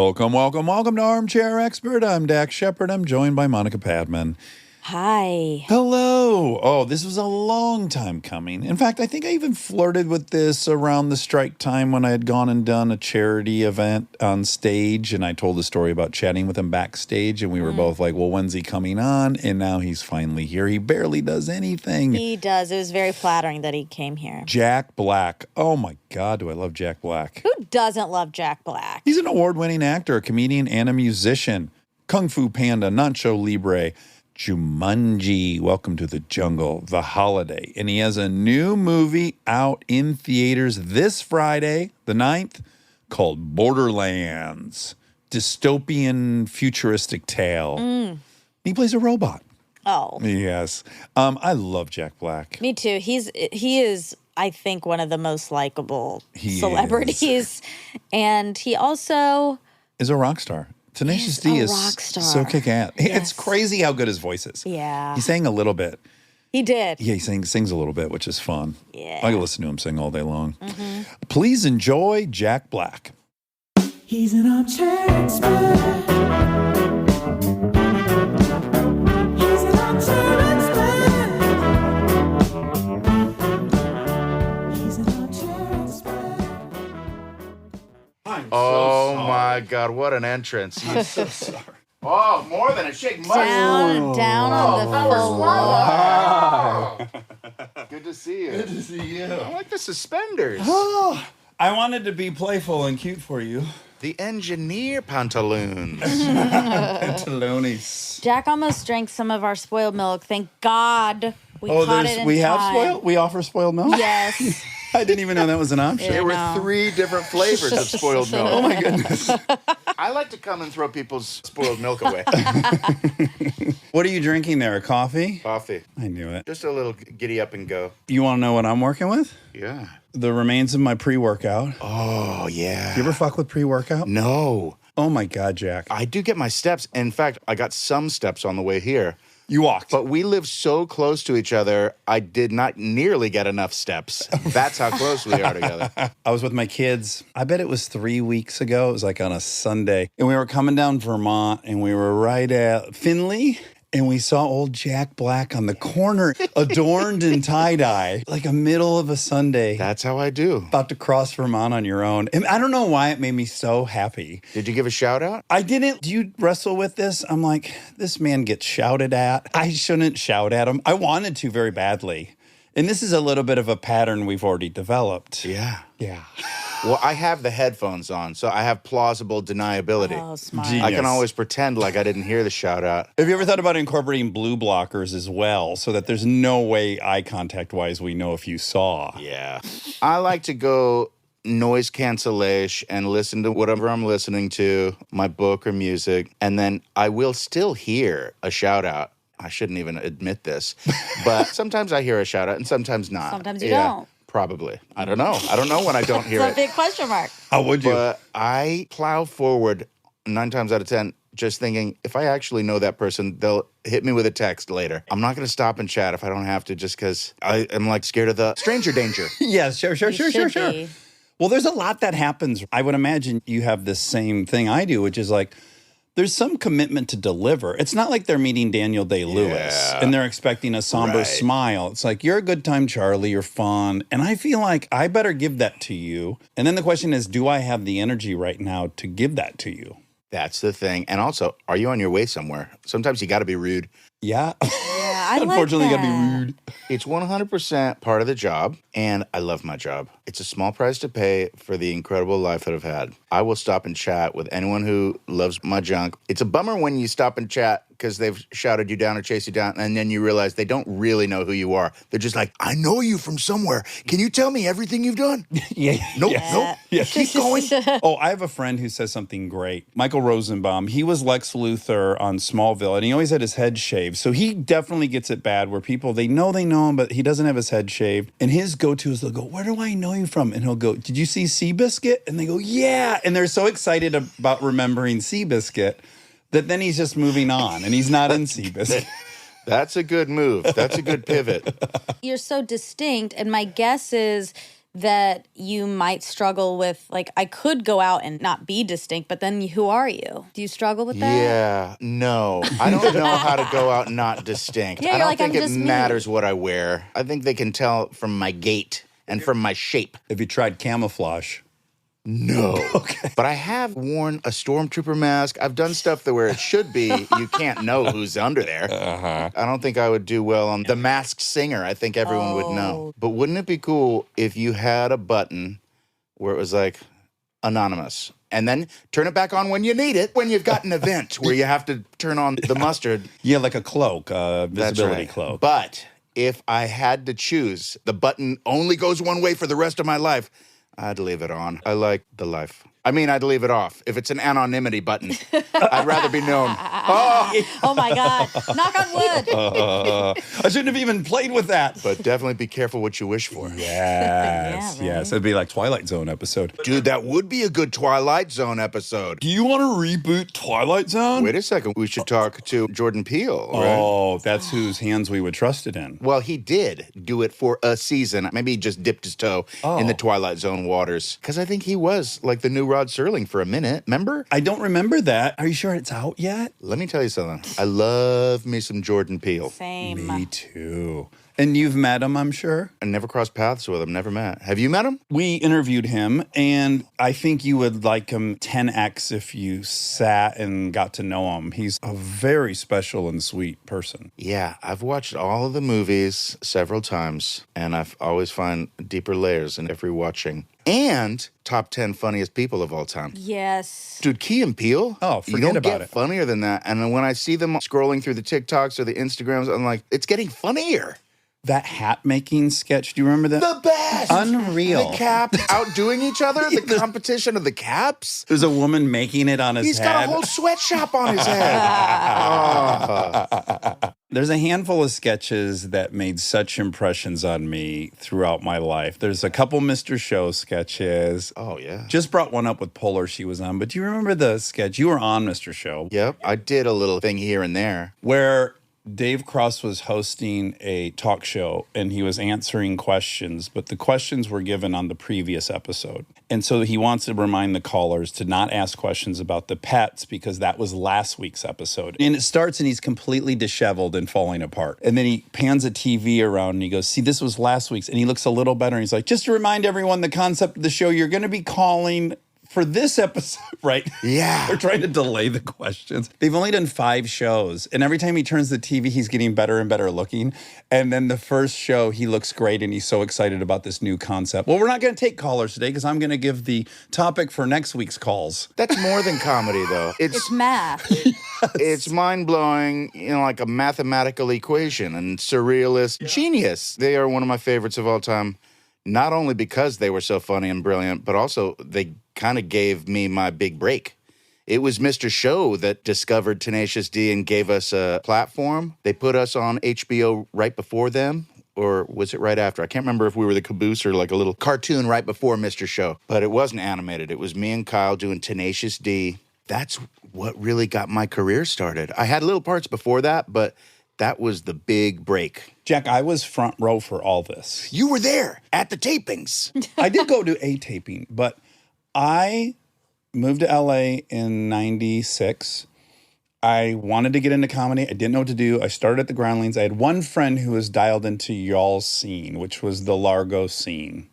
Welcome to Armchair Expert. I'm Dax Shepard. I'm joined by Monica Padman. Hi. Hello. Oh, this was a long time coming. In fact, I think I even flirted with this around the strike time when I had gone and done a charity event on stage, and I told the story about chatting with him backstage, and we were both like, well, when's he coming on? And now he's finally here. He barely does anything. He does. It was very flattering that he came here. Jack Black. Oh, my God, do I love Jack Black. Who doesn't love Jack Black? He's an award-winning actor, a comedian, and a musician. Kung Fu Panda, Nacho Libre, Jumanji, Welcome to the Jungle, The Holiday. And he has a new movie out in theaters this Friday, the 9th, called Borderlands, dystopian futuristic tale. He plays a robot. Oh. Yes. I love Jack Black. Me too. He is, I think, one of the most likable celebrities. And he also is a rock star. Tenacious D is so kick-ass. Yes. It's crazy how good his voice is. Yeah. He sang a little bit. He did. Yeah, he sings a little bit, which is fun. Yeah. I can listen to him sing all day long. Please enjoy Jack Black. He's an armchair expert. He's an armchair expert. He's an armchair expert. Oh my God, what an entrance. I'm so sorry. Oh, more than a shake. Down on the floor. Good to see you. Good to see you. I like the suspenders. Oh, I wanted to be playful and cute for you. The engineer pantaloons. Pantalones. Jack almost drank some of our spoiled milk. Thank God we caught it in we have time. we offer spoiled milk? Yes. I didn't even know that was an option. There were No. 3 different flavors of spoiled milk. Oh my goodness. I like to come and throw people's spoiled milk away. What are you drinking there? A coffee? Coffee. I knew it. Just a little giddy up and go. You want to know what I'm working with? Yeah. The remains of my pre-workout. Oh, yeah. You ever fuck with pre-workout? No. Oh my God, Jack. I do get my steps. In fact, I got some steps on the way here. You walked. But we live so close to each other, I did not nearly get enough steps. That's how close we are together. I was with my kids. I bet it was 3 weeks ago. It was like on a Sunday. And we were coming down Vermont, and we were right at Finley. And we saw old Jack Black on the corner, adorned in tie-dye, like a middle of a Sunday. That's how I do. About to cross Vermont on your own. And I don't know why it made me so happy. Did you give a shout out? I didn't. Do you wrestle with this? I'm like, this man gets shouted at. I shouldn't shout at him. I wanted to very badly. And this is a little bit of a pattern we've already developed. Yeah. Yeah. Well, I have the headphones on, so I have plausible deniability. Oh, smart. Genius. I can always pretend like I didn't hear the shout out. Have you ever thought about incorporating blue blockers as well so that there's no way eye contact-wise we know if you saw? Yeah. I like to go noise cancellation and listen to whatever I'm listening to, my book or music, and then I will still hear a shout out. I shouldn't even admit this, but sometimes I hear a shout out and sometimes not. Sometimes you don't. Probably. I don't know. I don't know when I don't hear It's a it. big question mark. How would you? But I plow forward 9 times out of 10 just thinking, if I actually know that person, they'll hit me with a text later. I'm not going to stop and chat if I don't have to just because I am like scared of the stranger danger. Yes, sure. You should be. Well, there's a lot that happens. I would imagine you have this same thing I do, which is like, there's some commitment to deliver. It's not like they're meeting Daniel Day-Lewis and they're expecting a somber smile. It's like, you're a good time, Charlie. You're fun. And I feel like I better give that to you. And then the question is, do I have the energy right now to give that to you? That's the thing. And also, are you on your way somewhere? Sometimes you got to be rude. Yeah. Yeah, I Unfortunately, like got to that. be rude. It's 100% part of the job, and I love my job. It's a small price to pay for the incredible life that I've had. I will stop and chat with anyone who loves my junk. It's a bummer when you stop and chat because they've shouted you down or chased you down, and then you realize they don't really know who you are. They're just like, I know you from somewhere. Can you tell me everything you've done? Yeah. Nope, Yeah. nope. Yeah. Keep going. Oh, I have a friend who says something great. Michael Rosenbaum. He was Lex Luthor on Smallville, and he always had his head shaved. So he definitely gets it bad where people, they know him, but he doesn't have his head shaved. And his go-to is they'll go, where do I know you from? And he'll go, did you see Seabiscuit? And they go, yeah. And they're so excited about remembering Seabiscuit that then he's just moving on, and he's not in Seabiscuit. That's a good move. That's a good pivot. You're so distinct, and my guess is that you might struggle with, like, I could go out and not be distinct, but then who are you? Do you struggle with that? Yeah, no. I don't know how to go out not distinct. Yeah, I you're don't like, think I'm it just me. matters what I wear. I think they can tell from my gait and from my shape. Have you tried camouflage? No. Okay. But I have worn a stormtrooper mask. I've done stuff that where it should be, you can't know who's under there. I don't think I would do well on The Masked Singer. I think everyone would know. But wouldn't it be cool if you had a button where it was like anonymous? And then turn it back on when you need it, when you've got an event where you have to turn on the mustard. Yeah, like a cloak, That's visibility right. cloak. But if I had to choose, the button only goes one way for the rest of my life, I'd leave it on. I like the life. I mean, I'd leave it off. If it's an anonymity button, I'd rather be known. Oh my God. Knock on wood. I shouldn't have even played with that. But definitely be careful what you wish for. Yes, Yeah, yes. It'd be like Twilight Zone episode. Dude, that would be a good Twilight Zone episode. Do you want to reboot Twilight Zone? Wait a second. We should talk to Jordan Peele, right? Oh, that's whose hands we would trust it in. Well, he did do it for a season. Maybe he just dipped his toe in the Twilight Zone waters. Because I think he was like the new Rod Serling for a minute. Remember? I don't remember that. Are you sure it's out yet? Let me tell you something. I love me some Jordan Peele. Same. Me too. And you've met him, I'm sure? I never crossed paths with him, never met. Have you met him? We interviewed him, and I think you would like him 10x if you sat and got to know him. He's a very special and sweet person. Yeah, I've watched all of the movies several times, and I've always find deeper layers in every watching. And top 10 funniest people of all time. Yes. Dude, Key and Peele? Oh, you forget don't about get it. funnier than that. And then when I see them scrolling through the TikToks or the Instagrams, I'm like, it's getting funnier. That hat making sketch, do you remember that? The best! Unreal. The cap outdoing each other, the competition of the caps. There's a woman making it on his He's head. got a whole sweatshop on his head. There's a handful of sketches that made such impressions on me throughout my life. There's a couple Mr. Show sketches. Oh, yeah. Just brought one up with Polar she was on. But do you remember the sketch? You were on Mr. Show. Yep, I did a little thing here and there. Where Dave Cross was hosting a talk show and he was answering questions, but the questions were given on the previous episode. And so he wants to remind the callers to not ask questions about the pets because that was last week's episode. And it starts and he's completely disheveled and falling apart. And then he pans a TV around and he goes, see, this was last week's. And he looks a little better. And he's like, just to remind everyone the concept of the show, you're going to be calling for this episode, right? Yeah. They're trying to delay the questions. They've only done 5 shows. And every time he turns the TV, he's getting better and better looking. And then the first show, he looks great and he's so excited about this new concept. Well, we're not going to take callers today because I'm going to give the topic for next week's calls. That's more than comedy, though. It's math. It's mind-blowing, like a mathematical equation and surrealist genius. They are one of my favorites of all time, not only because they were so funny and brilliant, but also they kind of gave me my big break. It was Mr. Show that discovered Tenacious D and gave us a platform. They put us on HBO right before them, or was it right after? I can't remember if we were the caboose or like a little cartoon right before Mr. Show. But it wasn't animated. It was me and Kyle doing Tenacious D. That's what really got my career started. I had little parts before that, but that was the big break. Jack, I was front row for all this. You were there at the tapings. I did go to a taping, but I moved to LA in 96. I wanted to get into comedy. I didn't know what to do. I started at the Groundlings. I had one friend who was dialed into y'all's scene, which was the Largo scene.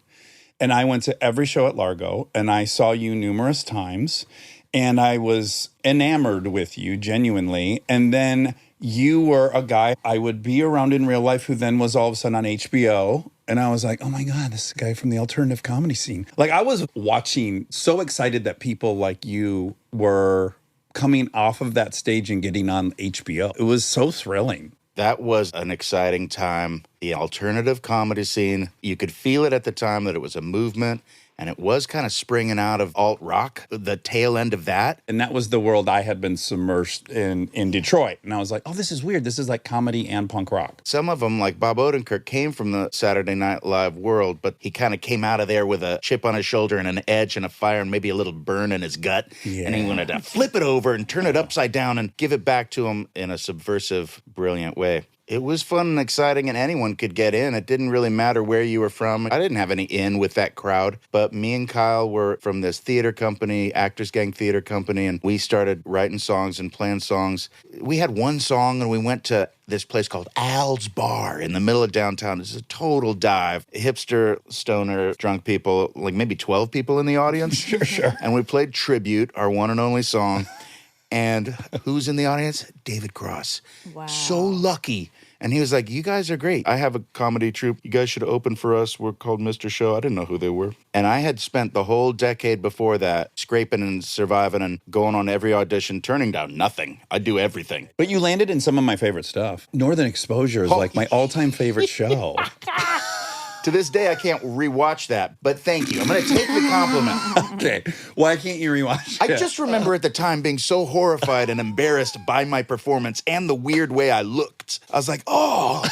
And I went to every show at Largo, and I saw you numerous times. And I was enamored with you, genuinely. And then you were a guy I would be around in real life who then was all of a sudden on HBO. And I was like, oh my God, this is a guy from the alternative comedy scene. Like I was watching, so excited that people like you were coming off of that stage and getting on HBO. It was so thrilling. That was an exciting time. The alternative comedy scene, you could feel it at the time that it was a movement. And it was kind of springing out of alt rock, the tail end of that. And that was the world I had been submersed in Detroit. And I was like, oh, this is weird. This is like comedy and punk rock. Some of them, like Bob Odenkirk, came from the Saturday Night Live world, but he kind of came out of there with a chip on his shoulder and an edge and a fire and maybe a little burn in his gut. Yeah. And he wanted to flip it over and turn it upside down and give it back to him in a subversive, brilliant way. It was fun and exciting, and anyone could get in. It didn't really matter where you were from. I didn't have any in with that crowd, but me and Kyle were from this theater company, Actors Gang Theater Company, and we started writing songs and playing songs. We had one song, and we went to this place called Al's Bar in the middle of downtown. It's a total dive. Hipster, stoner, drunk people, like maybe 12 people in the audience. Sure. And we played Tribute, our one and only song. And who's in the audience? David Cross. Wow. So lucky. And he was like, you guys are great. I have a comedy troupe. You guys should open for us. We're called Mr. Show. I didn't know who they were. And I had spent the whole decade before that scraping and surviving and going on every audition, turning down nothing. I do everything. But you landed in some of my favorite stuff. Northern Exposure is like my all-time favorite show. To this day, I can't rewatch that, but thank you. I'm going to take the compliment. Okay. Why can't you rewatch it? I just remember at the time being so horrified and embarrassed by my performance and the weird way I looked. I was like, oh,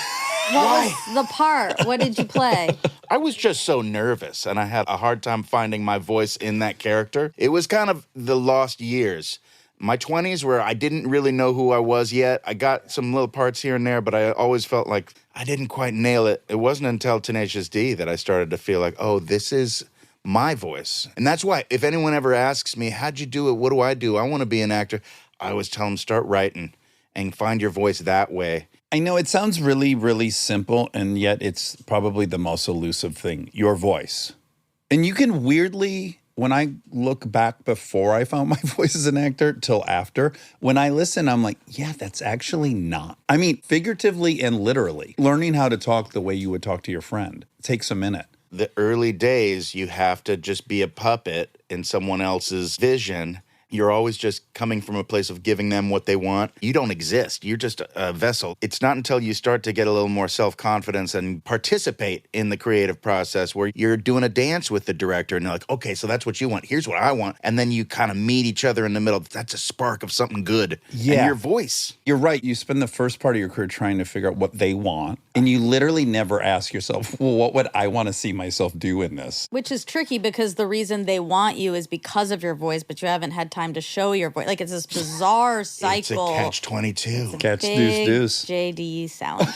What was the part? What did you play? I was just so nervous, and I had a hard time finding my voice in that character. It was kind of the lost years. My 20s where I didn't really know who I was yet. I got some little parts here and there, but I always felt like I didn't quite nail it. It wasn't until Tenacious D that I started to feel like, oh, this is my voice. And that's why if anyone ever asks me, how'd you do it? What do? I want to be an actor. I always tell them, start writing and find your voice that way. I know it sounds really, really simple, and yet it's probably the most elusive thing, your voice. And you can weirdly, when I look back before I found my voice as an actor till after, when I listen, I'm like, yeah, that's actually not. I mean, figuratively and literally, learning how to talk the way you would talk to your friend takes a minute. The early days, you have to just be a puppet in someone else's vision. You're always just coming from a place of giving them what they want. You don't exist. You're just a vessel. It's not until you start to get a little more self-confidence and participate in the creative process where you're doing a dance with the director and they're like, okay, so that's what you want. Here's what I want. And then you kind of meet each other in the middle. That's a spark of something good. Yeah. And your voice. You're right. You spend the first part of your career trying to figure out what they want. And you literally never ask yourself, well, what would I want to see myself do in this? Which is tricky because the reason they want you is because of your voice, but you haven't had time to show your voice. Like, it's this bizarre cycle. It's a catch-22. Catch Big deuce. J.D. Salinger.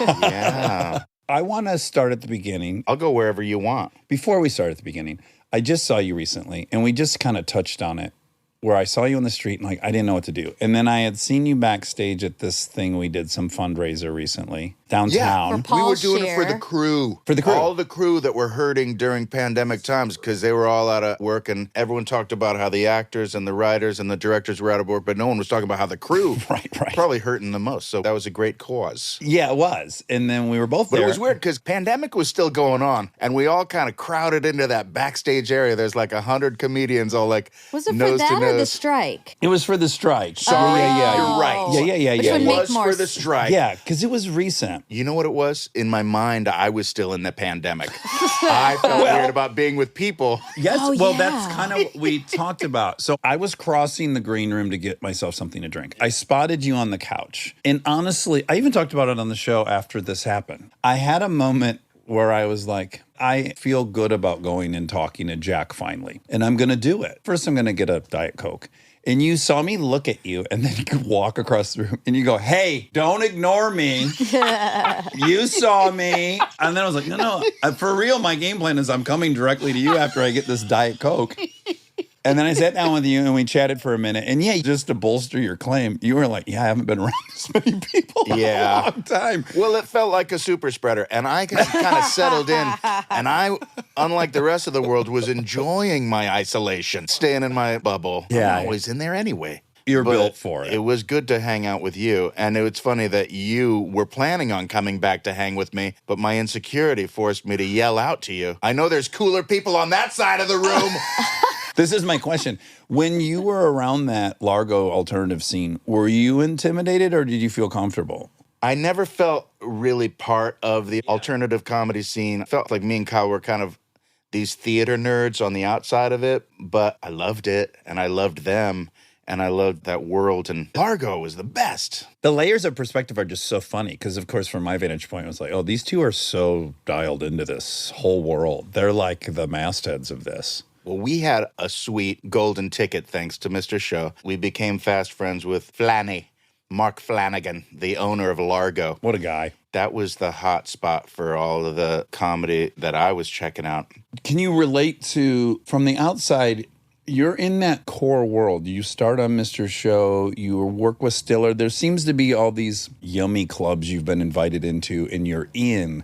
Yeah. I want to start at the beginning. I'll go wherever you want. Before we start at the beginning, I just saw you recently, and we just kind of touched on it, where I saw you on the street and like I didn't know what to do. And then I had seen you backstage at this thing we did, some fundraiser recently downtown. For Paul We were doing it for Scheer. the crew. For the crew. All the crew that were hurting during pandemic times because they were all out of work, and everyone talked about how the actors and the writers and the directors were out of work, but no one was talking about how the crew Right. probably hurting the most. So that was a great cause. Yeah, it was. And then we were both But there. it was weird because pandemic was still going on, and we all kind of crowded into that backstage area. There's like 100 comedians all like Was it for nose that to or the nose. strike? It was for the strike. Sorry, Yeah. you're right. Yeah. Which Yeah. would It make was more for the strike. Yeah, because it was recent. You know what it was? In my mind, I was still in the pandemic. I felt weird about being with people. Yes, Oh, well, yeah. that's kind of what we talked about. So I was crossing the green room to get myself something to drink. I spotted you on the couch. And honestly, I even talked about it on the show after this happened. I had a moment where I was like, I feel good about going and talking to Jack finally. And I'm going to do it. First, I'm going to get a Diet Coke. And you saw me look at you, and then you could walk across the room, and you go, hey, don't ignore me. You saw me. And then I was like, no, for real, my game plan is I'm coming directly to you after I get this Diet Coke. And then I sat down with you, and we chatted for a minute. And yeah, just to bolster your claim, you were like, yeah, I haven't been around this many people in a long time. Well, it felt like a super spreader, and I kind of settled in. And I, unlike the rest of the world, was enjoying my isolation, staying in my bubble. Yeah. I'm always in there anyway. You're But built for it. It was good to hang out with you. And it's funny that you were planning on coming back to hang with me, but my insecurity forced me to yell out to you. I know there's cooler people on that side of the room. This is my question. When you were around that Largo alternative scene, were you intimidated or did you feel comfortable? I never felt really part of the alternative comedy scene. I felt like me and Kyle were kind of these theater nerds on the outside of it, but I loved it and I loved them and I loved that world, and Largo was the best. The layers of perspective are just so funny because, of course, from my vantage point, it was like, oh, these two are so dialed into this whole world. They're like the mastheads of this. Well, we had a sweet golden ticket thanks to Mr. Show. We became fast friends with Flanny. Mark Flanagan, the owner of Largo. What a guy. That was the hot spot for all of the comedy that I was checking out. Can you relate to, from the outside, you're in that core world. You start on Mr. Show, you work with Stiller. There seems to be all these yummy clubs you've been invited into and you're in.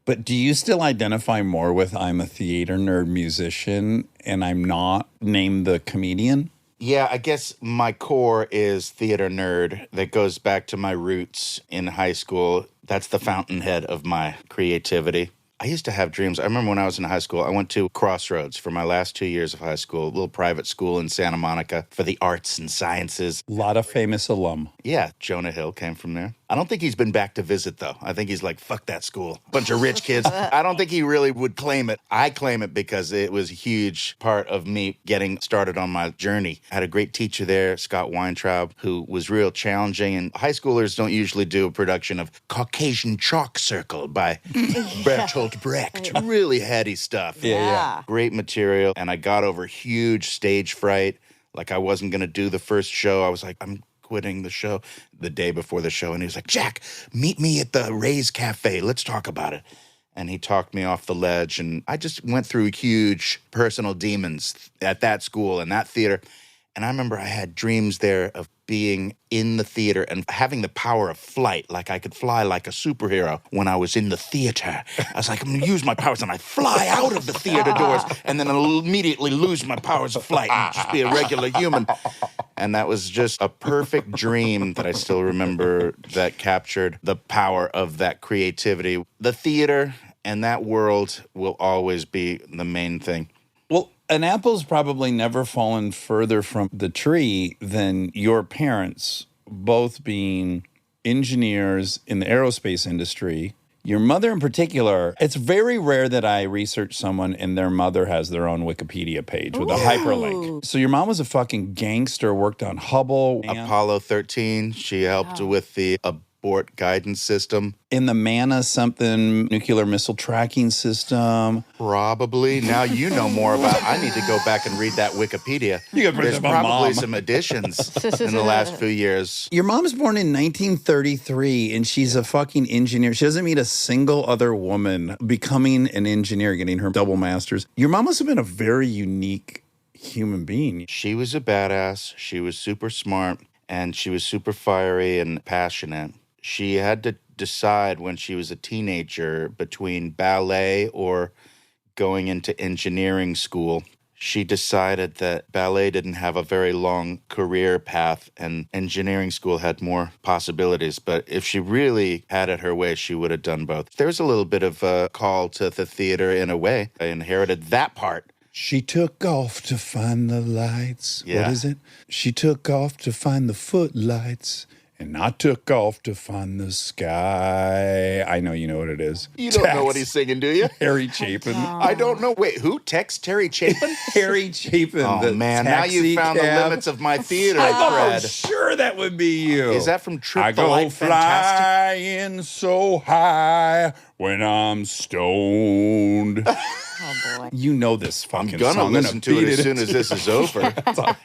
But do you still identify more with I'm a theater nerd musician and I'm not, name the comedian? Yeah, I guess my core is theater nerd that goes back to my roots in high school. That's the fountainhead of my creativity. I used to have dreams. I remember when I was in high school, I went to Crossroads for my last 2 years of high school, a little private school in Santa Monica for the arts and sciences. A lot of famous alum. Yeah, Jonah Hill came from there. I don't think he's been back to visit, though. I think he's like, fuck that school. Bunch of rich kids. I don't think he really would claim it. I claim it because it was a huge part of me getting started on my journey. I had a great teacher there, Scott Weintraub, who was real challenging. And high schoolers don't usually do a production of Caucasian Chalk Circle by Bertolt Brecht. Really heady stuff. Yeah. Great material. And I got over huge stage fright. Like I wasn't going to do the first show. I was like, I'm quitting the show the day before the show. And he was like, Jack, meet me at the Ray's Cafe. Let's talk about it. And he talked me off the ledge. And I just went through huge personal demons at that school and that theater. And I remember I had dreams there of being in the theater and having the power of flight, like I could fly like a superhero when I was in the theater. I was like, I'm going to use my powers, and I fly out of the theater doors and then I'll immediately lose my powers of flight and just be a regular human. And that was just a perfect dream that I still remember that captured the power of that creativity. The theater and that world will always be the main thing. Well, an apple's probably never fallen further from the tree than your parents, both being engineers in the aerospace industry. Your mother in particular, it's very rare that I research someone and their mother has their own Wikipedia page with a hyperlink. So your mom was a fucking gangster, worked on Hubble. Apollo 13, she helped with the abort guidance system. In the Manna something, nuclear missile tracking system. Probably. Now you know more about I need to go back and read that Wikipedia. There's probably some additions in the last few years. Your mom's born in 1933 and she's a fucking engineer. She doesn't meet a single other woman becoming an engineer, getting her double masters. Your mom must have been a very unique human being. She was a badass. She was super smart and she was super fiery and passionate. She had to decide when she was a teenager between ballet or going into engineering school. She decided that ballet didn't have a very long career path and engineering school had more possibilities. But if she really had it her way, she would have done both. There was a little bit of a call to the theater in a way. I inherited that part. She took off to find the lights. Yeah. What is it? She took off to find the footlights. And I took off to find the sky. I know you know what it is. You don't know what he's singing, do you? Harry Chapin. I don't know. Wait, who? Text Terry Chapin? Harry Chapin. Oh, the man. Now you found the cab. limits of my theater Oh, cred. sure that would be you. Is that from Trip I the go Light Fantastic? flying so high when I'm stoned. Oh, boy. You know this I'm fucking gonna song. listen to it as soon as this is over.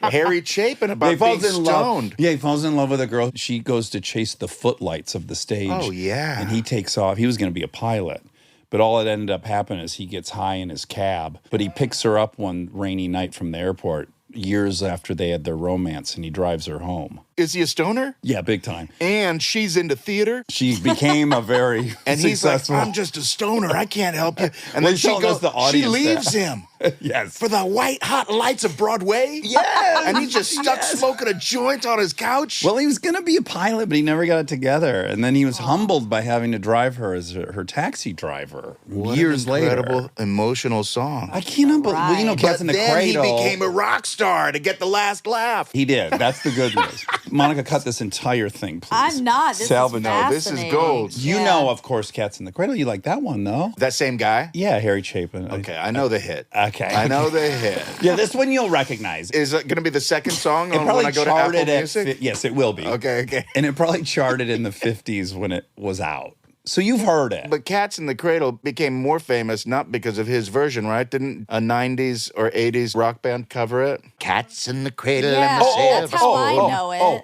Harry Chapin about being stoned. Yeah, he falls in love with a girl. She goes to chase the footlights of the stage. Oh, yeah. And he takes off. He was going to be a pilot. But all that ended up happening is he gets high in his cab. But he picks her up one rainy night from the airport years after they had their romance, and he drives her home. Is he a stoner? Yeah, big time. And she's into theater? She became a very And he's like, successful. I'm just a stoner. I can't help you. And Well, then he's telling us the she audience leaves him yes. for the white hot lights of Broadway. Yes. And he's just stuck smoking a joint on his couch. Well, he was going to be a pilot, but he never got it together. And then he was humbled by having to drive her as her taxi driver What years an incredible, later. emotional song. I can't believe, well, you know, Right. Cats But in the then Cradle. he became a rock star to get the last laugh. He did. That's the good news. Monica, cut this entire thing, please. I'm not. This Salvage. is No, this is fascinating. gold. You Yeah. know, of course, Cats in the Cradle. You like that one, though? That same guy? Yeah, Harry Chapin. Okay, I know the hit. Okay. I know the hit. Yeah, this one you'll recognize. Is it going to be the second song It on probably when I go to Apple charted at Music? yes, it will be. Okay. And it probably charted in the 50s when it was out. So you've heard it. But Cats in the Cradle became more famous not because of his version, right? Didn't a 90s or 80s rock band cover it? Cats in the Cradle. Yeah, and the that's how I know it.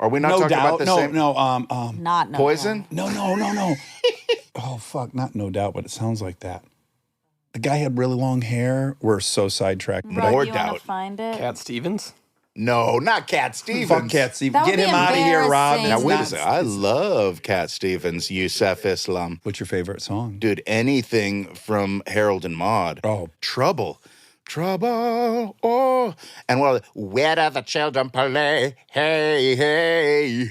Are we not No talking about Doubt. the No, same? no. Not no Poison? doubt. No. Oh, fuck. Not No Doubt, but it sounds like that. The guy had really long hair. We're so sidetracked. Rod, More you want doubt. to find it? Cat Stevens? No, not Cat Stevens. Fuck Cat Stevens. That would Get be him out of here, Rob. embarrassing. Now, It's wait a not- second. I love Cat Stevens, Yusef Islam. What's your favorite song? Dude, anything from Harold and Maude. Oh. Trouble. Oh. And where do the children play? Hey.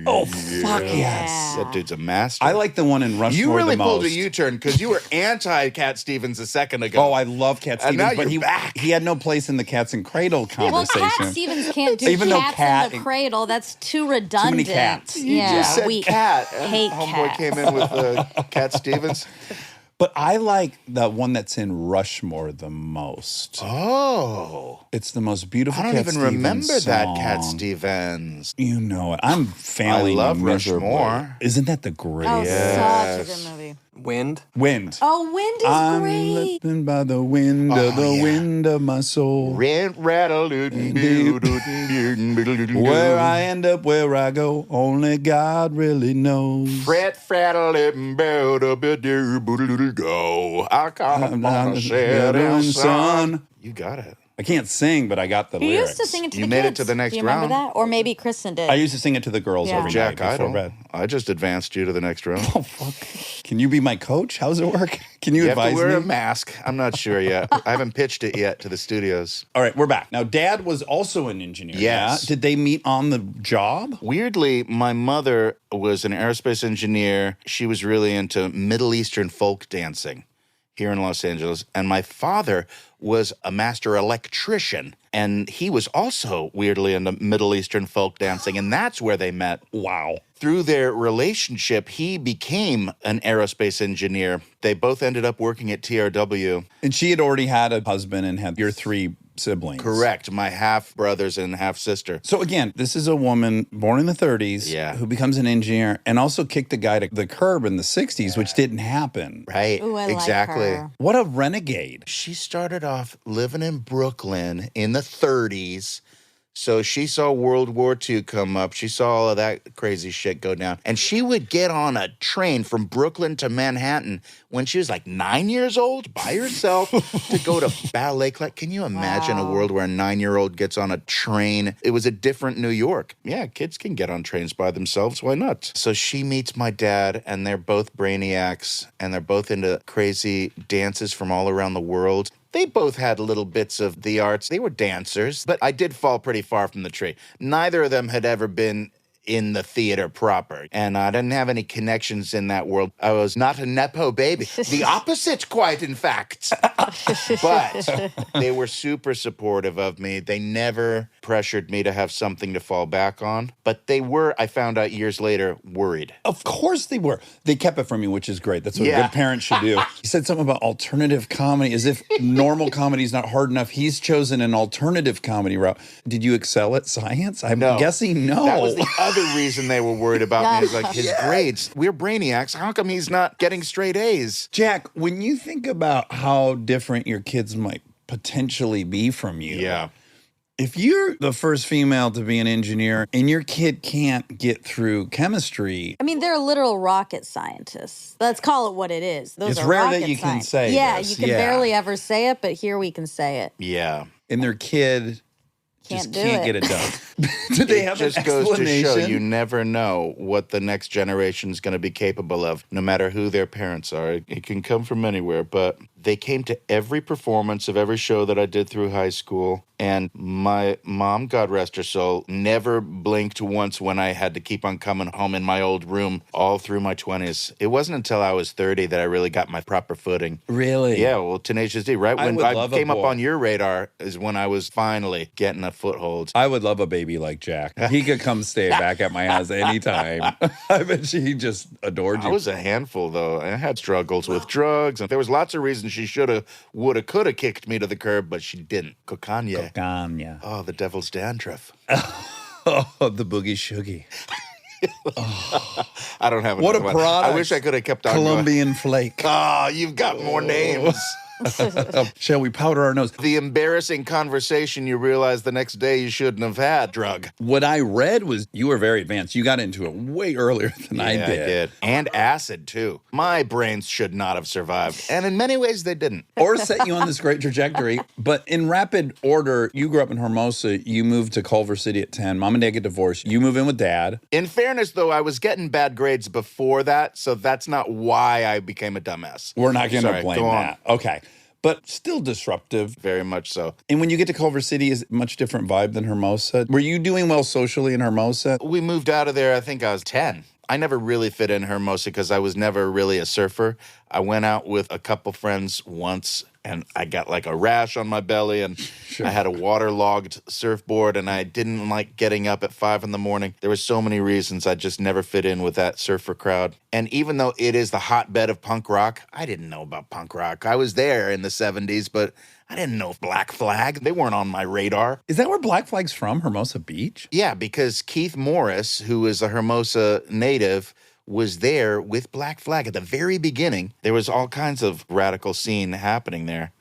Oh, fuck yes. That dude's a master. I like the one in Rushmore You really the pulled a most. U-turn because you were anti-Cat Stevens a second ago. Oh, I love Cat And Stevens, now but you're back. he had no place in the Cats and Cradle Well, conversation. Cat Stevens can't do Even though cats Cat- in the cradle. That's too redundant. cats. You Yeah, just said we Cat. And hate Homeboy cats. came in with Cat Stevens. But I like the one that's in Rushmore the most. Oh. It's the most beautiful I don't Cat even Stevens remember that Cat song. Stevens. You know it. I'm failing I love miserably. Rushmore. Isn't that the Oh, greatest? such a good movie. Wind? Wind. Oh, Wind is I'm great. living by the wind of the yeah. wind of my soul. Rent, rattle, Where I end up, where I go, only God really knows. Fret, frattle, go. I come on a setting sun. You got it. I can't sing, but I got the You lyrics. used to sing it to You the made it kids. to the next Do you remember round. that? Or maybe Kristen did. I used to sing it to the girls Yeah. every Jack night before Idle. bed. I just advanced you to the next round. Oh, fuck. Can you be my coach? How's it work? Can you You have to advise wear me? a mask. I'm not sure yet. I haven't pitched it yet to the studios. All right, we're back. Now, Dad was also an engineer. Yes. Yeah? Did they meet on the job? Weirdly, my mother was an aerospace engineer. She was really into Middle Eastern folk dancing here in Los Angeles. And my father was a master electrician. And he was also weirdly into Middle Eastern folk dancing. And that's where they met. Wow. Through their relationship, he became an aerospace engineer. They both ended up working at TRW. And she had already had a husband and had your 3 siblings. Correct. My half brothers and half sister. So again, this is a woman born in the 30s Yeah. who becomes an engineer and also kicked a guy to the curb in the 60s, which didn't happen. Right. Ooh, I exactly. like her. What a renegade. She started off living in Brooklyn in the 30s. So she saw World War II come up. She saw all of that crazy shit go down. And she would get on a train from Brooklyn to Manhattan when she was like 9 years old by herself to go to ballet class. Can you imagine a Wow. world where a 9-year-old gets on a train? It was a different New York. Yeah, kids can get on trains by themselves. Why not? So she meets my dad, and they're both brainiacs, and they're both into crazy dances from all around the world. They both had little bits of the arts. They were dancers, but I did fall pretty far from the tree. Neither of them had ever been in the theater proper, and I didn't have any connections in that world. I was not a Nepo baby. The opposite, quite in fact. But they were super supportive of me. They never pressured me to have something to fall back on, but they were, I found out years later, worried. Of course they were. They kept it from you, which is great. That's what a Yeah. good parent should do. He said something about alternative comedy, as if normal comedy is not hard enough. He's chosen an alternative comedy route. Did you excel at science? I'm No. guessing no. That was the other reason they were worried about me is like his grades. We're brainiacs. How come he's not getting straight A's? Jack, when you think about how different your kids might potentially be from you, if you're the first female to be an engineer and your kid can't get through chemistry, I mean, they're literal rocket scientists. Let's call it what it is. Those It's are rare that rocket you can science. say Yeah, this. you can Yeah. barely ever say it, but here we can say it. Yeah. and their kid just Can't do can't it. get it done. Did they have It just an goes to explanation? show you never know what the next generation is going to be capable of, no matter who their parents are. It can come from anywhere, but they came to every performance of every show that I did through high school. And my mom, God rest her soul, never blinked once when I had to keep on coming home in my old room all through my 20s. It wasn't until I was 30 that I really got my proper footing. Really? Yeah, well, Tenacious D, right I when would I love a came up boy. on your radar is when I was finally getting a foothold. I would love a baby like Jack. He could come stay back at my house anytime. I bet she just adored I you. was a handful, though. I had struggles with drugs, and there was lots of reasons she shoulda, woulda, coulda kicked me to the curb, but she didn't. Cocagne. Ganya. Oh, the devil's dandruff. Oh, the boogie shoogie. I don't have What a another one. product. I wish I could have kept on going. Colombian flake. Oh, you've got more names. Shall we powder our nose? The embarrassing conversation you realize the next day you shouldn't have had drug. What I read was you were very advanced. You got into it way earlier than I Yeah, did. I did. And acid, too. My brains should not have survived. And in many ways, they didn't. Or set you on this great trajectory. But in rapid order, you grew up in Hermosa. You moved to Culver City at 10. Mom and dad get divorced. You move in with dad. In fairness, though, I was getting bad grades before that, so that's not why I became a dumbass. We're not going to Sorry, blame go on. that. Okay. But still disruptive. Very much so. And when you get to Culver City, is it a much different vibe than Hermosa? Were you doing well socially in Hermosa? We moved out of there, I think I was 10. I never really fit in Hermosa because I was never really a surfer. I went out with a couple friends once, and I got like a rash on my belly, and I had a waterlogged surfboard, and I didn't like getting up at 5 in the morning. There were so many reasons I just never fit in with that surfer crowd. And even though it is the hotbed of punk rock, I didn't know about punk rock. I was there in the 70s, but I didn't know Black Flag. They weren't on my radar. Is that where Black Flag's from, Hermosa Beach? Yeah, because Keith Morris, who is a Hermosa native, was there with Black Flag at the very beginning. There was all kinds of radical scene happening there,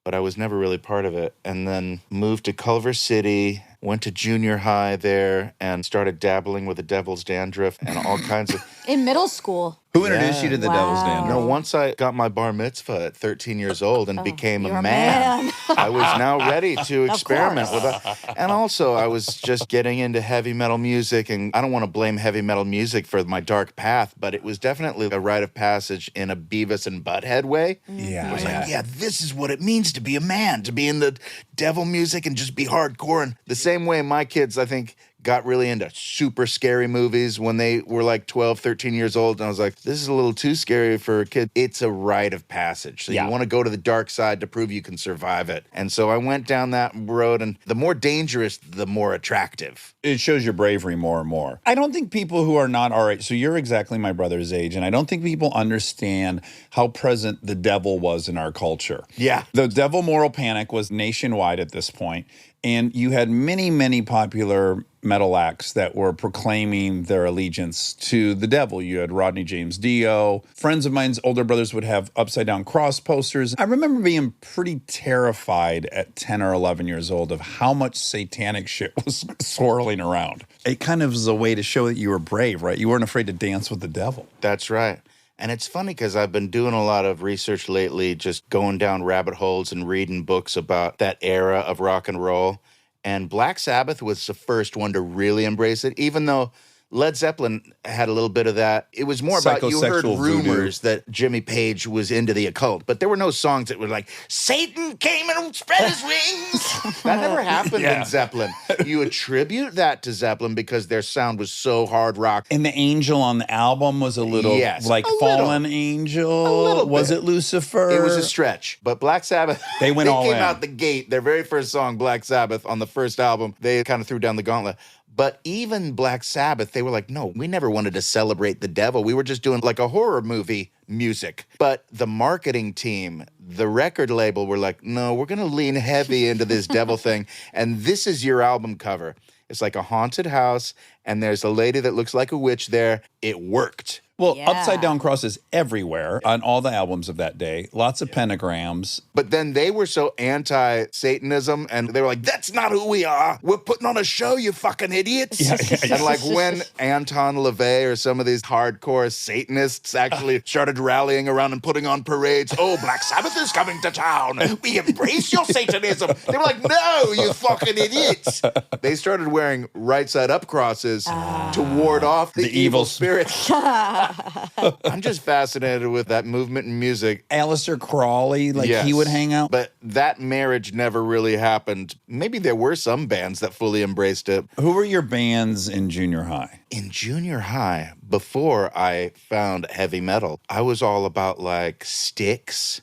but I was never really part of it. And then moved to Culver City, went to junior high there, and started dabbling with the devil's dandruff and all kinds of... In middle school. Who introduced you to the Devil's Wow. Dandruff? No, once I got my bar mitzvah at 13 years old and became you're a a man, man. I was now ready to experiment course. with it. And also, I was just getting into heavy metal music, and I don't want to blame heavy metal music for my dark path, but it was definitely a rite of passage in a Beavis and Butthead way. Yeah. I was like, yeah, this is what it means to be a man, to be in the devil music and just be hardcore. And the same way my kids, I think, got really into super scary movies when they were like 12, 13 years old. And I was like, this is a little too scary for a kid. It's a rite of passage. So Yeah. you want to go to the dark side to prove you can survive it. And so I went down that road, and the more dangerous, the more attractive. It shows your bravery more and more. I don't think people who are not our age, so you're exactly my brother's age, and I don't think people understand how present the devil was in our culture. Yeah. The devil moral panic was nationwide at this point, and you had many, many popular metal acts that were proclaiming their allegiance to the devil. You had Rodney James Dio. Friends of mine's older brothers would have upside down cross posters. I remember being pretty terrified at 10 or 11 years old of how much satanic shit was swirling around. It kind of was a way to show that you were brave, right? You weren't afraid to dance with the devil. That's right. And it's funny because I've been doing a lot of research lately, just going down rabbit holes and reading books about that era of rock and roll. And Black Sabbath was the first one to really embrace it, even though Led Zeppelin had a little bit of that. It was more about you heard Psychosexual rumors that Jimmy Page was into the occult, but there were no songs that were like, Satan came and spread his wings. That never happened in Zeppelin. You attribute that to Zeppelin because their sound was so hard rock. And the angel on the album was a little like a fallen little. angel. A little Was bit. it Lucifer? It was a stretch. But Black Sabbath, They went all came in. out the gate. Their very first song, Black Sabbath, on the first album, they kind of threw down the gauntlet. But even Black Sabbath, they were like, no, we never wanted to celebrate the devil. We were just doing like a horror movie music. But the marketing team, the record label were like, no, we're going to lean heavy into this devil thing. And this is your album cover. It's like a haunted house, and there's a lady that looks like a witch there. It worked. Well, Yeah. upside down crosses everywhere on all the albums of that day. Lots of pentagrams. But then they were so anti-Satanism, and they were like, that's not who we are. We're putting on a show, you fucking idiots. And like when Anton LaVey or some of these hardcore Satanists actually started rallying around and putting on parades, oh, Black Sabbath is coming to town. We embrace your Satanism. They were like, no, you fucking idiots. They started wearing right side up crosses to ward off the evil spirits. I'm just fascinated with that movement in music. Aleister Crowley, like he would hang out. But that marriage never really happened. Maybe there were some bands that fully embraced it. Who were your bands in junior high? In junior high, before I found heavy metal, I was all about like Styx.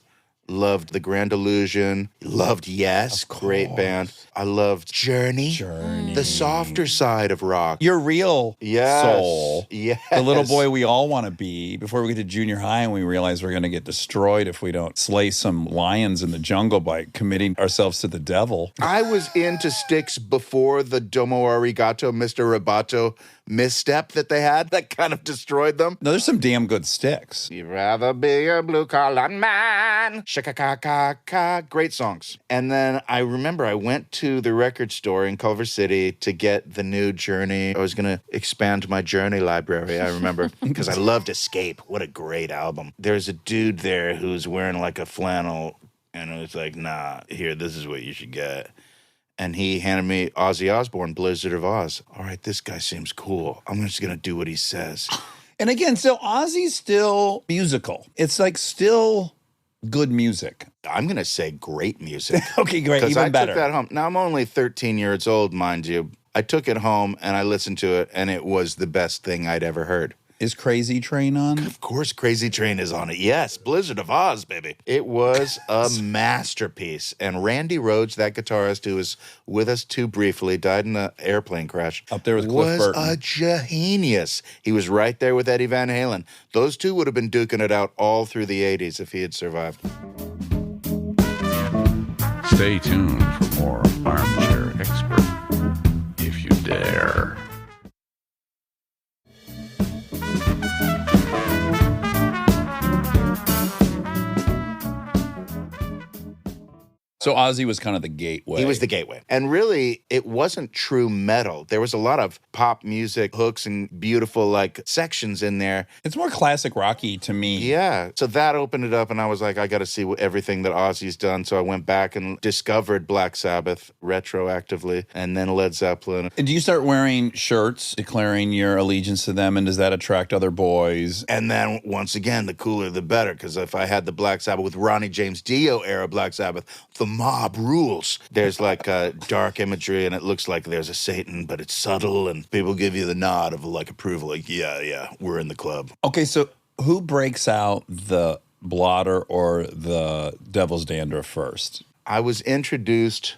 Loved The Grand Illusion. Loved Yes, great band. I loved Journey. The softer side of rock. Your real soul. Yes. The little boy we all want to be before we get to junior high and we realize we're going to get destroyed if we don't slay some lions in the jungle by committing ourselves to the devil. I was into Styx before the Domo Arigato, Mr. Roboto misstep that they had that kind of destroyed them. No, there's some damn good sticks. You'd rather be a blue-collar man. Shaka-ka-ka-ka, great songs. And then I remember I went to the record store in Culver City to get the new Journey. I was going to expand my Journey library, I remember, because I loved Escape. What a great album. There's a dude there who's wearing like a flannel, and it was like, nah, here, this is what you should get. And he handed me Ozzy Osbourne, Blizzard of Oz. All right, this guy seems cool. I'm just going to do what he says. And again, so Ozzy's still musical. It's like still good music. I'm going to say great music. Okay, great. Because Even I better. took that home. Now, I'm only 13 years old, mind you. I took it home and I listened to it, and it was the best thing I'd ever heard. Is Crazy Train on? Of course, Crazy Train is on it. Yes, Blizzard of Oz, baby. It was a masterpiece. And Randy Rhoads, that guitarist who was with us too briefly, died in an airplane crash. Up there with Cliff was Burton. a genius. He was right there with Eddie Van Halen. Those two would have been duking it out all through the 80s if he had survived. Stay tuned for more Armchair Expert, if you dare. So Ozzy was kind of the gateway. He was the gateway. And really, it wasn't true metal. There was a lot of pop music, hooks, and beautiful, like, sections in there. It's more classic Rocky to me. Yeah. So that opened it up, and I was like, I got to see everything that Ozzy's done. So I went back and discovered Black Sabbath retroactively, and then Led Zeppelin. And do you start wearing shirts declaring your allegiance to them, and does that attract other boys? And then, once again, the cooler the better, because if I had the Black Sabbath with Ronnie James Dio era Black Sabbath, the mob rules. There's like dark imagery, and it looks like there's a Satan, but it's subtle, and people give you the nod of like approval, like, yeah, we're in the club. Okay, so who breaks out the blotter or the devil's dandruff first? I was introduced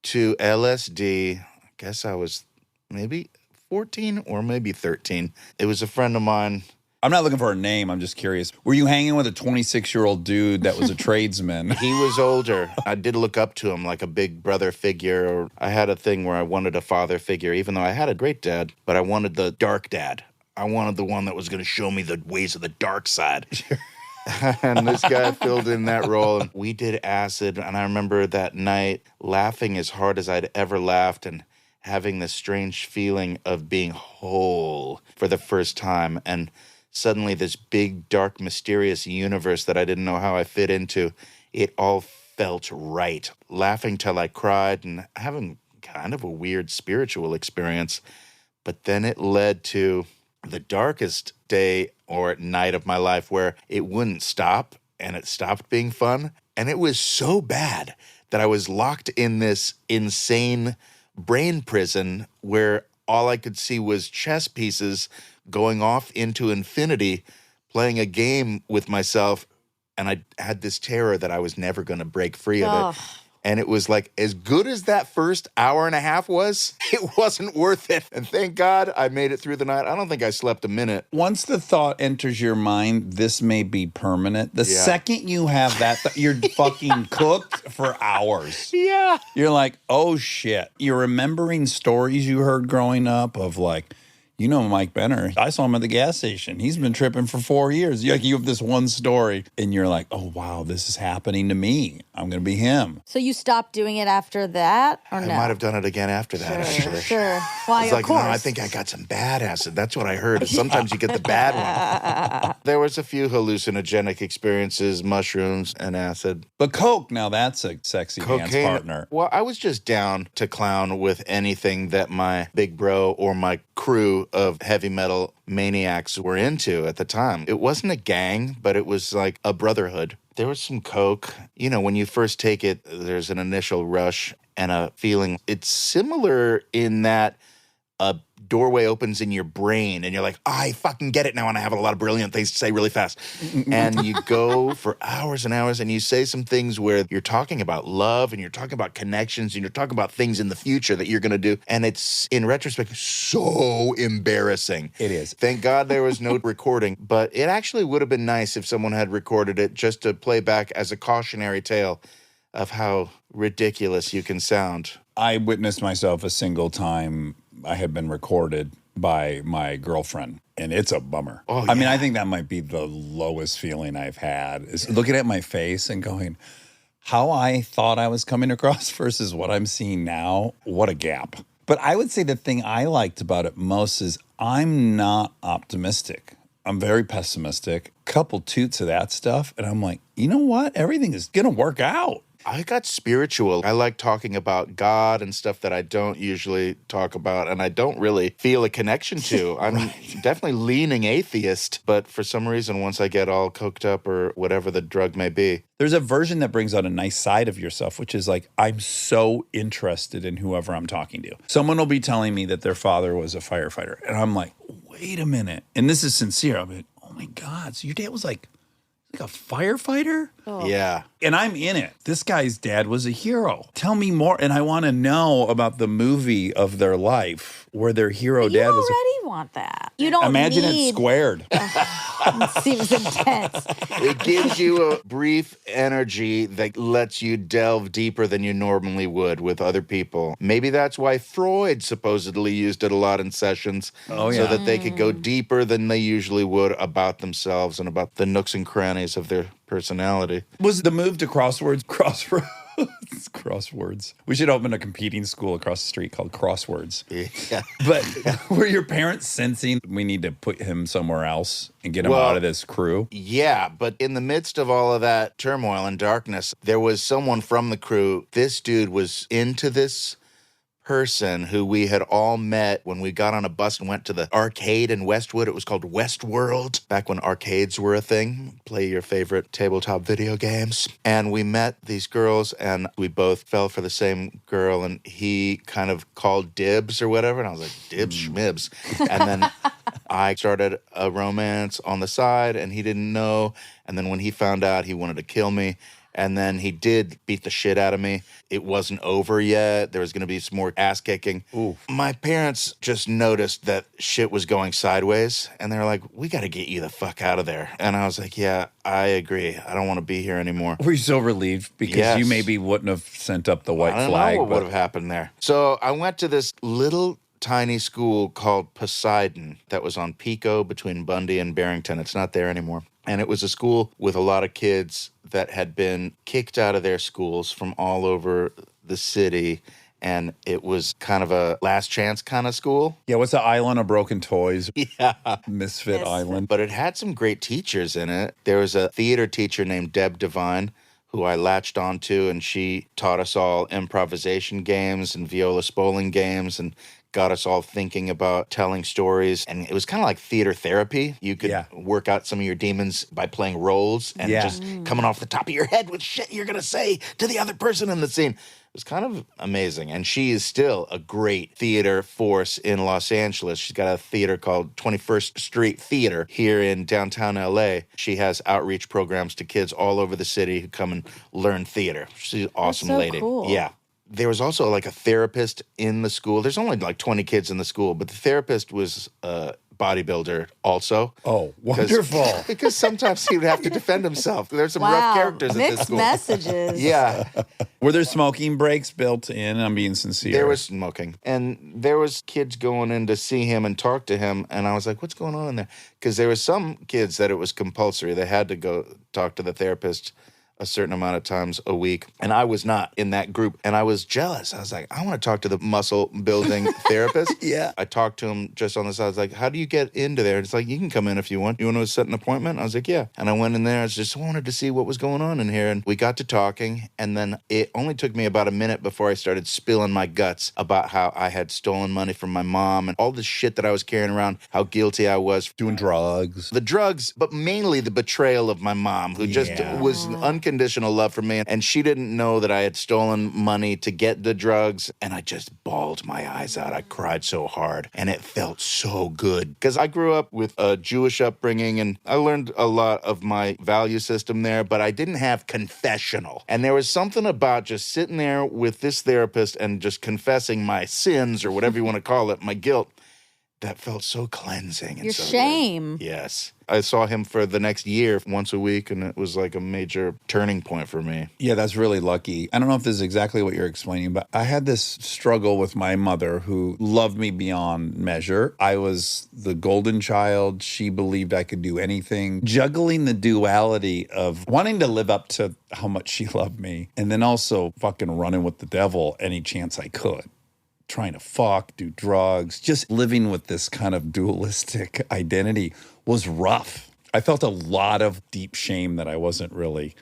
to LSD, I guess I was maybe 14 or maybe 13. It was a friend of mine. I'm not looking for a name. I'm just curious. Were you hanging with a 26-year-old dude that was a tradesman? He was older. I did look up to him like a big brother figure. Or I had a thing where I wanted a father figure, even though I had a great dad, but I wanted the dark dad. I wanted the one that was going to show me the ways of the dark side. And this guy filled in that role. And we did acid, and I remember that night laughing as hard as I'd ever laughed and having this strange feeling of being whole for the first time. And suddenly this big, dark, mysterious universe that I didn't know how I fit into, it all felt right. Laughing till I cried and having kind of a weird spiritual experience. But then it led to the darkest day or night of my life where it wouldn't stop, and it stopped being fun. And it was so bad that I was locked in this insane brain prison where all I could see was chess pieces going off into infinity, playing a game with myself, and I had this terror that I was never going to break free of it. And it was like, as good as that first hour and a half was, it wasn't worth it. And thank God I made it through the night. I don't think I slept a minute. Once the thought enters your mind, this may be permanent. The Yeah. second you have that, you're fucking cooked for hours. Yeah. You're like, oh shit. You're remembering stories you heard growing up of like, you know, Mike Benner, I saw him at the gas station. He's been tripping for 4 years. You have this one story, and you're like, oh, wow, this is happening to me. I'm going to be him. So you stopped doing it after that, or I no? might have done it again after that, actually. Sure. Why, It's of like, course. no, I think I got some bad acid. That's what I heard. Sometimes you get the bad one. There was a few hallucinogenic experiences, mushrooms and acid. But Coke, now that's a sexy dance partner. Well, I was just down to clown with anything that my big bro or my crew of heavy metal maniacs were into at the time. It wasn't a gang, but it was like a brotherhood. There was some Coke. You know, when you first take it, there's an initial rush and a feeling. It's similar in that a doorway opens in your brain and you're like, I fucking get it now, and I have a lot of brilliant things to say really fast. And you go for hours and hours and you say some things where you're talking about love and you're talking about connections and you're talking about things in the future that you're going to do. And it's, in retrospect, so embarrassing. It is. Thank God there was no recording, but it actually would have been nice if someone had recorded it just to play back as a cautionary tale of how ridiculous you can sound. I witnessed myself a single time. I had been recorded by my girlfriend, and it's a bummer. Oh, I mean, yeah. I think that might be the lowest feeling I've had is looking at my face and going, how I thought I was coming across versus what I'm seeing now. What a gap. But I would say the thing I liked about it most is I'm not optimistic. I'm very pessimistic. Couple toots of that stuff. And I'm like, you know what? Everything is going to work out. I got spiritual. I like talking about God and stuff that I don't usually talk about and I don't really feel a connection to. I'm definitely leaning atheist, but for some reason, once I get all coked up or whatever the drug may be. There's a version that brings out a nice side of yourself, which is like, I'm so interested in whoever I'm talking to. Someone will be telling me that their father was a firefighter. And I'm like, wait a minute. And this is sincere. I'm like, oh my God. So your dad was like a firefighter? Oh. Yeah. And I'm in it. This guy's dad was a hero. Tell me more. And I want to know about the movie of their life where their hero You dad was. already want that. You don't Imagine need, it squared. It seems intense. It gives you a brief energy that lets you delve deeper than you normally would with other people. Maybe that's why Freud supposedly used it a lot in sessions. Oh, So yeah. that they could go deeper than they usually would about themselves and about the nooks and crannies of their personality. Was the move to Crosswords. We should open a competing school across the street called Crosswords. Yeah. But were your parents sensing we need to put him somewhere else and get him Well, out of this crew? Yeah, but in the midst of all of that turmoil and darkness, there was someone from the crew. This dude was into this person who we had all met when we got on a bus and went to the arcade in Westwood. It was called Westworld, back when arcades were a thing. Play your favorite tabletop video games. And we met these girls, and we both fell for the same girl, and he kind of called dibs or whatever, and I was like, dibs, schmibs. And then I started a romance on the side, and he didn't know. And then when he found out, he wanted to kill me. And then he did beat the shit out of me. It wasn't over yet. There was going to be some more ass kicking. Ooh. My parents just noticed that shit was going sideways. And they were like, we got to get you the fuck out of there. And I was like, yeah, I agree. I don't want to be here anymore. Were you so relieved? Because Yes. you maybe wouldn't have sent up the white I don't flag. know what would but have happened there. So I went to this little tiny school called Poseidon that was on Pico between Bundy and Barrington. It's not there anymore. And it was a school with a lot of kids that had been kicked out of their schools from all over the city. And it was kind of a last chance kind of school. yeah, what's the island of broken toys? Yeah. Misfit Island. But it had some great teachers in it. There was a theater teacher named Deb Devine who I latched onto, and she taught us all improvisation games and viola spoling games and got us all thinking about telling stories. And it was kind of like theater therapy. You could Yeah. work out some of your demons by playing roles and Yeah. just coming off the top of your head with shit you're going to say to the other person in the scene. It was kind of amazing. And she is still a great theater force in Los Angeles. She's got a theater called 21st Street Theater here in downtown LA. She has outreach programs to kids all over the city who come and learn theater. She's an awesome so lady. cool. Yeah. There was also like a therapist in the school. There's only like 20 kids in the school, but the therapist was a bodybuilder also. Oh, 'Cause- wonderful. Because sometimes he would have to defend himself. There's some rough characters at this Mixed school. messages. Yeah. Were there smoking breaks built in? I'm being sincere. There was smoking. And there was kids going in to see him and talk to him. And I was like, what's going on in there? Because there was some kids that it was compulsory. They had to go talk to the therapist a certain amount of times a week. And I was not in that group. And I was jealous. I was like, I want to talk to the muscle building therapist. Yeah. I talked to him just on the side. I was like, how do you get into there? It's like, you can come in if you want. You want to set an appointment? I was like, yeah. And I went in there. I just wanted to see what was going on in here. And we got to talking. And then it only took me about a minute before I started spilling my guts about how I had stolen money from my mom and all the shit that I was carrying around, how guilty I was. doing drugs. The drugs, but mainly the betrayal of my mom, who just Yeah. was unconditional love for me. And she didn't know that I had stolen money to get the drugs. And I just bawled my eyes out. I cried so hard. And it felt so good. Because I grew up with a Jewish upbringing and I learned a lot of my value system there, but I didn't have confessional. And there was something about just sitting there with this therapist and just confessing my sins or whatever you want to call it, my guilt. That felt so cleansing. And Your so good. shame. Yes. I saw him for the next year, once a week, and it was like a major turning point for me. Yeah, that's really lucky. I don't know if this is exactly what you're explaining, but I had this struggle with my mother who loved me beyond measure. I was the golden child. She believed I could do anything. Juggling the duality of wanting to live up to how much she loved me and then also fucking running with the devil any chance I could. Trying to fuck, do drugs, just living with this kind of dualistic identity was rough. I felt a lot of deep shame that I wasn't really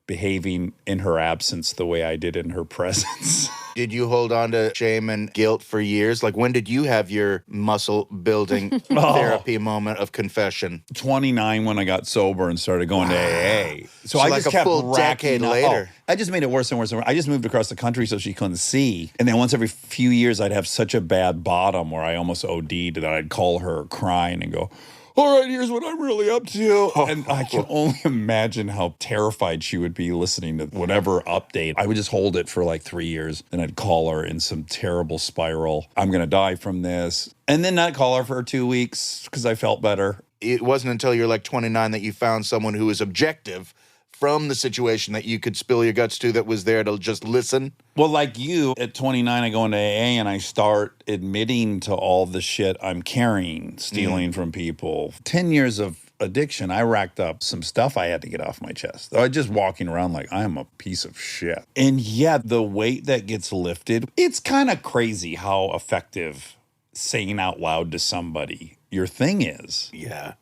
behaving in her absence the way I did in her presence. Did you hold on to shame and guilt for years? Like, when did you have your muscle building therapy moment of confession? 29 when I got sober and started going to AA. So I like just a kept full decade racking up. later. I just made it worse and worse and worse. I just moved across the country so she couldn't see. And then once every few years, I'd have such a bad bottom where I almost OD'd that I'd call her crying and go, all right, here's what I'm really up to. And I can only imagine how terrified she would be listening to whatever update. I would just hold it for like 3 years. Then I'd call her in some terrible spiral. I'm going to die from this. And then not call her for 2 weeks because I felt better. It wasn't until you're like 29 that you found someone who was objective from the situation that you could spill your guts to, that was there to just listen. Well, like you, at 29, I go into AA and I start admitting to all the shit I'm carrying, stealing from people. 10 years of addiction, I racked up some stuff I had to get off my chest. I was just walking around like I'm a piece of shit. And yeah, the weight that gets lifted, it's kind of crazy how effective saying out loud to somebody your thing is. Yeah.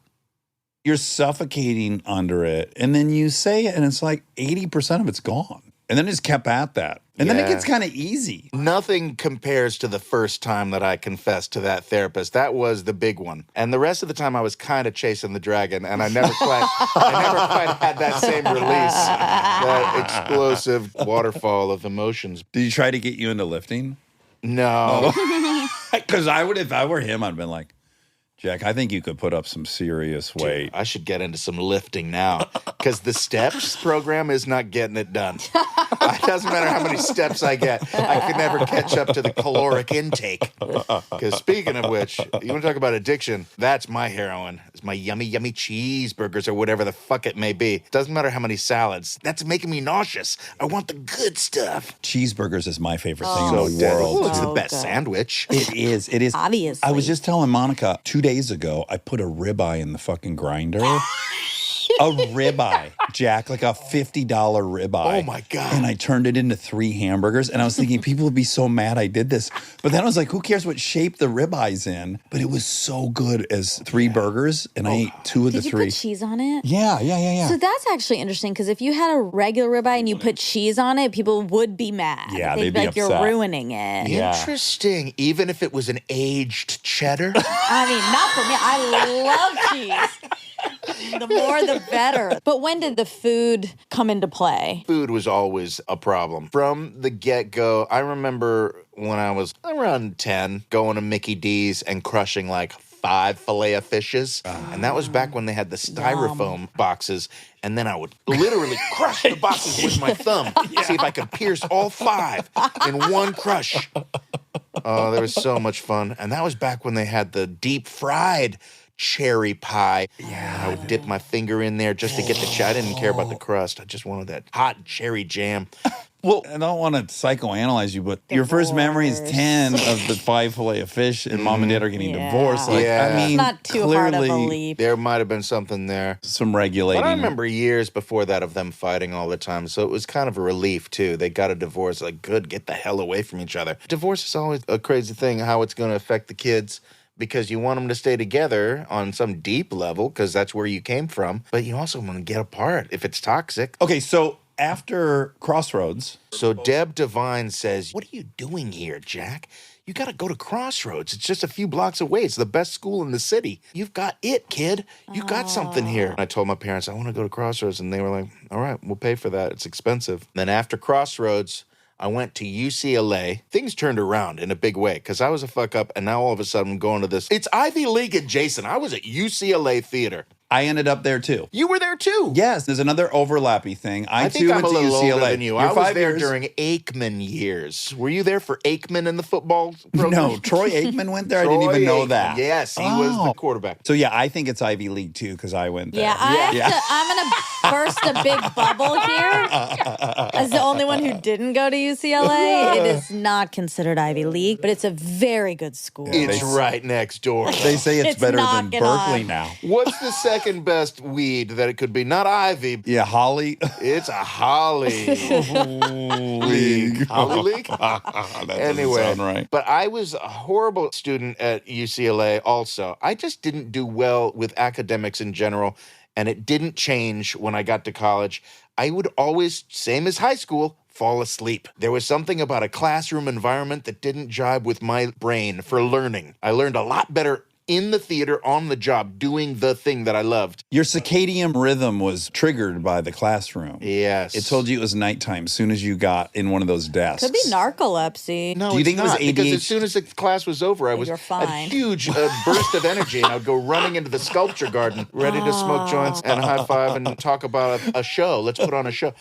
You're suffocating under it, and then you say it, and it's like 80% of it's gone. And then it's kept at that. And then it Yeah. gets kind of easy. Nothing compares to the first time that I confessed to that therapist. That was the big one. And the rest of the time I was kind of chasing the dragon, and I never quite had that same release, that explosive waterfall of emotions. Did you try to get you into lifting? No. Because I would, if I were him, I'd been like, Jack, I think you could put up some serious weight. I should get into some lifting now, because the steps program is not getting it done. It doesn't matter how many steps I get. I could never catch up to the caloric intake. Because speaking of which, you want to talk about addiction, that's my heroin. It's my yummy, yummy cheeseburgers or whatever the fuck it may be. Doesn't matter how many salads. That's making me nauseous. I want the good stuff. Cheeseburgers is my favorite thing So in the deadly. world. Ooh, it's the So best good. sandwich. It is. It is. Obviously. I was just telling Monica 2 days ago, I put a ribeye in the fucking grinder. A ribeye, Jack, like a $50 ribeye. Oh, my God. And I turned it into 3 hamburgers. And I was thinking, people would be so mad I did this. But then I was like, who cares what shape the ribeye's in? But it was so good as 3 burgers. And I ate 2 of the Did you 3. put cheese on it? Yeah. So that's actually interesting, because if you had a regular ribeye and you put cheese on it, people would be mad. Yeah, They'd they'd be like, you're upset. ruining it. Yeah. Interesting. Even if it was an aged cheddar. I mean, not for me. I love cheese. The more, the better. But when did the food come into play? Food was always a problem. From the get-go, I remember when I was around 10, going to Mickey D's and crushing like 5 filet of fishes. And that was back when they had the styrofoam boxes. And then I would literally crush the boxes with my thumb, see if I could pierce all 5 in one crush. Oh, that was so much fun. And that was back when they had the deep-fried cherry pie. Yeah. I would dip my finger in there just to get the I didn't care about the crust. I just wanted that hot cherry jam. Well, I don't want to psychoanalyze you, but your first memory is 10 of the 5 fillet of fish, and mom and dad are getting Yeah. divorced. Like, Yeah. I mean, It's not too hard of a clearly leap. There might have been something there. some regulating. But I remember years before that of them fighting all the time, so it was kind of a relief, too. They got a divorce, like, good, get the hell away from each other. Divorce is always a crazy thing, how it's going to affect the kids, because you want them to stay together on some deep level, because that's where you came from, but you also want to get apart if it's toxic. Okay, so after Crossroads, So Deb Devine says, what are you doing here, Jack? You got to go to Crossroads. It's just a few blocks away. It's the best school in the city. You've got it, kid. You got something here. I told my parents, I want to go to Crossroads. And they were like, all right, we'll pay for that. It's expensive. Then after Crossroads, I went to UCLA. Things turned around in a big way because I was a fuck up. And now all of a sudden I'm going to this. It's Ivy League adjacent. I was at UCLA Theater. I ended up there too. You were there too. Yes, there's another overlappy thing. I think too I'm went a to little UCLA. older than you. You're I was 5 there years. during Aikman years. Were you there for Aikman in the football program? No, Troy Aikman went there. I didn't even know Aikman. that. Yes, he was the quarterback. So yeah, I think it's Ivy League too because I went there. Yeah, I'm going to burst a big bubble here. As the only one who didn't go to UCLA, it is not considered Ivy League, but it's a very good school. It's right next door. They say it's better than knocking Berkeley on. now. What's the second best weed that it could be? Not Ivy. Yeah, Holly. It's a Holly League. Holly League? That doesn't Anyway, sound right. but I was a horrible student at UCLA also. I just didn't do well with academics in general, and it didn't change when I got to college. I would always, same as high school, fall asleep. There was something about a classroom environment that didn't jibe with my brain for learning. I learned a lot better in the theater, on the job, doing the thing that I loved. Your circadian rhythm was triggered by the classroom. Yes. It told you it was nighttime as soon as you got in one of those desks. Could be narcolepsy. No, Do you it's think it was not, because ADHD? as soon as the class was over, I was You're a fine. huge burst of energy, and I would go running into the sculpture garden, ready to smoke joints and high five and talk about a show. Let's put on a show.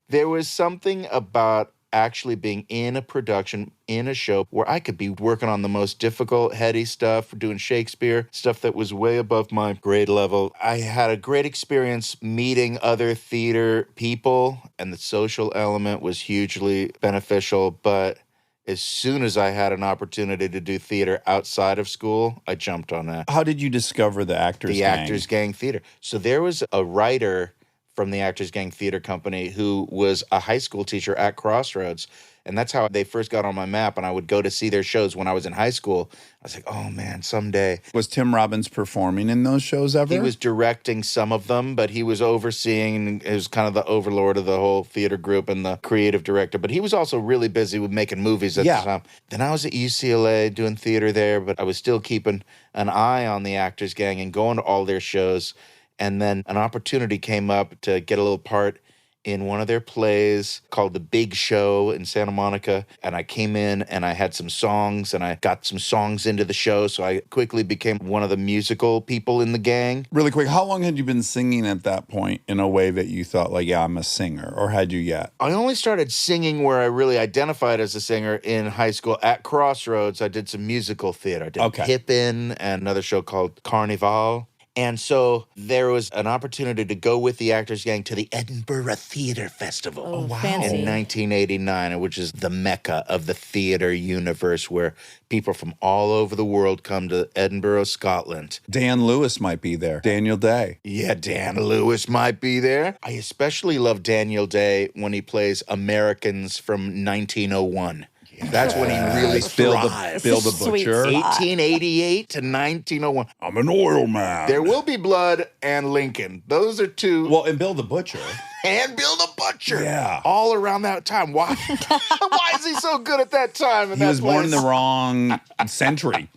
There was something about actually being in a production, in a show, where I could be working on the most difficult, heady stuff, doing Shakespeare, stuff that was way above my grade level. I had a great experience meeting other theater people, and the social element was hugely beneficial, but as soon as I had an opportunity to do theater outside of school, I jumped on that. How did you discover the Actors The Gang? Actors Gang Theater. So there was a writer from the Actors Gang Theater Company who was a high school teacher at Crossroads. And that's how they first got on my map. And I would go to see their shows when I was in high school. I was like, oh man, someday. Was Tim Robbins performing in those shows ever? He was directing some of them, but he was overseeing, he was kind of the overlord of the whole theater group and the creative director. But he was also really busy with making movies at the time. Then I was at UCLA doing theater there, but I was still keeping an eye on the Actors Gang and going to all their shows. And then an opportunity came up to get a little part in one of their plays called The Big Show in Santa Monica. And I came in and I had some songs and I got some songs into the show. So I quickly became one of the musical people in the gang. Really quick, how long had you been singing at that point in a way that you thought, like, yeah, I'm a singer? Or had you yet? I only started singing where I really identified as a singer in high school. At Crossroads, I did some musical theater. I did Pippin and another show called Carnival. And so there was an opportunity to go with the Actors Gang to the Edinburgh Theatre Festival. Oh, wow. Fancy. In 1989, which is the mecca of the theater universe, where people from all over the world come to Edinburgh, Scotland. Dan Lewis might be there. Daniel Day. Yeah, Dan Lewis might be there. I especially love Daniel Day when he plays Americans from 1901. That's when he really thrived. Bill the Sweet Butcher. spot. 1888 to 1901. I'm an oil man. There will be blood and Lincoln. Those are two. Well, and Bill the Butcher. And Bill the Butcher. Yeah. All around that time. Why? Why is he so good at that time? He was born in the wrong century.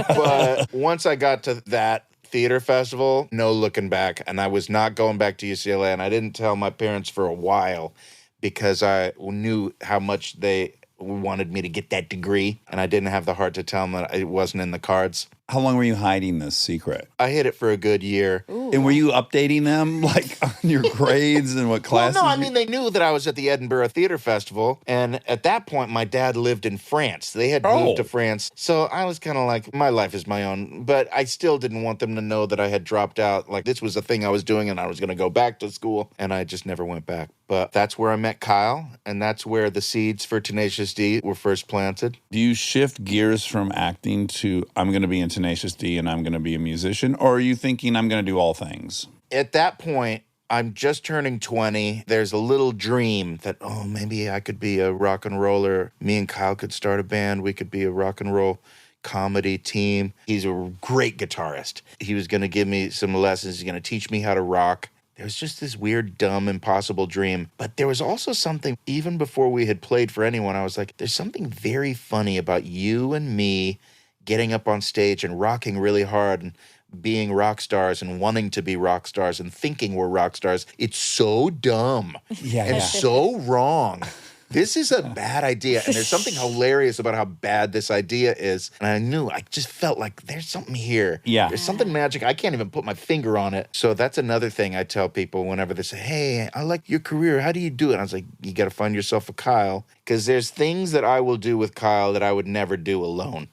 But once I got to that theater festival, no looking back. And I was not going back to UCLA. And I didn't tell my parents for a while because I knew how much they wanted me to get that degree, and I didn't have the heart to tell them that it wasn't in the cards. How long were you hiding this secret? I hid it for a good year. And were you updating them, like, on your grades and what Well, classes? no, I mean, they knew that I was at the Edinburgh Theatre Festival, and at that point, my dad lived in France. They had moved to France, so I was kind of like, my life is my own, but I still didn't want them to know that I had dropped out. Like, this was a thing I was doing, and I was going to go back to school, and I just never went back. But that's where I met Kyle, and that's where the seeds for Tenacious D were first planted. Do you shift gears from acting to, I'm going to be in Tenacious D and I'm going to be a musician? Or are you thinking, I'm going to do all things? At that point, I'm just turning 20. There's a little dream that, oh, maybe I could be a rock and roller. Me and Kyle could start a band. We could be a rock and roll comedy team. He's a great guitarist. He was going to give me some lessons. He's going to teach me how to rock. There was just this weird, dumb, impossible dream. But there was also something, even before we had played for anyone, I was like, there's something very funny about you and me getting up on stage and rocking really hard and being rock stars and wanting to be rock stars and thinking we're rock stars. It's so dumb and so wrong. This is a bad idea. And there's something hilarious about how bad this idea is. And I just felt like there's something here. Yeah. There's something magic. I can't even put my finger on it. So that's another thing I tell people whenever they say, hey, I like your career. How do you do it? And I was like, you got to find yourself a Kyle. Because there's things that I will do with Kyle that I would never do alone.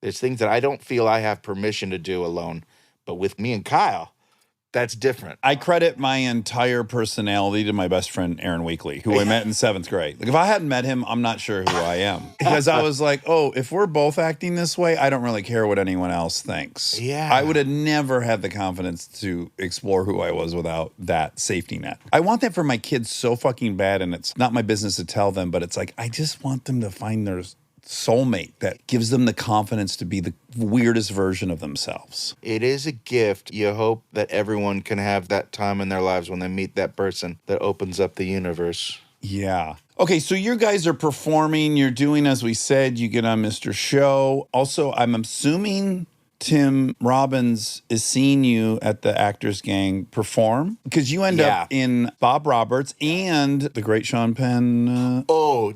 There's things that I don't feel I have permission to do alone. But with me and Kyle, that's different. I credit my entire personality to my best friend, Aaron Weekly, who I met in 7th grade. Like, if I hadn't met him, I'm not sure who I am. Because I was like, oh, if we're both acting this way, I don't really care what anyone else thinks. Yeah. I would have never had the confidence to explore who I was without that safety net. I want that for my kids so fucking bad, and it's not my business to tell them, but it's like, I just want them to find their soulmate that gives them the confidence to be the weirdest version of themselves. It is a gift. You hope that everyone can have that time in their lives when they meet that person that opens up the universe. Yeah. Okay, so you guys are performing. You're doing, as we said, you get on Mr. Show. Also, I'm assuming Tim Robbins is seeing you at the Actors Gang perform, because you end up in Bob Roberts and the great Sean Penn.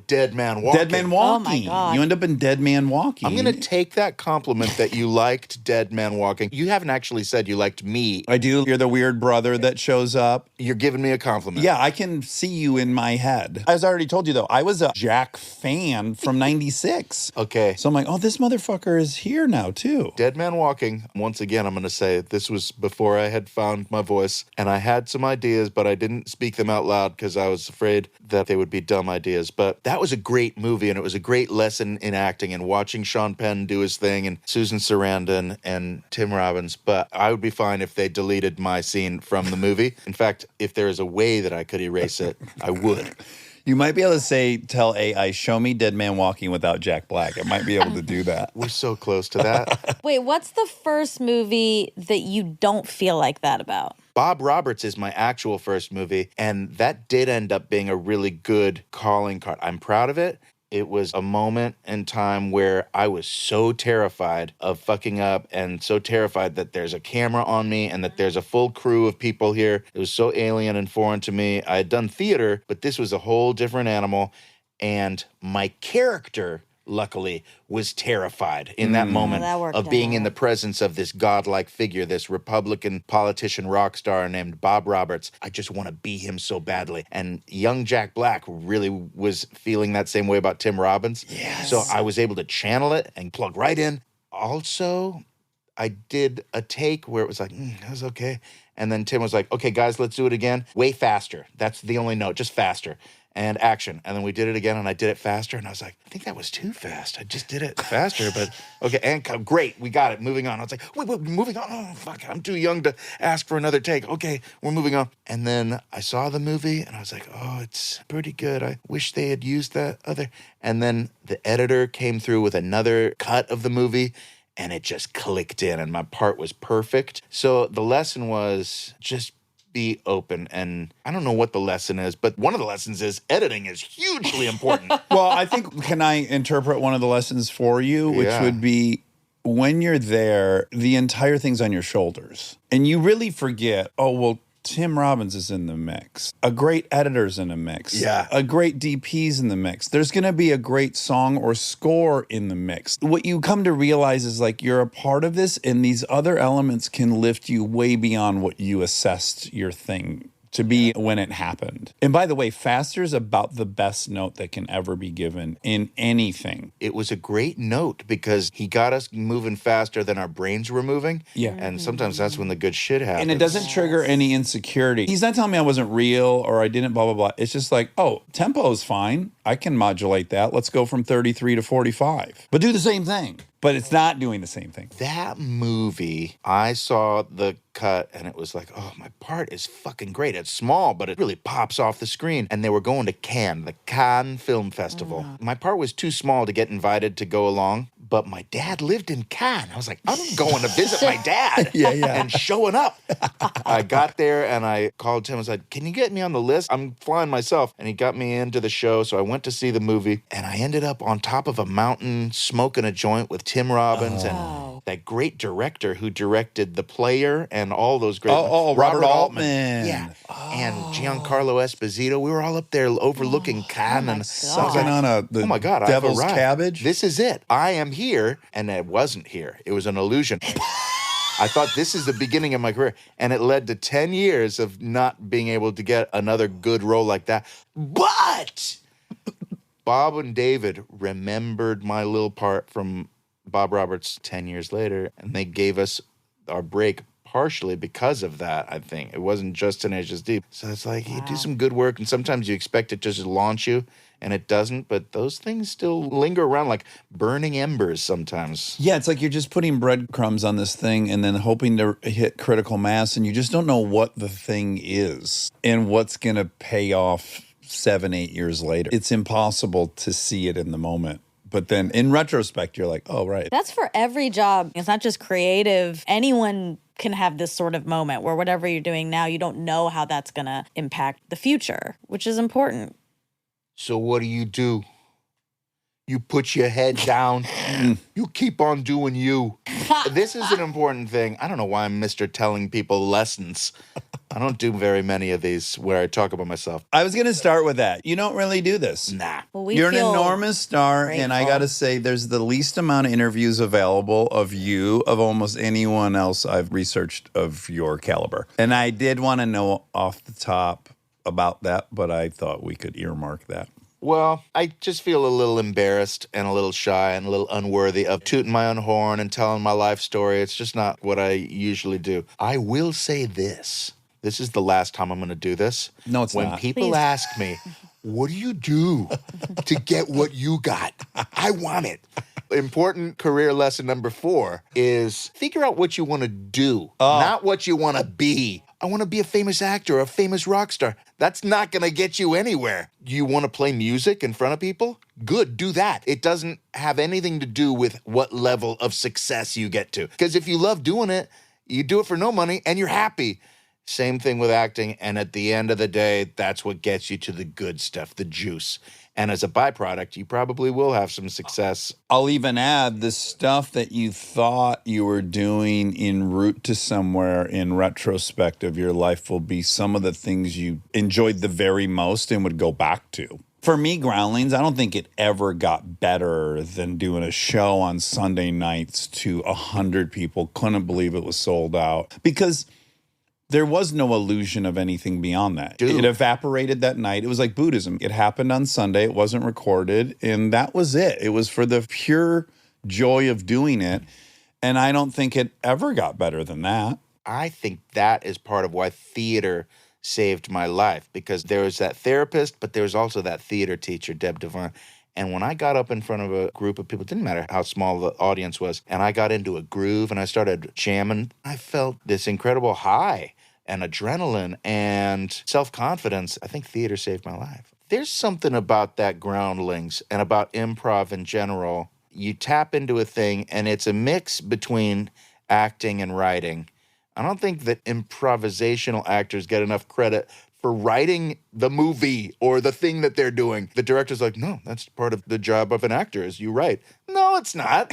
Dead Man Walking. Dead Man Walking. Oh, my God. You end up in Dead Man Walking. I'm going to take that compliment that you liked Dead Man Walking. You haven't actually said you liked me. I do. You're the weird brother that shows up. You're giving me a compliment. Yeah, I can see you in my head. As I already told you, though, I was a Jack fan from 96. Okay. So I'm like, oh, this motherfucker is here now, too. Dead Man Walking, once again, I'm going to say this was before I had found my voice, and I had some ideas, but I didn't speak them out loud because I was afraid that they would be dumb ideas. But that was a great movie, and it was a great lesson in acting and watching Sean Penn do his thing and Susan Sarandon and Tim Robbins. But I would be fine if they deleted my scene from the movie. In fact, if there is a way that I could erase it, I would. You might be able to tell AI, show me Dead Man Walking without Jack Black. It might be able to do that. We're so close to that. Wait, what's the first movie that you don't feel like that about? Bob Roberts is my actual first movie, and that did end up being a really good calling card. I'm proud of it. It was a moment in time where I was so terrified of fucking up and so terrified that there's a camera on me and that there's a full crew of people here. It was so alien and foreign to me. I had done theater, but this was a whole different animal. And my character, luckily, was terrified in that moment that worked of being out. in the presence of this godlike figure, this Republican politician rock star named Bob Roberts. I just want to be him so badly. And young Jack Black really was feeling that same way about Tim Robbins. Yes. So I was able to channel it and plug right in. Also, I did a take where it was like, that was okay. And then Tim was like, okay, guys, let's do it again. Way faster. That's the only note, just faster. And action. And then we did it again, and I did it faster, and I was like, I think that was too fast. I just did it faster, but okay, and great, we got it, moving on. I was like, wait, moving on? Oh, fuck, I'm too young to ask for another take. Okay, we're moving on. And then I saw the movie, and I was like, oh, it's pretty good. I wish they had used that other. And then the editor came through with another cut of the movie, and it just clicked in, and my part was perfect. So the lesson was just be open. And I don't know what the lesson is, but one of the lessons is editing is hugely important. Well, I think, can I interpret one of the lessons for you, which Yeah. would be, when you're there, the entire thing's on your shoulders. And you really forget, oh, well, Tim Robbins is in the mix. A great editor's in the mix. Yeah. A great DP's in the mix. There's going to be a great song or score in the mix. What you come to realize is, like, you're a part of this, and these other elements can lift you way beyond what you assessed your thing to be when it happened. And by the way, faster is about the best note that can ever be given in anything. It was a great note because he got us moving faster than our brains were moving. Yeah. And sometimes that's when the good shit happens. And it doesn't trigger any insecurity. He's not telling me I wasn't real or I didn't blah, blah, blah. It's just like, oh, tempo is fine. I can modulate that. Let's go from 33 to 45. But do the same thing. But it's not doing the same thing. That movie, I saw the cut and it was like, oh, my part is fucking great. It's small, but it really pops off the screen. And they were going to Cannes, the Cannes Film Festival. My part was too small to get invited to go along, but my dad lived in Cannes. I was like, I'm going to visit my dad. Yeah. And showing up. I got there and I called Tim and said, can you get me on the list? I'm flying myself. And he got me into the show. So I went to see the movie and I ended up on top of a mountain smoking a joint with Tim Robbins and that great director who directed The Player and all those great... Robert Altman. Yeah. And Giancarlo Esposito. We were all up there overlooking Cannes. And Sucking on oh my God, devil's I've arrived. cabbage. This is it. I am here. And I wasn't here. It was an illusion. I thought this is the beginning of my career. And it led to 10 years of not being able to get another good role like that. But Bob and David remembered my little part from Bob Roberts 10 years later. And they gave us our break partially because of that, I think. It wasn't just Tenacious D. So it's like, you do some good work, and sometimes you expect it to just launch you, and it doesn't, but those things still linger around like burning embers sometimes. Yeah, it's like you're just putting breadcrumbs on this thing and then hoping to hit critical mass, and you just don't know what the thing is and what's going to pay off 7-8 years later. It's impossible to see it in the moment. But then in retrospect, you're like, oh, right. That's for every job. It's not just creative. Anyone can have this sort of moment where whatever you're doing now, you don't know how that's going to impact the future, which is important. So what do? You put your head down. You keep on doing you. This is an important thing. I don't know why I'm Mr. Telling people lessons. I don't do very many of these where I talk about myself. I was going to start with that. You don't really do this. Nah. Well, we You're an feel enormous star, and I grateful. got to say, there's the least amount of interviews available of you of almost anyone else I've researched of your caliber. And I did want to know off the top about that, but I thought we could earmark that. Well, I just feel a little embarrassed and a little shy and a little unworthy of tooting my own horn and telling my life story. It's just not what I usually do. I will say this. This is the last time I'm going to do this. No, it's when not. people Please. ask me, what do you do to get what you got? I want it. Important career lesson number 4 is figure out what you want to do, not what you want to be. I want to be a famous actor, a famous rock star. That's not going to get you anywhere. You want to play music in front of people? Good, do that. It doesn't have anything to do with what level of success you get to. Because if you love doing it, you do it for no money and you're happy. Same thing with acting. And at the end of the day, that's what gets you to the good stuff, the juice. And as a byproduct, you probably will have some success. I'll even add the stuff that you thought you were doing en route to somewhere in retrospect of your life will be some of the things you enjoyed the very most and would go back to. For me, Groundlings, I don't think it ever got better than doing a show on Sunday nights to 100 people. Couldn't believe it was sold out because there was no illusion of anything beyond that. Dude. It evaporated that night. It was like Buddhism. It happened on Sunday. It wasn't recorded. And that was it. It was for the pure joy of doing it. And I don't think it ever got better than that. I think that is part of why theater saved my life, because there was that therapist, but there was also that theater teacher, Deb Devine. And when I got up in front of a group of people, it didn't matter how small the audience was, and I got into a groove and I started jamming, I felt this incredible high and adrenaline and self-confidence. I think theater saved my life. There's something about that Groundlings and about improv in general. You tap into a thing and it's a mix between acting and writing. I don't think that improvisational actors get enough credit for writing the movie or the thing that they're doing. The director's like, no, that's part of the job of an actor is you write. No, it's not.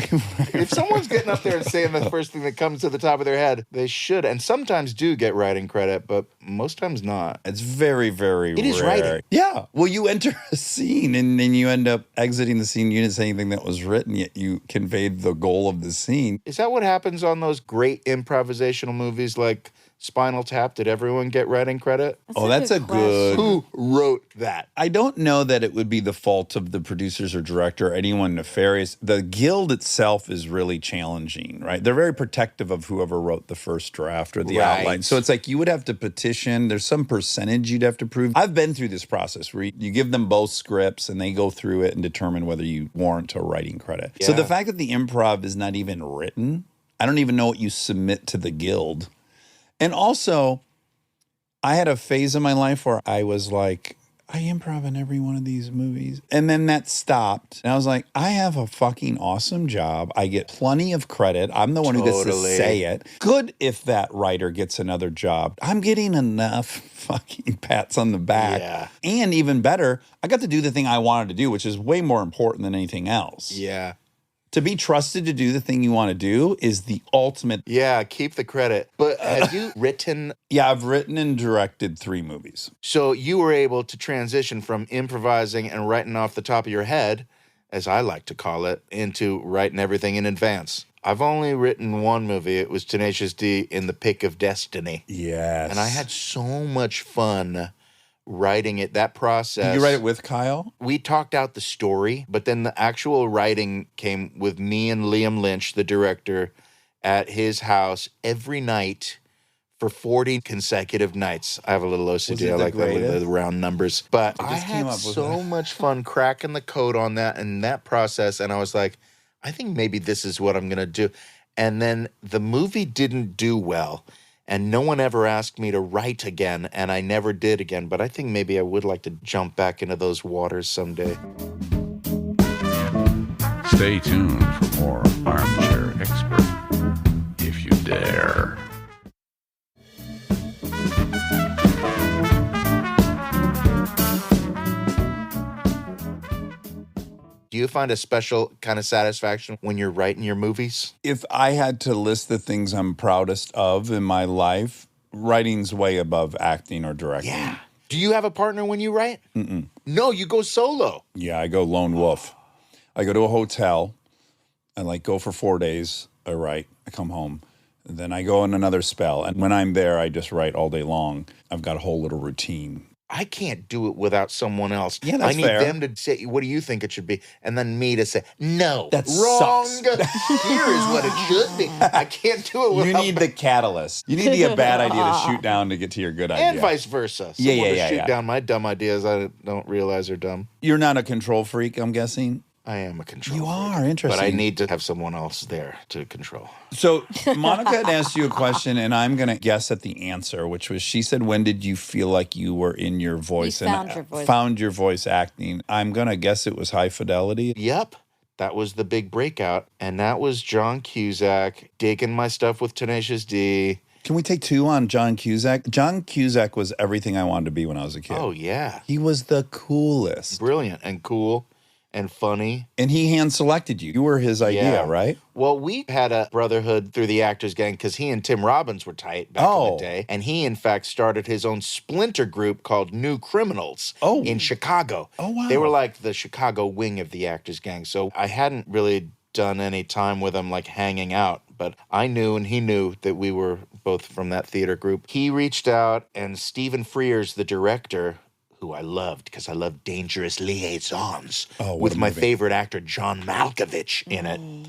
If someone's getting up there and saying the first thing that comes to the top of their head, they should. And sometimes do get writing credit, but most times not. It's very, very rare. It is writing. Yeah. Well, you enter a scene and then you end up exiting the scene. You didn't say anything that was written, yet you conveyed the goal of the scene. Is that what happens on those great improvisational movies like Spinal Tap? Did everyone get writing credit? That's a good... Who wrote that? I don't know that it would be the fault of the producers or director or anyone nefarious. The guild itself is really challenging, right? They're very protective of whoever wrote the first draft or the Right. outline. So it's like you would have to petition. There's some percentage you'd have to prove. I've been through this process where you give them both scripts and they go through it and determine whether you warrant a writing credit. So Yeah. the fact that the improv is not even written, I don't even know what you submit to the guild. And also, I had a phase in my life where I was like, I improv in every one of these movies. And then that stopped. And I was like, I have a fucking awesome job. I get plenty of credit. I'm the one who gets to Totally. say it. Good if that writer gets another job. I'm getting enough fucking pats on the back. Yeah. And even better, I got to do the thing I wanted to do, which is way more important than anything else. Yeah. To be trusted to do the thing you want to do is the ultimate. Yeah, keep the credit. But have you written? Yeah, I've written and directed 3 movies. So you were able to transition from improvising and writing off the top of your head, as I like to call it, into writing everything in advance. I've only written 1 movie. It was Tenacious D in the Pick of Destiny. Yes. And I had so much fun writing it, that process. Did you write it with Kyle? We talked out the story, but then the actual writing came with me and Liam Lynch, the director, at his house every night for 40 consecutive nights. I have a little Was OCD. it I the like that with greatest? the round numbers. But I I just came had up with so that. much fun cracking the code on that and that process. And I was like, I think maybe this is what I'm going to do. And then the movie didn't do well. And no one ever asked me to write again, and I never did again. But I think maybe I would like to jump back into those waters someday. Stay tuned for more Armchair Expert, if you dare. Do you find a special kind of satisfaction when you're writing your movies? If I had to list the things I'm proudest of in my life, writing's way above acting or directing. Do you have a partner when you write? Mm-mm. No, you go solo. Yeah, I go lone wolf. I go to a hotel. I go for 4 days. I write. I come home. And then I go on another spell. And when I'm there, I just write all day long. I've got a whole little routine. I can't do it without someone else. Yeah, that's I need fair. them to say, what do you think it should be? And then me to say, no, That wrong. sucks. Here is what it should be. I can't do it You without need the catalyst. You need a bad idea to shoot down to get to your good idea. and vice versa. Yeah, Someone to yeah, shoot yeah. down my dumb ideas I don't realize are dumb. You're not a control freak, I'm guessing? I am a control You freak. are, interesting. But I need to have someone else there to control. So Monica had asked you a question, and I'm going to guess at the answer, which was, she said, when did you feel like you were in your voice? found your voice. Found your voice acting. I'm going to guess it was High Fidelity. Yep. That was the big breakout. And that was John Cusack digging my stuff with Tenacious D. Can we take 2 on John Cusack? John Cusack was everything I wanted to be when I was a kid. Oh, yeah. He was the coolest. Brilliant and cool and funny. And he hand-selected you. You were his idea, Yeah. right? Well, we had a brotherhood through the Actors Gang because he and Tim Robbins were tight back in Oh. the day. And he, in fact, started his own splinter group called New Criminals Oh. in Chicago. Oh, wow. They were like the Chicago wing of the Actors Gang. So I hadn't really done any time with him, like hanging out. But I knew and he knew that we were both from that theater group. He reached out, and Stephen Frears, the director, who I loved because I love Dangerous Liaisons, Oh, what with a my movie. favorite actor, John Malkovich, in it.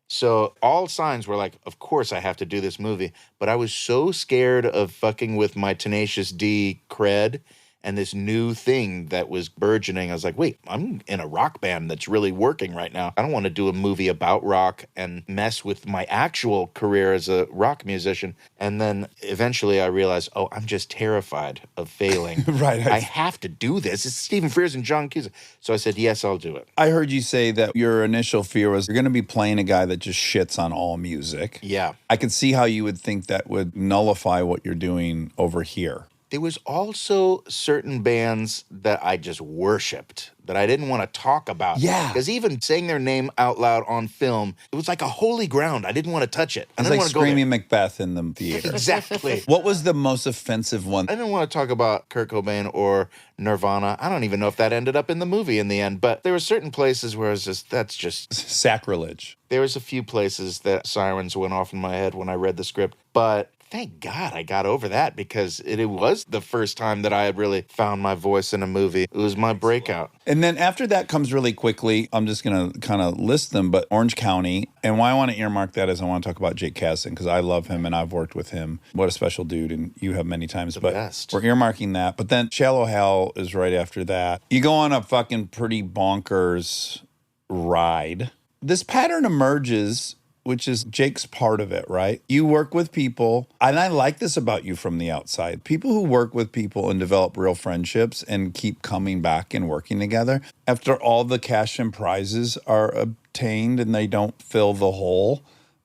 So all signs were like, of course I have to do this movie. But I was so scared of fucking with my Tenacious D cred and this new thing that was burgeoning. I was like, wait, I'm in a rock band that's really working right now. I don't want to do a movie about rock and mess with my actual career as a rock musician. And then eventually I realized, oh, I'm just terrified of failing. Right. I have to do this. It's Stephen Frears and John Cusack. So I said, yes, I'll do it. I heard you say that your initial fear was you're going to be playing a guy that just shits on all music. Yeah. I could see how you would think that would nullify what you're doing over here. There was also certain bands that I just worshipped that I didn't want to talk about. Yeah. Because even saying their name out loud on film, it was like a holy ground. I didn't want to touch it. I It's didn't like want to go there. Screaming Macbeth in the theater. Exactly. What was the most offensive one? I didn't want to talk about Kurt Cobain or Nirvana. I don't even know if that ended up in the movie in the end. But there were certain places where I was just, that's just... Sacrilege. There was a few places that sirens went off in my head when I read the script. But thank God I got over that because it was the first time that I had really found my voice in a movie. It was my breakout. And then after that comes really quickly, I'm just going to kind of list them, but Orange County. And why I want to earmark that is I want to talk about Jake Kasdan because I love him and I've worked with him. What a special dude, and you have many times. But best. we're earmarking that. But then Shallow Hell is right after that. You go on a fucking pretty bonkers ride. This pattern emerges which is Jake's part of it, right? You work with people, and I like this about you from the outside. People who work with people and develop real friendships and keep coming back and working together after all the cash and prizes are obtained and they don't fill the hole.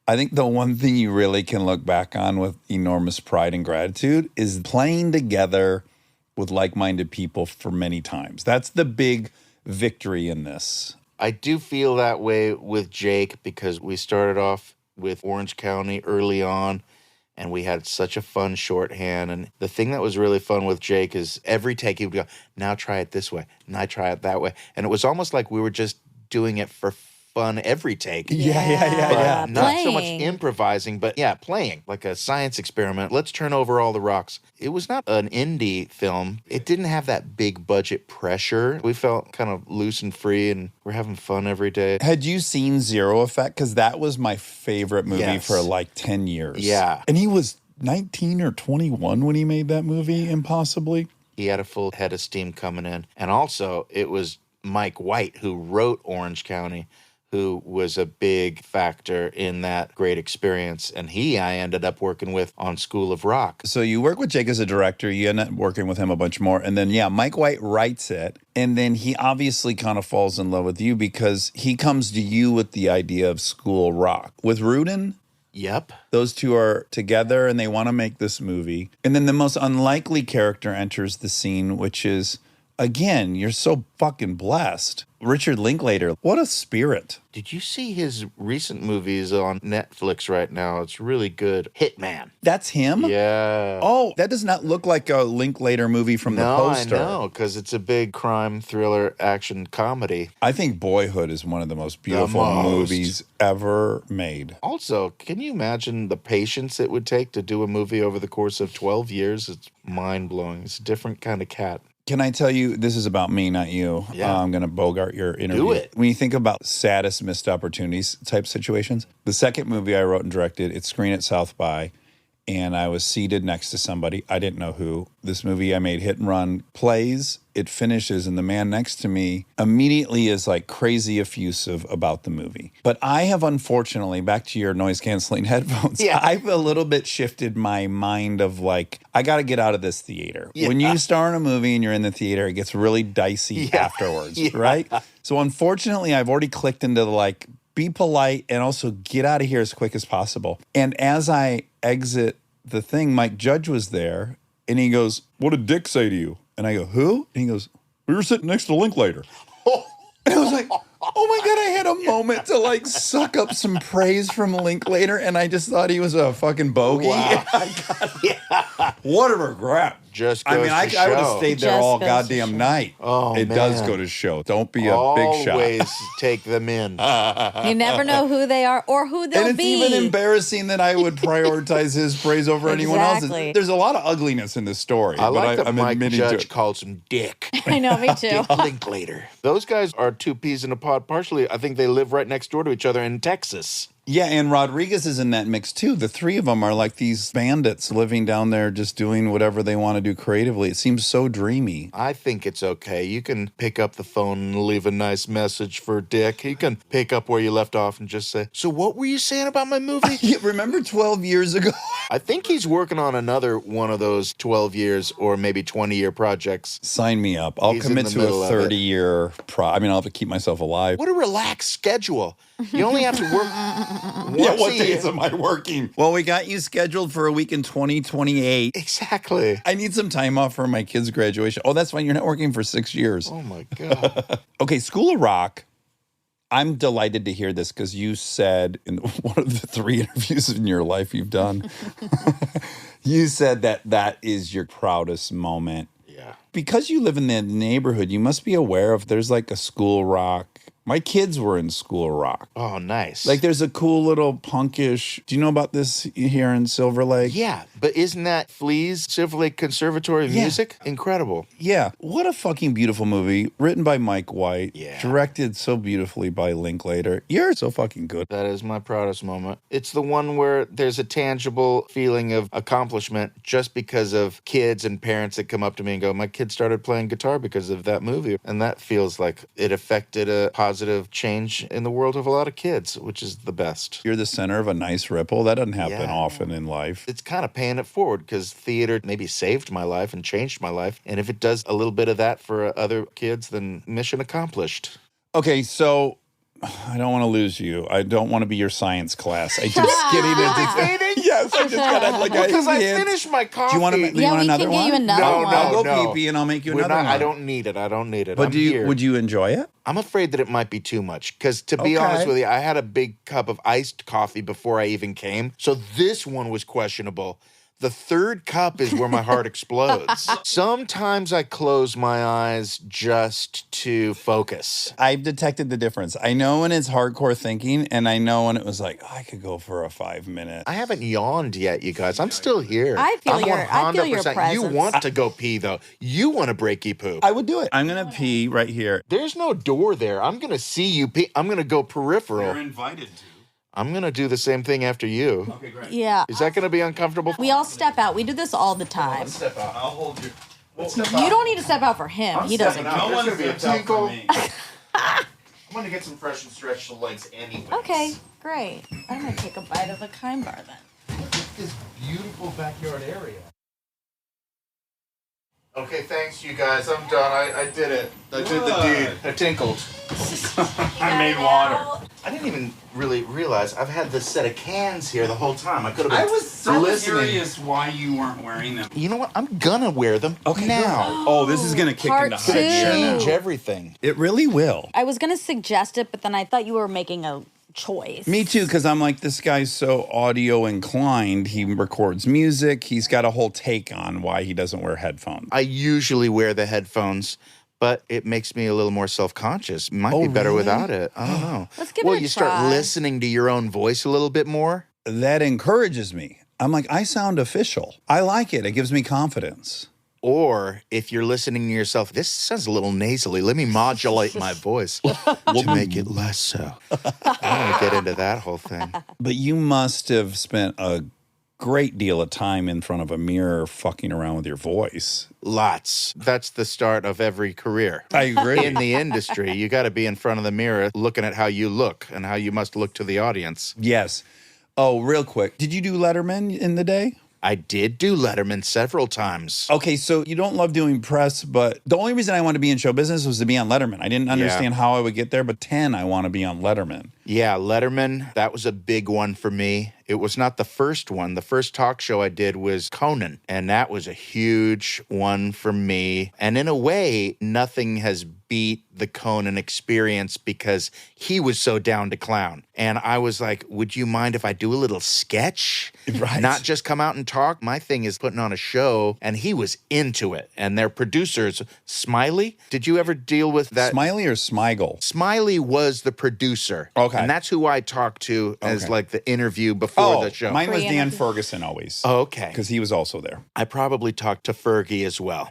I think the one thing you really can look back on with enormous pride and gratitude is playing together with like-minded people for many times. That's the big victory in this. I do feel that way with Jake because we started off with Orange County early on and we had such a fun shorthand. And the thing that was really fun with Jake is every take he would go, now try it this way, now try it that way. And it was almost like we were just doing it for fun every take. Yeah. Not so much Playing. improvising, but playing like a science experiment. Let's turn over all the rocks. It was not an indie film. It didn't have that big budget pressure. We felt kind of loose and free and we're having fun every day. Had you seen Zero Effect? Because that was my favorite movie Yes. for like 10 years. Yeah. And he was 19 or 21 when he made that movie, impossibly. He had a full head of steam coming in. And also, it was Mike White who wrote Orange County, who was a big factor in that great experience. And I ended up working with on School of Rock. So you work with Jake as a director. You end up working with him a bunch more. And then, Mike White writes it. And then he obviously kind of falls in love with you because he comes to you with the idea of School of Rock. With Rudin, Yep. those two are together and they want to make this movie. And then the most unlikely character enters the scene, which is, again, you're so fucking blessed. Richard Linklater, what a spirit. Did you see his recent movies on Netflix right now? It's really good. Hitman. That's him? Yeah. Oh, that does not look like a Linklater movie from the poster. I know, because it's a big crime thriller action comedy. I think Boyhood is one of the most beautiful movies ever made. Also, can you imagine the patience it would take to do a movie over the course of 12 years? It's mind-blowing. It's a different kind of cat. Can I tell you, this is about me, not you. Yeah. I'm going to bogart your interview. Do it. When you think about saddest missed opportunities type situations, the second movie I wrote and directed, it's screened at South by, and I was seated next to somebody. I didn't know who. This movie I made, Hit and Run, plays, it finishes, and the man next to me immediately is like crazy effusive about the movie. But I have unfortunately, back to your noise-canceling headphones, I've a little bit shifted my mind of like, I got to get out of this theater. Yeah. When you star in a movie and you're in the theater, it gets really dicey afterwards, right? So unfortunately, I've already clicked into the like, be polite and also get out of here as quick as possible. And as I exit the thing, Mike Judge was there and he goes, "What did Dick say to you?" And I go, "Who?" And he goes, "We were sitting next to Linklater." And I was like, oh my God, I had a moment to like suck up some praise from Linklater and I just thought he was a fucking bogey. Wow. What a regret. Just I goes mean, to I would have show. stayed there Just all goes to goddamn show. night. Oh, It does man. go to show. Don't be a big shot. Always take them in. You never know who they are or who they'll And it's be. even embarrassing that I would prioritize his praise over anyone else's. Exactly. There's a lot of ugliness in this story. I like that I'm Mike admitting to Judge it. calls him Dick. I know, me too. Dick Linklater. Those guys are two peas in a pod. Partially, I think they live right next door to each other in Texas. Yeah, and Rodriguez is in that mix too. The three of them are like these bandits living down there just doing whatever they want to do creatively. It seems so dreamy. I think it's okay. You can pick up the phone and leave a nice message for Dick. You can pick up where you left off and just say, "So what were you saying about my movie?" Yeah, remember 12 years ago? I think he's working on another one of those 12 years or maybe 20-year projects. Sign me up. I'll He's in commit the to middle a of it. 30-year I mean, I'll have to keep myself alive. What a relaxed schedule. You only have to work once a year. am I working? Well, we got you scheduled for a week in 2028. Exactly. I need some time off for my kid's graduation. Oh, that's fine. You're not working for 6 years. Oh, my God. Okay, School of Rock. I'm delighted to hear this because you said in one of the 3 interviews in your life you've done, you said that is your proudest moment. Yeah. Because you live in the neighborhood, you must be aware of there's like a School of Rock. My kids were in School of Rock. Oh, nice. Like there's a cool little punkish. Do you know about this here in Silver Lake? Yeah, but isn't that Flea's Silver Lake Conservatory of Yeah. Music? Incredible. Yeah. What a fucking beautiful movie. Written by Mike White. Yeah. Directed so beautifully by Linklater. You're so fucking good. That is my proudest moment. It's the one where there's a tangible feeling of accomplishment just because of kids and parents that come up to me and go, "My kid started playing guitar because of that movie." And that feels like it affected a positive positive change in the world of a lot of kids, which is the best. You're the center of a nice ripple. That doesn't happen Yeah. often in life. It's kind of paying it forward because theater maybe saved my life and changed my life. And if it does a little bit of that for other kids, then mission accomplished. Okay, so I don't want to lose you. I don't want to be your science class. I just getting into yes. I just got like Because I can't- finished my coffee. Do you want to? Yeah, we another can one? get you another No, one. I'll go no. pee-pee and I'll make you We're another not, one. I don't need it. I don't need it. But I'm do you? here. Would you enjoy it? I'm afraid that it might be too much because, to be Okay. honest with you, I had a big cup of iced coffee before I even came. So this one was questionable. The third cup is where my heart explodes. Sometimes I close my eyes just to focus. I've detected the difference. I know when it's hardcore thinking, and I know when it was like, I could go for a 5 minute. I haven't yawned yet, you guys. I'm still here. I feel I'm your 100%. You presence. want to go pee, though. You want to breaky poop. I would do it. I'm gonna pee right here. There's no door there. I'm going to see you pee. I'm going to go peripheral. invited to. I'm going to do the same thing after you. Okay, great. Yeah. Is that going to be uncomfortable? We all step out. We do this all the time. Step out. I'll hold you. You don't need to step out for him. He doesn't. out. No There's one's gonna be a stepped out tinkle. for me. I'm going to get some fresh and stretched legs anyway. Okay, great. I'm gonna take a bite of a Kind Bar then. This beautiful backyard area. Okay, thanks, you guys. I'm done. I did it. I did the deed. I tinkled. I made water. I didn't even really realize I've had this set of cans here the whole time. I could have been I was so listening. curious why you weren't wearing them. You know what? I'm gonna wear them now. Oh, this is gonna kick Part into two. high gear now. Change everything. It really will. I was gonna suggest it, but then I thought you were making a choice. Me too, because I'm like, this guy's so audio inclined. He records music. He's got a whole take on why he doesn't wear headphones. I usually wear the headphones, but it makes me a little more self-conscious. Might be better really? without it. I don't know. Let's give well, it a you start try. listening to your own voice a little bit more. That encourages me. I'm like, I sound official. I like it. It gives me confidence. Or if you're listening to yourself, this sounds a little nasally. Let me modulate my voice to make it less so. I want to get into that whole thing. But you must have spent a great deal of time in front of a mirror fucking around with your voice. Lots. That's the start of every career. I agree. In the industry, you got to be in front of the mirror looking at how you look and how you must look to the audience. Yes. Oh, real quick. Did you do Letterman in the day? I did do Letterman several times. Okay, so you don't love doing press, but the only reason I wanted to be in show business was to be on Letterman. I didn't understand how I would get there, but 10, I want to be on Letterman. Yeah, Letterman, that was a big one for me. It was not the first one. The first talk show I did was Conan, and that was a huge one for me. And in a way, nothing has beat the Conan experience because he was so down to clown. And I was like, would you mind if I do a little sketch? Right. Not just come out and talk. My thing is putting on a show, and he was into it. And their producers, Smiley, did you ever deal with that? Smiley or Smigel? Smiley was the producer. Okay. And that's who I talked to as Okay. like the interview before the show. Mine was Dan Pre-interview. Ferguson always. Oh, okay. Because he was also there. I probably talked to Fergie as well.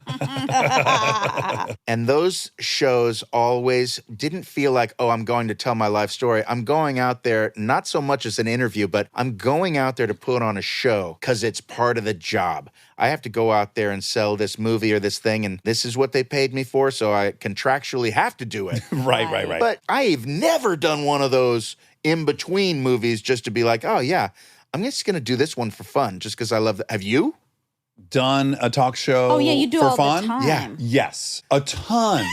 And those shows always didn't feel like, oh, I'm going to tell my life story. I'm going out there, not so much as an interview, but I'm going out there to put on a show because it's part of the job. I have to go out there and sell this movie or this thing, and this is what they paid me for, so I contractually have to do it. Right. But I've never done one of those in-between movies just to be like, oh, yeah, I'm just going to do this one for fun just because I love it. Have you? Done a talk show Oh yeah, you do for all fun? the time. Yeah. Yes, a ton.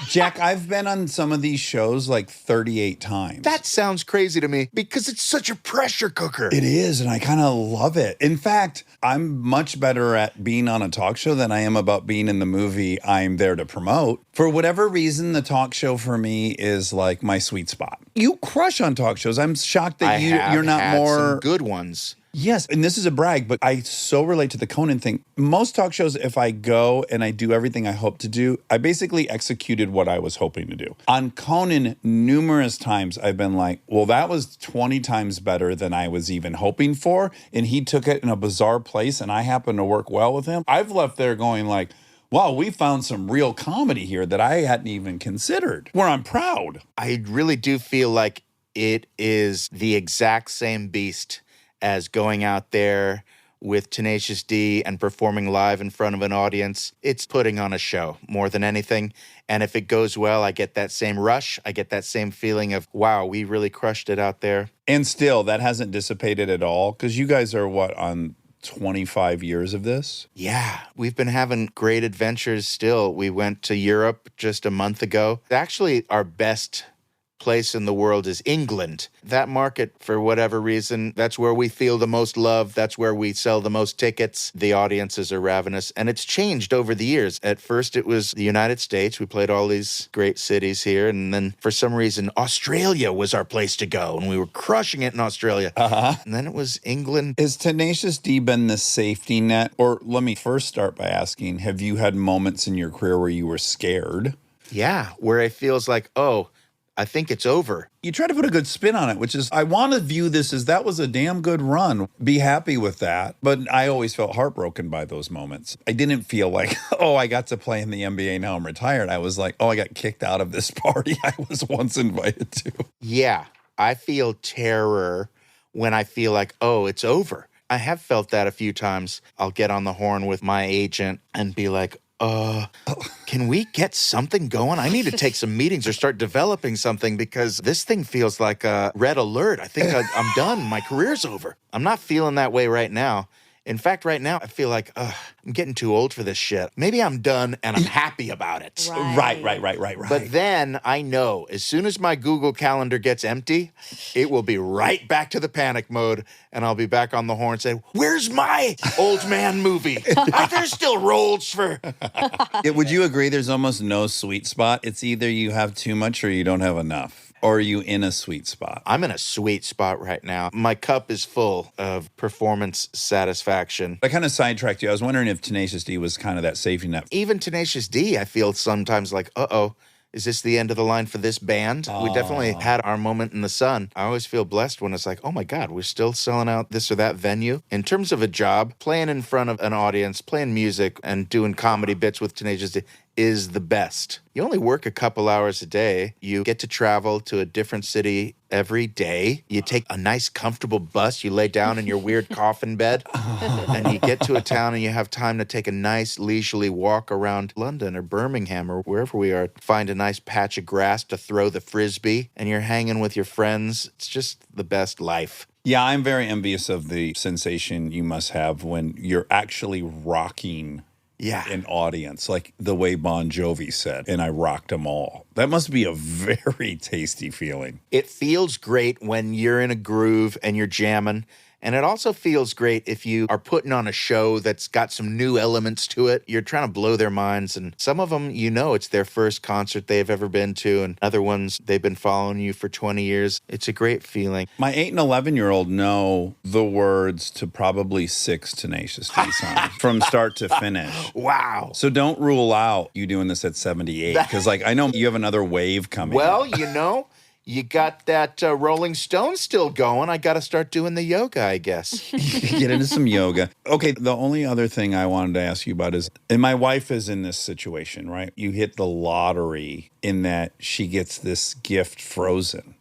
Jack, I've been on some of these shows like 38 times. That sounds crazy to me because it's such a pressure cooker. It is, and I kind of love it. In fact, I'm much better at being on a talk show than I am about being in the movie I'm there to promote. For whatever reason, the talk show for me is like my sweet spot. You crush on talk shows. I'm shocked that you're not had more some good ones. Yes, and this is a brag, but I so relate to the Conan thing. Most talk shows, if I go and I do everything I hope to do, I basically executed what I was hoping to do. On Conan, numerous times I've been like, well, that was 20 times better than I was even hoping for, and he took it in a bizarre place, and I happen to work well with him. I've left there going like, wow, we found some real comedy here that I hadn't even considered, where I'm proud. I really do feel like it is the exact same beast as going out there with Tenacious D and performing live in front of an audience, it's putting on a show more than anything. And if it goes well, I get that same rush. I get that same feeling of, wow, we really crushed it out there. And still, that hasn't dissipated at all because you guys are what, on 25 years of this? Yeah, we've been having great adventures still. We went to Europe just a month ago. Actually, our best place in the world is England. That market, for whatever reason, that's where we feel the most love. That's where we sell the most tickets. The audiences are ravenous. And it's changed over the years. At first, it was the United States. We played all these great cities here. And then for some reason, Australia was our place to go. And we were crushing it in Australia. And then it was England. Has Tenacious D been the safety net? Or let me first start by asking, have you had moments in your career where you were scared? Yeah, where it feels like, oh, I think it's over. You try to put a good spin on it, which is, I want to view this as that was a damn good run. Be happy with that. But I always felt heartbroken by those moments. I didn't feel like, oh, I got to play in the NBA, now I'm retired. I was like, oh, I got kicked out of this party I was once invited to. Yeah, I feel terror when I feel like, oh, it's over. I have felt that a few times. I'll get on the horn with my agent and be like, can we get something going? I need to take some meetings or start developing something because this thing feels like a red alert. I think I'm done. My career's over. I'm not feeling that way right now. In fact, right now, I feel like I'm getting too old for this shit. Maybe I'm done and I'm happy about it. Right. But then I know as soon as my Google Calendar gets empty, it will be right back to the panic mode and I'll be back on the horn saying, where's my old man movie? There's still roles for... Would you agree there's almost no sweet spot? It's either you have too much or you don't have enough. Or are you in a sweet spot? I'm in a sweet spot right now. My cup is full of performance satisfaction. I kind of sidetracked you. I was wondering if Tenacious D was kind of that safety net. Even Tenacious D, I feel sometimes like, uh-oh, is this the end of the line for this band? We definitely had our moment in the sun. I always feel blessed when it's like, oh my God, we're still selling out this or that venue. In terms of a job, playing in front of an audience, playing music and doing comedy bits with Tenacious D is the best. You only work a couple hours a day. You get to travel to a different city every day. You take a nice, comfortable bus. You lay down in your weird coffin bed, and you get to a town and you have time to take a nice, leisurely walk around London or Birmingham or wherever we are. Find a nice patch of grass to throw the frisbee, and you're hanging with your friends. It's just the best life. Yeah, I'm very envious of the sensation you must have when you're actually rocking an audience, like the way Bon Jovi said, and I rocked them all. That must be a very tasty feeling. It feels great when you're in a groove and you're jamming. And it also feels great if you are putting on a show that's got some new elements to it. You're trying to blow their minds. And some of them, you know, it's their first concert they've ever been to. And other ones, they've been following you for 20 years. It's a great feeling. My 8 and 11-year-old know the words to probably 6 Tenacious D songs from start to finish. Wow. So don't rule out you doing this at 78. Because, like, I know you have another wave coming. Well, you know, you got that Rolling Stone still going. I got to start doing the yoga, I guess. Get into some yoga. Okay, the only other thing I wanted to ask you about is, and my wife is in this situation, right? You hit the lottery in that she gets this gift frozen.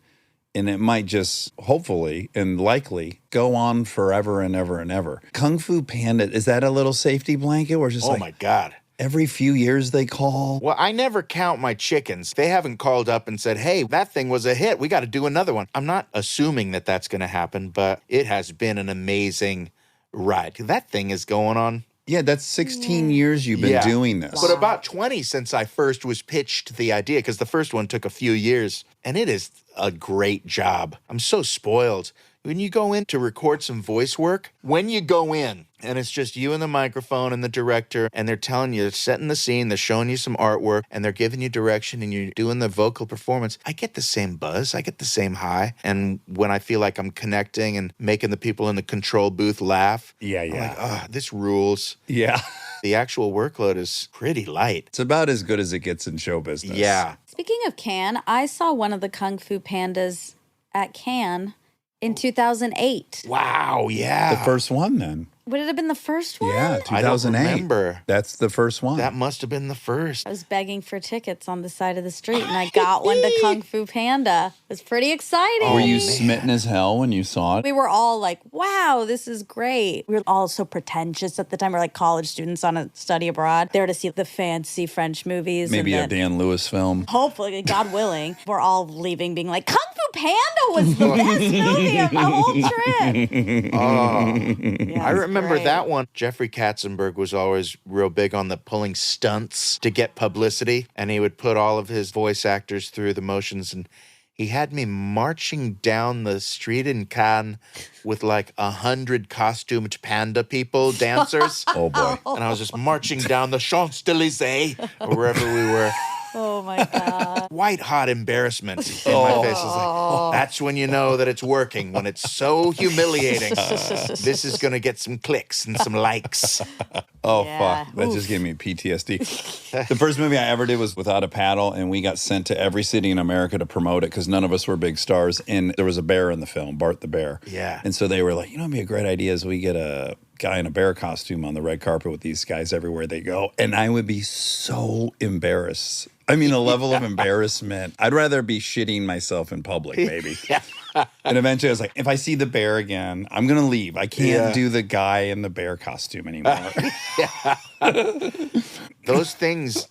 And it might just, hopefully and likely, go on forever and ever and ever. Kung Fu Panda, is that a little safety blanket? Or just my God. Every few years they call? Well, I never count my chickens. They haven't called up and said, hey, that thing was a hit. We got to do another one. I'm not assuming that that's going to happen, but it has been an amazing ride. That thing is going on. Yeah, that's 16 years you've been doing this. But about 20 since I first was pitched the idea, because the first one took a few years, and it is a great job. I'm so spoiled. When you go in to record some voice work, when you go in and it's just you and the microphone and the director, and they're telling you, setting the scene, they're showing you some artwork, and they're giving you direction, and you're doing the vocal performance, I get the same buzz. I get the same high. And when I feel like I'm connecting and making the people in the control booth laugh, I'm like, this rules. Yeah. The actual workload is pretty light. It's about as good as it gets in show business. Yeah. Speaking of Cannes, I saw one of the Kung Fu Pandas at Cannes in 2008. Wow, yeah. The first one, then. Would it have been the first one? Yeah, I don't 2008. remember. That's the first one. That must have been the first. I was begging for tickets on the side of the street, and I got one to Kung Fu Panda. It was pretty exciting. Were you smitten as hell when you saw it? We were all like, wow, this is great. We were all so pretentious at the time. We were like college students on a study abroad, there to see the fancy French movies. Maybe a and then, Dan Lewis film. hopefully, God willing, we're all leaving being like, Kung Fu Panda was the best movie of the whole trip. Yeah, I it was remember great. that one. Jeffrey Katzenberg was always real big on the pulling stunts to get publicity, and he would put all of his voice actors through the motions. And he had me marching down the street in Cannes with like 100 costumed panda people, dancers. Oh boy. And I was just marching down the Champs-Élysées or wherever we were. Oh my God. White hot embarrassment in my face. I was like, that's when you know that it's working, when it's so humiliating. This is going to get some clicks and some likes. Oh, Yeah. fuck. That just gave me PTSD. The first movie I ever did was Without a Paddle, and we got sent to every city in America to promote it because none of us were big stars. And there was a bear in the film, Bart the Bear. Yeah. And so they were like, you know, it'd be a great idea is we get a guy in a bear costume on the red carpet with these guys everywhere they go. And I would be so embarrassed. I mean, a level of embarrassment. I'd rather be shitting myself in public, maybe. And eventually I was like, if I see the bear again, I'm going to leave. I can't do the guy in the bear costume anymore. Those things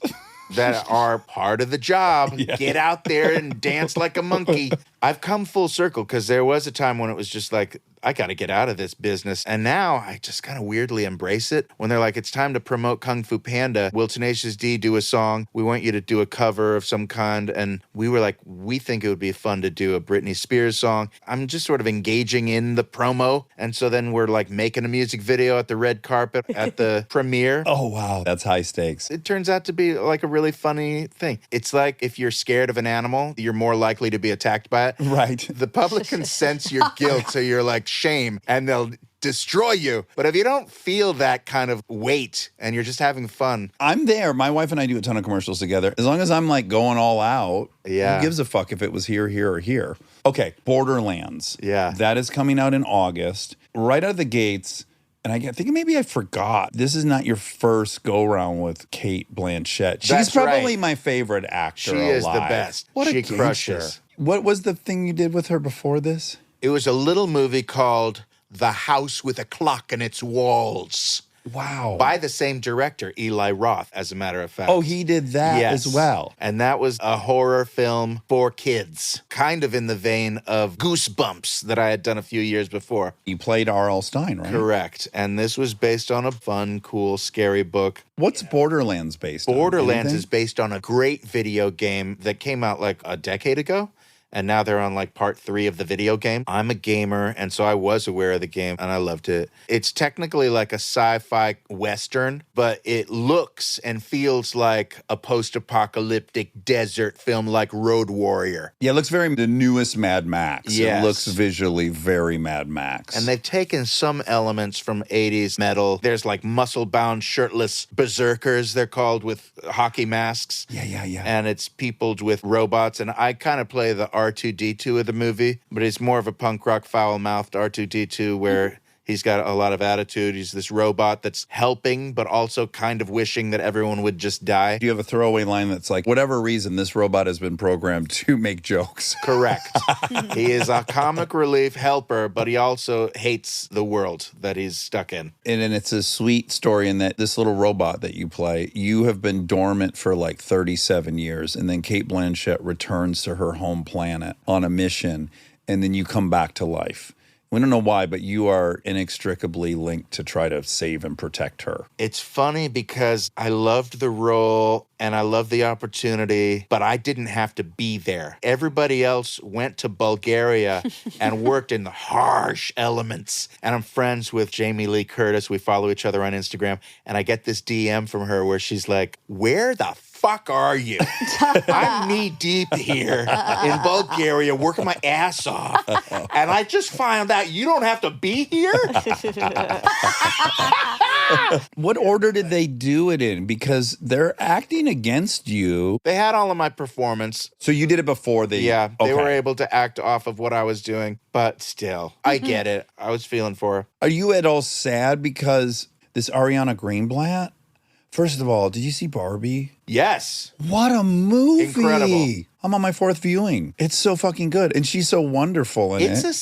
that are part of the job, get out there and dance like a monkey. I've come full circle because there was a time when it was just like, I got to get out of this business. And now I just kind of weirdly embrace it. When they're like, it's time to promote Kung Fu Panda. Will Tenacious D do a song? We want you to do a cover of some kind. And we were like, we think it would be fun to do a Britney Spears song. I'm just sort of engaging in the promo. And so then we're like making a music video at the red carpet at the premiere. Oh, wow. That's high stakes. It turns out to be like a really funny thing. It's like if you're scared of an animal, you're more likely to be attacked by it. Right. The public can sense your guilt, so you're like shame, and they'll destroy you. But if you don't feel that kind of weight and you're just having fun. I'm there. My wife and I do a ton of commercials together. As long as I'm like going all out, Yeah. who gives a fuck if it was here, here, or here? Okay, Borderlands. Yeah. That is coming out in August. Right out of the gates. And I think maybe I forgot. This is not your first go round with Kate Blanchett. She's That's probably right. my favorite actor She is the alive. best. What She a gangster. crushes. What was the thing you did with her before this? It was a little movie called The House with a Clock in Its Walls Wow. by the same director, Eli Roth, as a matter of fact. Oh, he did that as well. And that was a horror film for kids, kind of in the vein of Goosebumps that I had done a few years before. You played R.L. Stein, right? Correct. And this was based on a fun, cool, scary book. What's Borderlands based on? Borderlands Anything? is based on a great video game that came out like a decade ago. And now they're on like part 3 of the video game. I'm a gamer, and so I was aware of the game, and I loved it. It's technically like a sci-fi Western, but it looks and feels like a post-apocalyptic desert film like Road Warrior. Yeah, it looks very the newest Mad Max. Yes. It looks visually very Mad Max. And they've taken some elements from 80s metal. There's like muscle-bound, shirtless berserkers, they're called, with hockey masks. Yeah. And it's peopled with robots. And I kind of play the R2-D2 of the movie, but he's more of a punk rock, foul-mouthed R2-D2 where he's got a lot of attitude. He's this robot that's helping, but also kind of wishing that everyone would just die. Do you have a throwaway line that's like, whatever reason, this robot has been programmed to make jokes? Correct. He is a comic relief helper, but he also hates the world that he's stuck in. And it's a sweet story in that this little robot that you play, you have been dormant for like 37 years. And then Kate Blanchett returns to her home planet on a mission. And then you come back to life. We don't know why, but you are inextricably linked to try to save and protect her. It's funny because I loved the role and I loved the opportunity, but I didn't have to be there. Everybody else went to Bulgaria and worked in the harsh elements. And I'm friends with Jamie Lee Curtis. We follow each other on Instagram. And I get this DM from her where she's like, where the fuck are you? I'm knee deep here in Bulgaria working my ass off. And I just found out you don't have to be here? What order did they do it in? Because they're acting against you. They had all of my performance. So you did it before they. Yeah, they were Okay. able to act off of what I was doing. But still, I get it. I was feeling for her. Are you at all sad because this Ariana Greenblatt? First of all, did you see Barbie? Yes. What a movie! Incredible. I'm on my 4th viewing. It's so fucking good, and she's so wonderful in It's it. a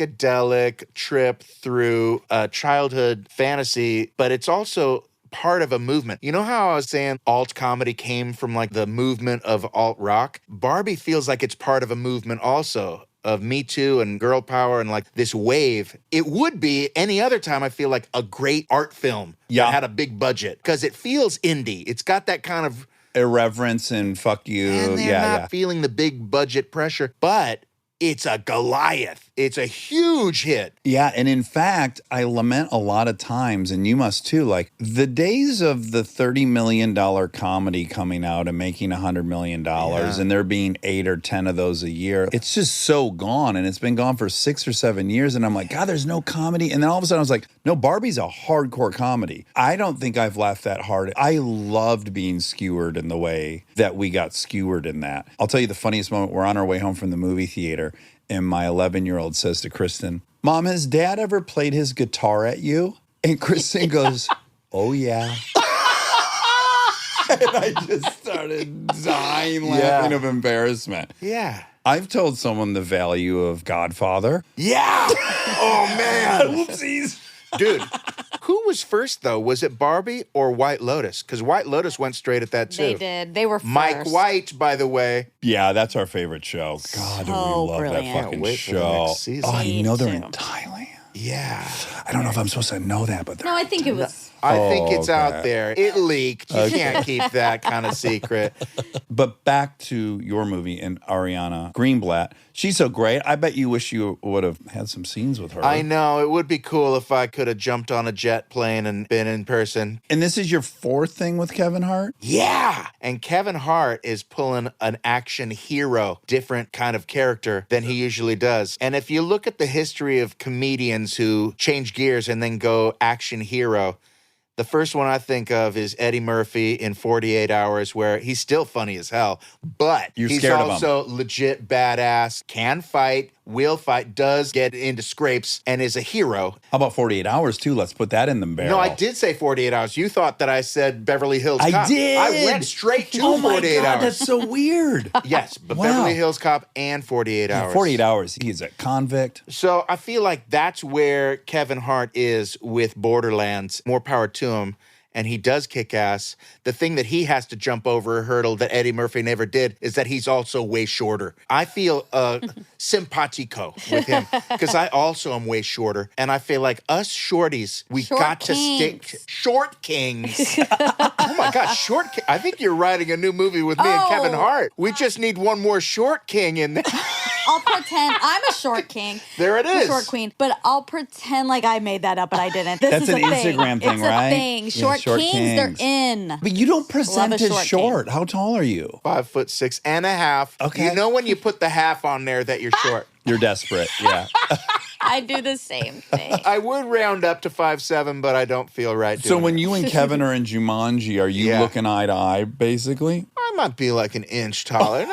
psychedelic trip through a childhood fantasy, but it's also part of a movement. You know how I was saying alt comedy came from like the movement of alt rock? Barbie feels like it's part of a movement also of Me Too and girl power and like this wave. It would be any other time, I feel like, a great art film that had a big budget because it feels indie. It's got that kind of Irreverence and fuck you. and they're Yeah. not feeling the big budget pressure, but it's a Goliath. It's a huge hit. Yeah, and in fact, I lament a lot of times, and you must too, like the days of the $30 million comedy coming out and making $100 million and there being 8 or 10 of those a year. It's just so gone, and it's been gone for 6 or 7 years, and I'm like, God, there's no comedy. And then all of a sudden I was like, no, Barbie's a hardcore comedy. I don't think I've laughed that hard. I loved being skewered in the way that we got skewered in that. I'll tell you the funniest moment. We're on our way home from the movie theater, and my 11-year-old says to Kristen, Mom, has Dad ever played his guitar at you? And Kristen goes, oh, yeah. And I just started dying laughing of embarrassment. Yeah. I've told someone the value of Godfather. Yeah. Oh, man. Whoopsies. Dude, who was first, though? Was it Barbie or White Lotus? Because White Lotus went straight at that, too. They did. They were first. Mike White, by the way. Yeah, that's our favorite show. God, do we So love brilliant. that Can't fucking wait for the show. next season. Oh, you know they're in too. Thailand. Yeah. I don't know if I'm supposed to know that, but they're No, I think it was. I think it's okay. out there. It leaked. You can't keep that kind of secret. But back to your movie and Ariana Greenblatt. She's so great. I bet you wish you would have had some scenes with her. I know. It would be cool if I could have jumped on a jet plane and been in person. And this is your 4th thing with Kevin Hart? Yeah. And Kevin Hart is pulling an action hero, different kind of character than he usually does. And if you look at the history of comedians who change gears and then go action hero, the first one I think of is Eddie Murphy in 48 Hours, where he's still funny as hell, but You're he's scared of him. also legit badass, can fight, will fight, does get into scrapes, and is a hero. How about 48 Hours, too? Let's put that in the barrel. No, I did say 48 Hours. You thought that I said Beverly Hills I Cop. did. I went straight to Oh, 48 my God, Hours. that's so weird. Yes, but Wow. Beverly Hills Cop and 48 Hours. 48 Hours. He's a convict. So I feel like that's where Kevin Hart is with Borderlands. More power to him. And he does kick ass. The thing that he has to jump over a hurdle that Eddie Murphy never did is that he's also way shorter. I feel simpatico with him because I also am way shorter. And I feel like us shorties, we Short got to stick kings. to short kings. Oh my God, short king. I think you're writing a new movie with me and Kevin Oh. Hart. We just need one more short king in there. I'll pretend I'm a short king. There it I'm a is. short queen. But I'll pretend like I made that up, but I didn't. This That's is an a thing. Instagram thing, it's right? A thing. Yeah, Short, short kings, kings. they're in. But you don't present Love a as short short. How tall are you? 5'6.5". Okay. You know when you put the half on there that you're short. You're desperate. Yeah. I do the same thing. I would round up to 5'7", but I don't feel right doing So when it. you and Kevin are in Jumanji, are you Yeah. looking eye to eye, basically? I might be like an inch taller. Look,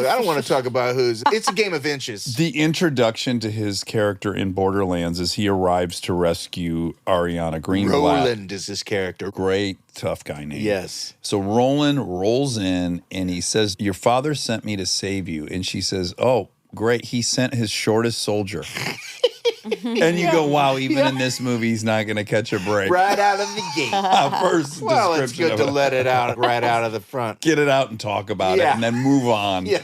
I don't want to talk about who's. It's a game of inches. The introduction to his character in Borderlands is he arrives to rescue Ariana Greenblatt. Roland is his character. Great tough guy name. Yes. So Roland rolls in and he says, "Your father sent me to save you." And she says, "Oh, great. He sent his shortest soldier." And you go, wow, even in this movie, he's not going to catch a break. Right out of the gate. First Well, it's description good of to it. let it out right out of the front. Get it out and talk about it Yeah. and then move on. Yeah.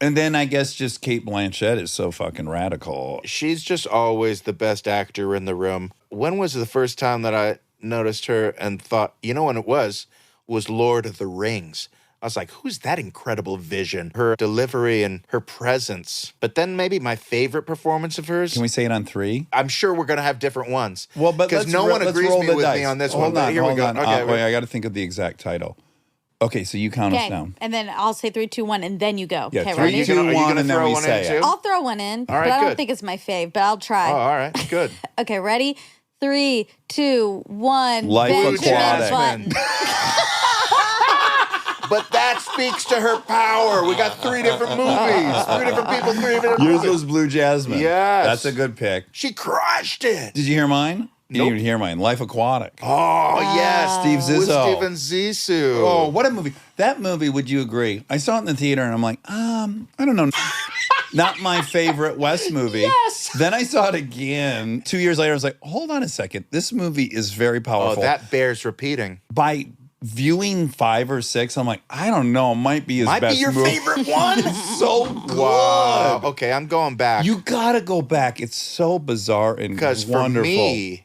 And then I guess just Kate Blanchett is so fucking radical. She's just always the best actor in the room. When was the first time that I noticed her and thought, you know when it was Lord of the Rings. I was like, who's that incredible vision? Her delivery and her presence. But then maybe my favorite performance of hers, Can we say it on 3? I'm sure we're going to have different ones. Well, but because let's no one let's agrees roll me the with dice. me on this hold one. On, Here we hold go. on. Okay, Wait, I got to think of the exact title. Okay, so you count us Okay, down. and then I'll say 3, 2, 1, and then you go. Yeah, okay, 3, ready? 2, Are you 1, gonna and then throw we one say in it. too? I'll throw one in, All right, but I don't good. think it's my fave, but I'll try. Oh, all right, good. Okay, ready? 3, 2, 1. Life Benjamin Aquatic. Button. But that speaks to her power. We got 3 different movies, 3 different people, 3 different Yours movies. was Blue Jasmine. Yes. That's a good pick. She crushed it. Did you hear mine? You didn't even hear mine. Life Aquatic. Oh, yes. Steve With Zissou. Steven Zissou. Oh, what a movie. That movie, would you agree? I saw it in the theater and I'm like, I don't know. Not my favorite Wes movie. Yes. Then I saw it again 2 years later. I was like, hold on a second. This movie is very Oh, powerful. that bears repeating. By viewing 5 or 6, I'm like, I don't know. It might be his Might best be your movie. favorite one. So good. Wow. Okay, I'm going back. You gotta go back. It's so bizarre and Because for wonderful. me,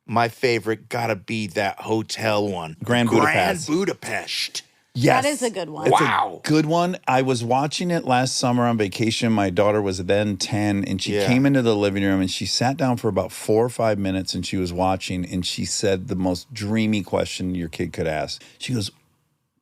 my favorite gotta be that hotel one. Grand Budapest. Grand Budapest. Yes. That is a good one. It's Wow. a good one. I was watching it last summer on vacation. My daughter was then 10, and she Yeah. came into the living room and she sat down for about 4 or 5 minutes and she was watching and she said the most dreamy question your kid could ask. She goes,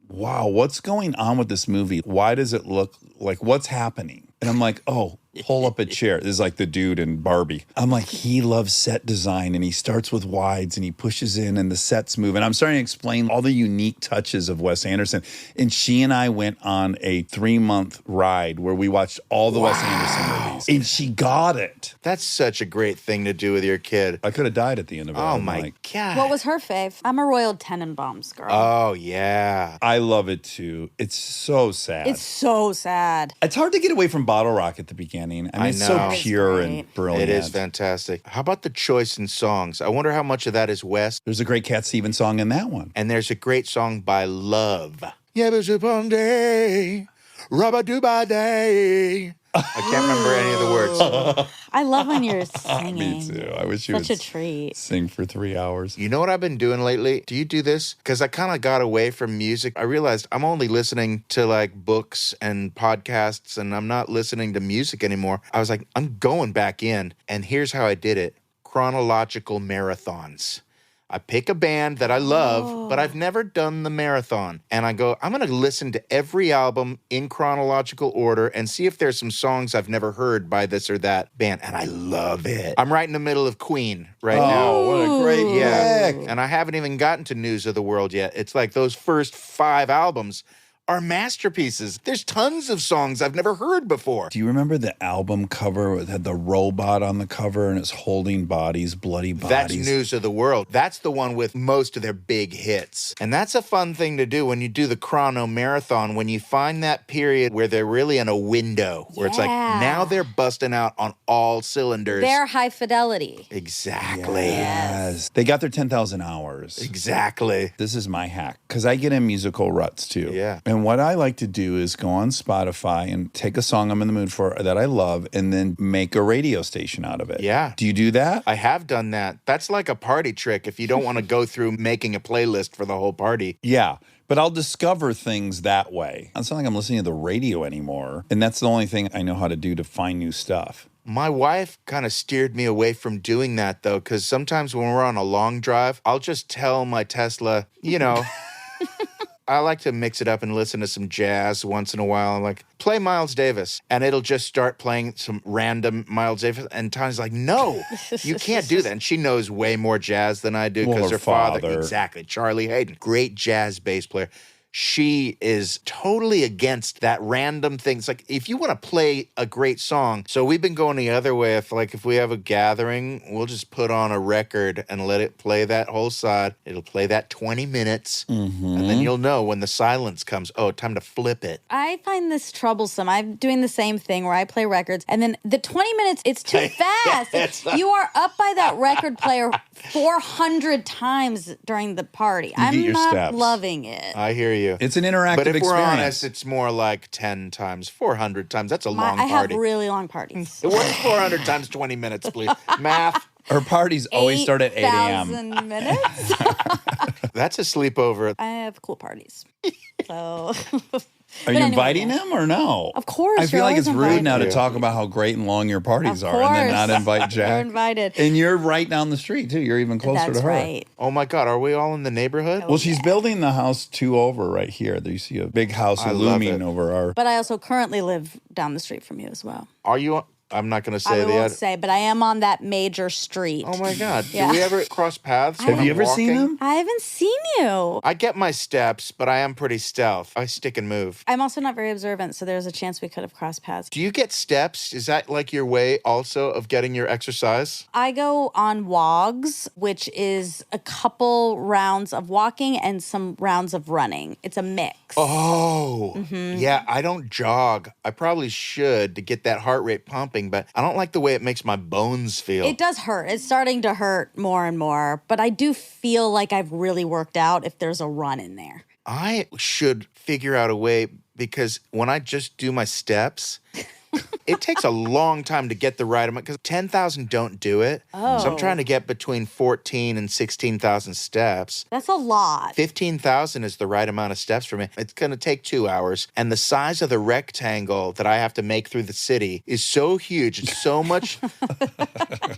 wow, what's going on with this movie? Why does it look like what's happening? And I'm like, oh, pull up a chair. This is like the dude in Barbie. I'm like, he loves set design and he starts with wides and he pushes in and the sets move. And I'm starting to explain all the unique touches of Wes Anderson. And she and I went on a 3-month ride where we watched all the Wes Anderson movies. And she got it. That's such a great thing to do with your kid. I could have died at the end of it. Oh, I'm my like, God. What was her fave? I'm a Royal Tenenbaums girl. Oh, yeah. I love it too. It's so sad. It's so sad. It's hard to get away from Bottle Rock at the beginning. I mean, I it's so know. It's pure great. and brilliant. It is fantastic. How about the choice in songs? I wonder how much of that is Wes. There's a great Cat Stevens song in that one. And there's a great song by Love. Yeah, but upon day, rubber do by day. I can't remember any of the words. I love when you're singing. Me too. I wish you Such would a treat. sing for 3 hours. You know what I've been doing lately? Do you do this? Because I kind of got away from music. I realized I'm only listening to like books and podcasts and I'm not listening to music anymore. I was like, I'm going back in. And here's how I did it. Chronological marathons. I pick a band that I love, but I've never done the marathon. And I go, I'm going to listen to every album in chronological order and see if there's some songs I've never heard by this or that band. And I love it. I'm right in the middle of Queen right now. Oh, what a great Yeah. pick. And I haven't even gotten to News of the World yet. It's like those first 5 albums are masterpieces. There's tons of songs I've never heard before. Do you remember the album cover that had the robot on the cover and it's holding bodies, bloody bodies? That's News of the World. That's the one with most of their big hits. And that's a fun thing to do when you do the chrono marathon, when you find that period where they're really in a window, where it's like, Yeah. now they're busting out on all cylinders. They're high fidelity. Exactly. Yes. They got their 10,000 hours. Exactly. This is my hack because I get in musical ruts too. Yeah. And what I like to do is go on Spotify and take a song I'm in the mood for that I love and then make a radio station out of it. Yeah. Do you do that? I have done that. That's like a party trick if you don't want to go through making a playlist for the whole party. Yeah. But I'll discover things that way. It's not like I'm listening to the radio anymore. And that's the only thing I know how to do to find new stuff. My wife kind of steered me away from doing that, though, because sometimes when we're on a long drive, I'll just tell my Tesla, you know, I like to mix it up and listen to some jazz once in a while. I'm like, play Miles Davis. And it'll just start playing some random Miles Davis. And Tanya's like, no, you can't do that. And she knows way more jazz than I do Well, because her her father, father. exactly, Charlie Hayden, great jazz bass player. She is totally against that random thing. It's like, if you want to play a great song, so we've been going the other way. If we have a gathering, we'll just put on a record and let it play that whole side. It'll play that 20 minutes. And then you'll know when the silence comes, oh, time to flip it. I find this troublesome. I'm doing the same thing where I play records and then the 20 minutes, it's too fast. You are up by that record player 400 times during the party. get I'm your not steps. loving it. I hear you. It's an interactive But if experience. we're honest, it's more like 10 times, 400 times. That's a long I have party. really long parties. What's 400 times 20 minutes, please? Math. Her parties always start at 8 a.m. 8,000 minutes. That's a sleepover. I have cool parties. So Are you anyway, inviting yeah. them or no? Of course, I feel you're like it's always rude invited. now to Yeah. talk about how great and long your parties Of are and then not course. invite You're Jack. invited. And you're right down the street too. You're even closer That's to her. right. Oh my God, are we all in the neighborhood? Well, she's building the house 2 over right here. There you see a big house I love looming it. over our. But I also currently live down the street from you as well. Are you I'm not going to I say the won't ad. say, but I am on that major street. Oh my God. Yeah. Do we ever cross paths? Have when Have you I'm ever seen walking? him? I haven't seen you. I get my steps, but I am pretty stealth. I stick and move. I'm also not very observant, so there's a chance we could have crossed paths. Do you get steps? Is that like your way also of getting your exercise? I go on wogs, which is a couple rounds of walking and some rounds of running. It's a mix. Oh, Mm-hmm. yeah. I don't jog. I probably should to get that heart rate pumping, but I don't like the way it makes my bones feel. It does hurt. It's starting to hurt more and more, but I do feel like I've really worked out if there's a run in there. I should figure out a way because when I just do my steps, it takes a long time to get the right amount because 10,000 don't do it. So I'm Oh. trying to get between 14 and 16,000 steps. That's a lot. 15,000 is the right amount of steps for me. It's going to take 2 hours. And the size of the rectangle that I have to make through the city is so huge. It's so much.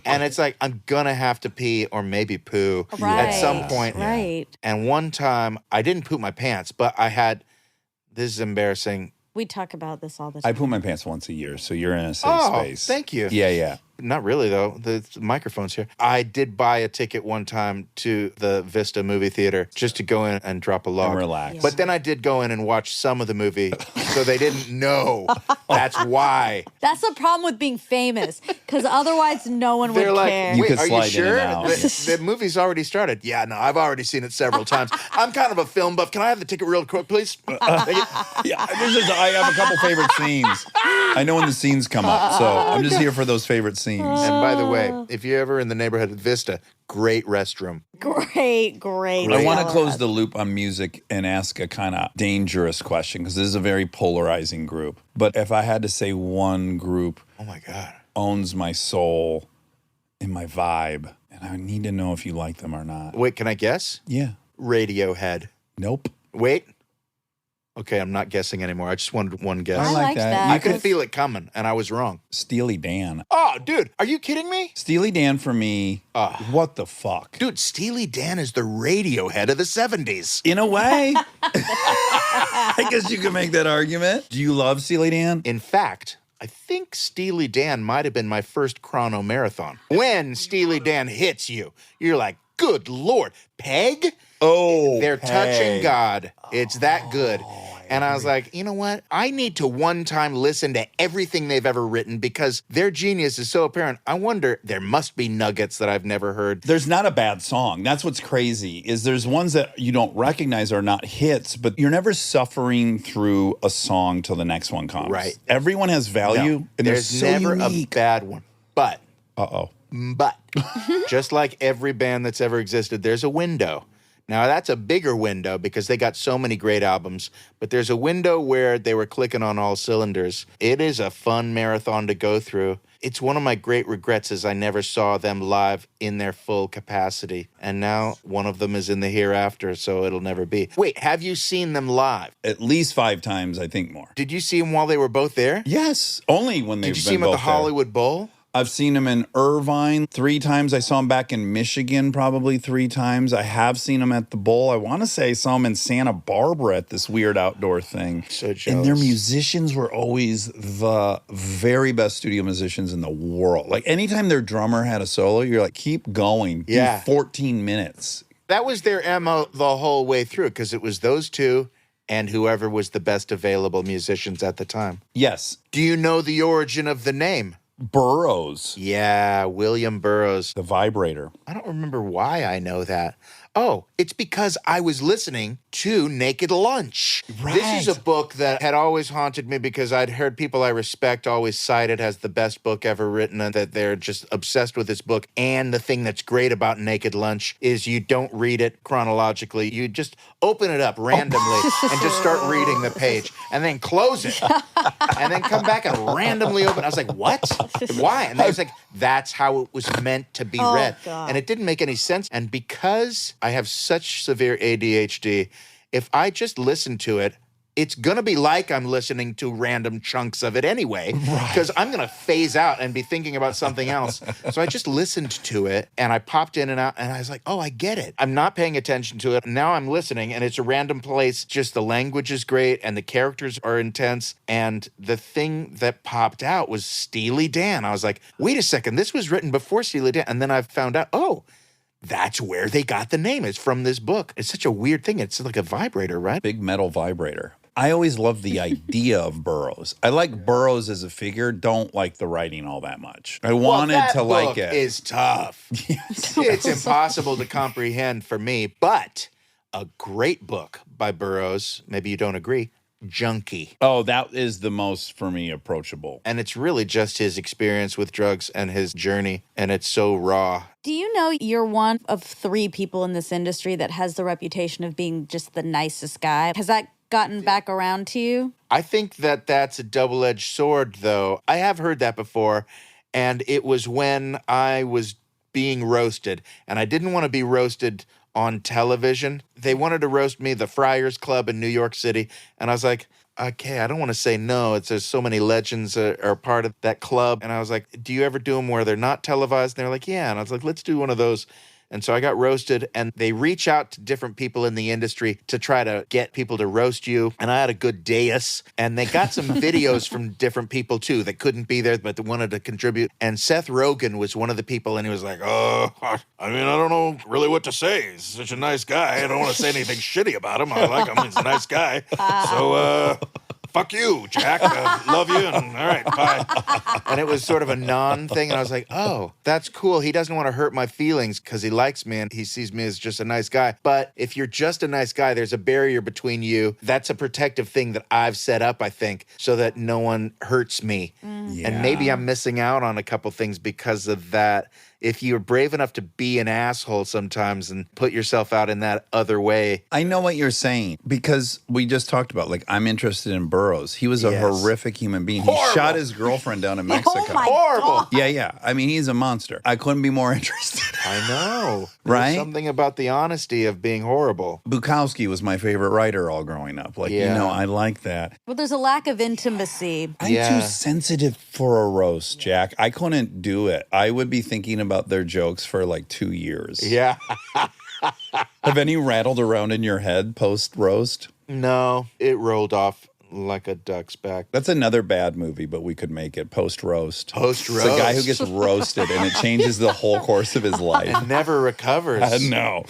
And it's like, I'm going to have to pee or maybe poo Right. at some point. Right. And one time, I didn't poop my pants, but I had, this is embarrassing. We talk about this all the I time. poop my pants once a year, so you're in a safe Oh, space. thank you. Yeah, yeah. Not really, though. The microphone's here. I did buy a ticket one time to the Vista movie theater just to go in and drop a log. And relax. But then I did go in and watch some of the movie, so they didn't know. That's why. That's the problem with being famous, because otherwise no one They're would like, care. You wait, could are you slide in sure? and out. The movie's already started. Yeah, no, I've already seen it several times. I'm kind of a film buff. Can I have the ticket real quick, please? Yeah, I have a couple favorite scenes. I know when the scenes come up, so I'm just here for those favorite scenes. And by the way, if you're ever in the neighborhood of Vista, great restroom. Great. I want to close the loop on music and ask a kind of dangerous question because this is a very polarizing group. But if I had to say one group Oh my God. owns my soul and my vibe, and I need to know if you like them or not. Wait, can I guess? Yeah. Radiohead. Nope. Wait. Okay, I'm not guessing anymore. I just wanted one guess. I I like liked that. that. I could feel it coming, and I was wrong. Steely Dan. Oh, dude, are you kidding me? Steely Dan for me. What the fuck? Dude, Steely Dan is the Radiohead of the 70s. In a way, I guess you could make that argument. Do you love Steely Dan? In fact, I think Steely Dan might have been my first chrono marathon. When Steely Dan hits you, you're like, good Lord, Peg? Oh, They're touching hey. God. It's that good. And I was like, you know what? I need to one time listen to everything they've ever written because their genius is so apparent. I wonder, there must be nuggets that I've never heard. There's not a bad song. That's what's crazy is there's ones that you don't recognize are not hits, but you're never suffering through a song till the next one comes. Right. Everyone has value, No, and they're there's so never unique. a bad one. But Uh-oh. just like every band that's ever existed, there's a window. Now, that's a bigger window because they got so many great albums, but there's a window where they were clicking on all cylinders. It is a fun marathon to go through. It's one of my great regrets is I never saw them live in their full capacity. And now one of them is in the hereafter, so it'll never be. Wait, have you seen them live? At least 5 times, I think more. Did you see them while they were both there? Yes, only when they've Did you been see them at the both there. Hollywood Bowl? I've seen him in Irvine 3 times. I saw him back in Michigan probably 3 times. I have seen him at the Bowl. I want to say I saw him in Santa Barbara at this weird outdoor thing. So And jealous. their musicians were always the very best studio musicians in the world. Like anytime their drummer had a solo, you're like, keep going. Do Yeah. 14 minutes. That was their MO the whole way through because it was those two and whoever was the best available musicians at the time. Yes. Do you know the origin of the name? Burroughs, Yeah, William Burroughs. the vibrator. I don't remember why I know that. Oh, it's because I was listening to Naked Lunch. This is a book that had always haunted me because I'd heard people I respect always cite it as the best book ever written and that they're just obsessed with this book. And the thing that's great about Naked Lunch is you don't read it chronologically. You just open it up randomly and just start reading the page and then close it and then come back and randomly open. I was like, what? Why? And they was like, that's how it was meant to be read. God. And it didn't make any sense. And because I have such severe ADHD, if I just listen to it, it's going to be like I'm listening to random chunks of it anyway, because I'm going to phase out and be thinking about something else. So I just listened to it and I popped in and out and I was like, oh, I get it. I'm not paying attention to it. Now I'm listening and it's a random place. Just the language is great and the characters are intense. And the thing that popped out was Steely Dan. I was like, wait a second, this was written before Steely Dan. And then I found out, oh, that's where they got the name. It's from this book. It's such a weird thing. It's like a vibrator, right? Big metal vibrator. I always love the idea of Burroughs. I like Burroughs as a figure, don't like the writing all that much. I wanted to like it. Is tough. It's impossible to comprehend for me, but a great book by Burroughs, maybe you don't agree, Junkie. Oh, that is the most, for me, approachable. And it's really just his experience with drugs and his journey, and it's so raw. Do you know you're one of 3 people in this industry that has the reputation of being just the nicest guy? Has that gotten back around to you? I think that that's a double-edged sword, though. I have heard that before, and it was when I was being roasted, and I didn't want to be roasted on television. They wanted to roast me, the Friars Club in New York City, and I was like, okay, I don't want to say no. There's so many legends are part of that club, and I was like, do you ever do them where they're not televised? And they're like, yeah, and I was like, let's do one of those. And so I got roasted, and they reach out to different people in the industry to try to get people to roast you. And I had a good dais, and they got some videos from different people too that couldn't be there, but that wanted to contribute. And Seth Rogen was one of the people, and he was like, oh, I mean, I don't know really what to say. He's such a nice guy. I don't want to say anything shitty about him. I like him. He's a nice guy. So, fuck you, Jack. Love you. And all right, bye. And it was sort of a non-thing. And I was like, oh, that's cool. He doesn't want to hurt my feelings because he likes me and he sees me as just a nice guy. But if you're just a nice guy, there's a barrier between you. That's a protective thing that I've set up, I think, so that no one hurts me. Yeah. And maybe I'm missing out on a couple things because of that. If you're brave enough to be an asshole sometimes and put yourself out in that other way. I know what you're saying because we just talked about, like, I'm interested in Burroughs. He was a horrific human being. He shot his girlfriend down in Mexico. Oh my Horrible. God. Yeah. I mean, he's a monster. I couldn't be more interested. I know. Right? There's something about the honesty of being horrible. Bukowski was my favorite writer all growing up. Like, Yeah. you know, I like that. Well, there's a lack of intimacy. I'm Yeah. too sensitive for a roast, Jack. I couldn't do it. I would be thinking about their jokes for like 2 years. Yeah. Have any rattled around in your head post roast? No, it rolled off like a duck's back. That's another bad movie, but we could make it post roast. Post It's a guy who roast. gets roasted and it changes the whole course of his life. Never recovers. No.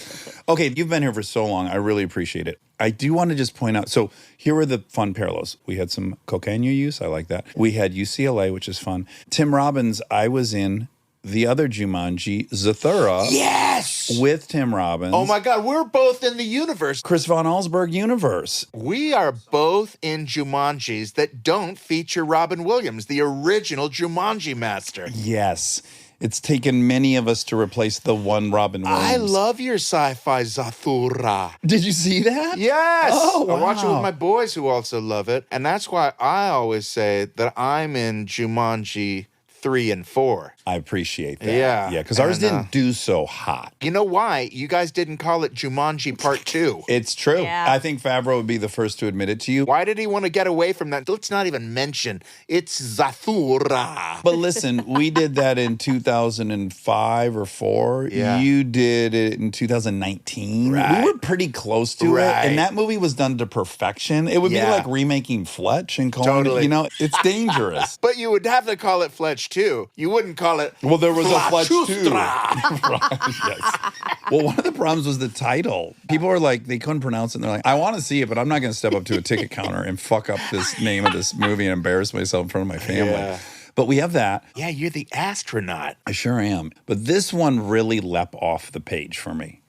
Okay, you've been here for so long. I really appreciate it. I do want to just point out, so here were the fun parallels. We had some cocaine use. I like that. We had UCLA, which is fun. Tim Robbins, I was in the other Jumanji, Zathura, Yes. with Tim Robbins. Oh my God, we're both in the universe. Chris Von Allsburg universe. We are both in Jumanjis that don't feature Robin Williams, the original Jumanji master. Yes. It's taken many of us to replace the one Robin Williams. I love your sci-fi Zathura. Did you see that? Yes. Oh, I watch it with wow. my boys who also love it. And that's why I always say that I'm in Jumanji 3 and 4. I appreciate that. Yeah. Yeah, because ours And, didn't do so hot. You know why? You guys didn't call it Jumanji Part 2. It's true. Yeah. I think Favreau would be the first to admit it to you. Why did he want to get away from that? Let's not even mention. It's Zathura. But listen, we did that in 2005 or 4. Yeah. You did it in 2019. Right. We were pretty close to it. Right. And that movie was done to perfection. It would Yeah. be like remaking Fletch and calling Totally. it, you know, it's dangerous. But you would have to call it Fletch too. You wouldn't call it. Well, there was a Fletch too. Flachustra. Yes. Well, one of the problems was the title. People were like, they couldn't pronounce it. And they're like, I want to see it, but I'm not going to step up to a ticket counter and fuck up this name of this movie and embarrass myself in front of my family. Yeah. But we have that. Yeah, you're the astronaut. I sure am. But this one really leapt off the page for me.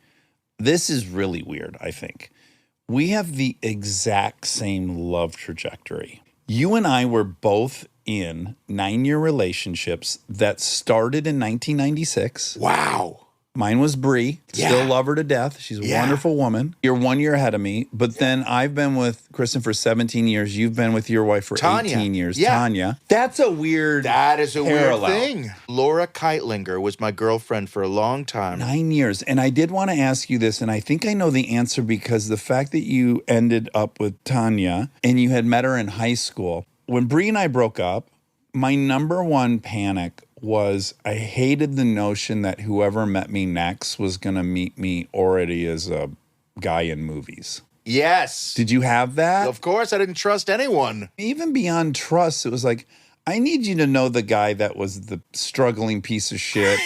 This is really weird, I think. We have the exact same love trajectory. You and I were both in 9-year relationships that started in 1996. Wow. Mine was Bree. Still love her to death. She's a wonderful woman. You're 1 year ahead of me. But then I've been with Kristen for 17 years. You've been with your wife for Tanya. 18 years. Yeah. Tanya. That's a weird That is a parallel. weird thing. Laura Keitlinger was my girlfriend for a long time. 9 years. And I did want to ask you this, and I think I know the answer because the fact that you ended up with Tanya and you had met her in high school. When Bree and I broke up, my number one panic was I hated the notion that whoever met me next was going to meet me already as a guy in movies. Yes. Did you have that? Of course, I didn't trust anyone. Even beyond trust, it was like, I need you to know the guy that was the struggling piece of shit.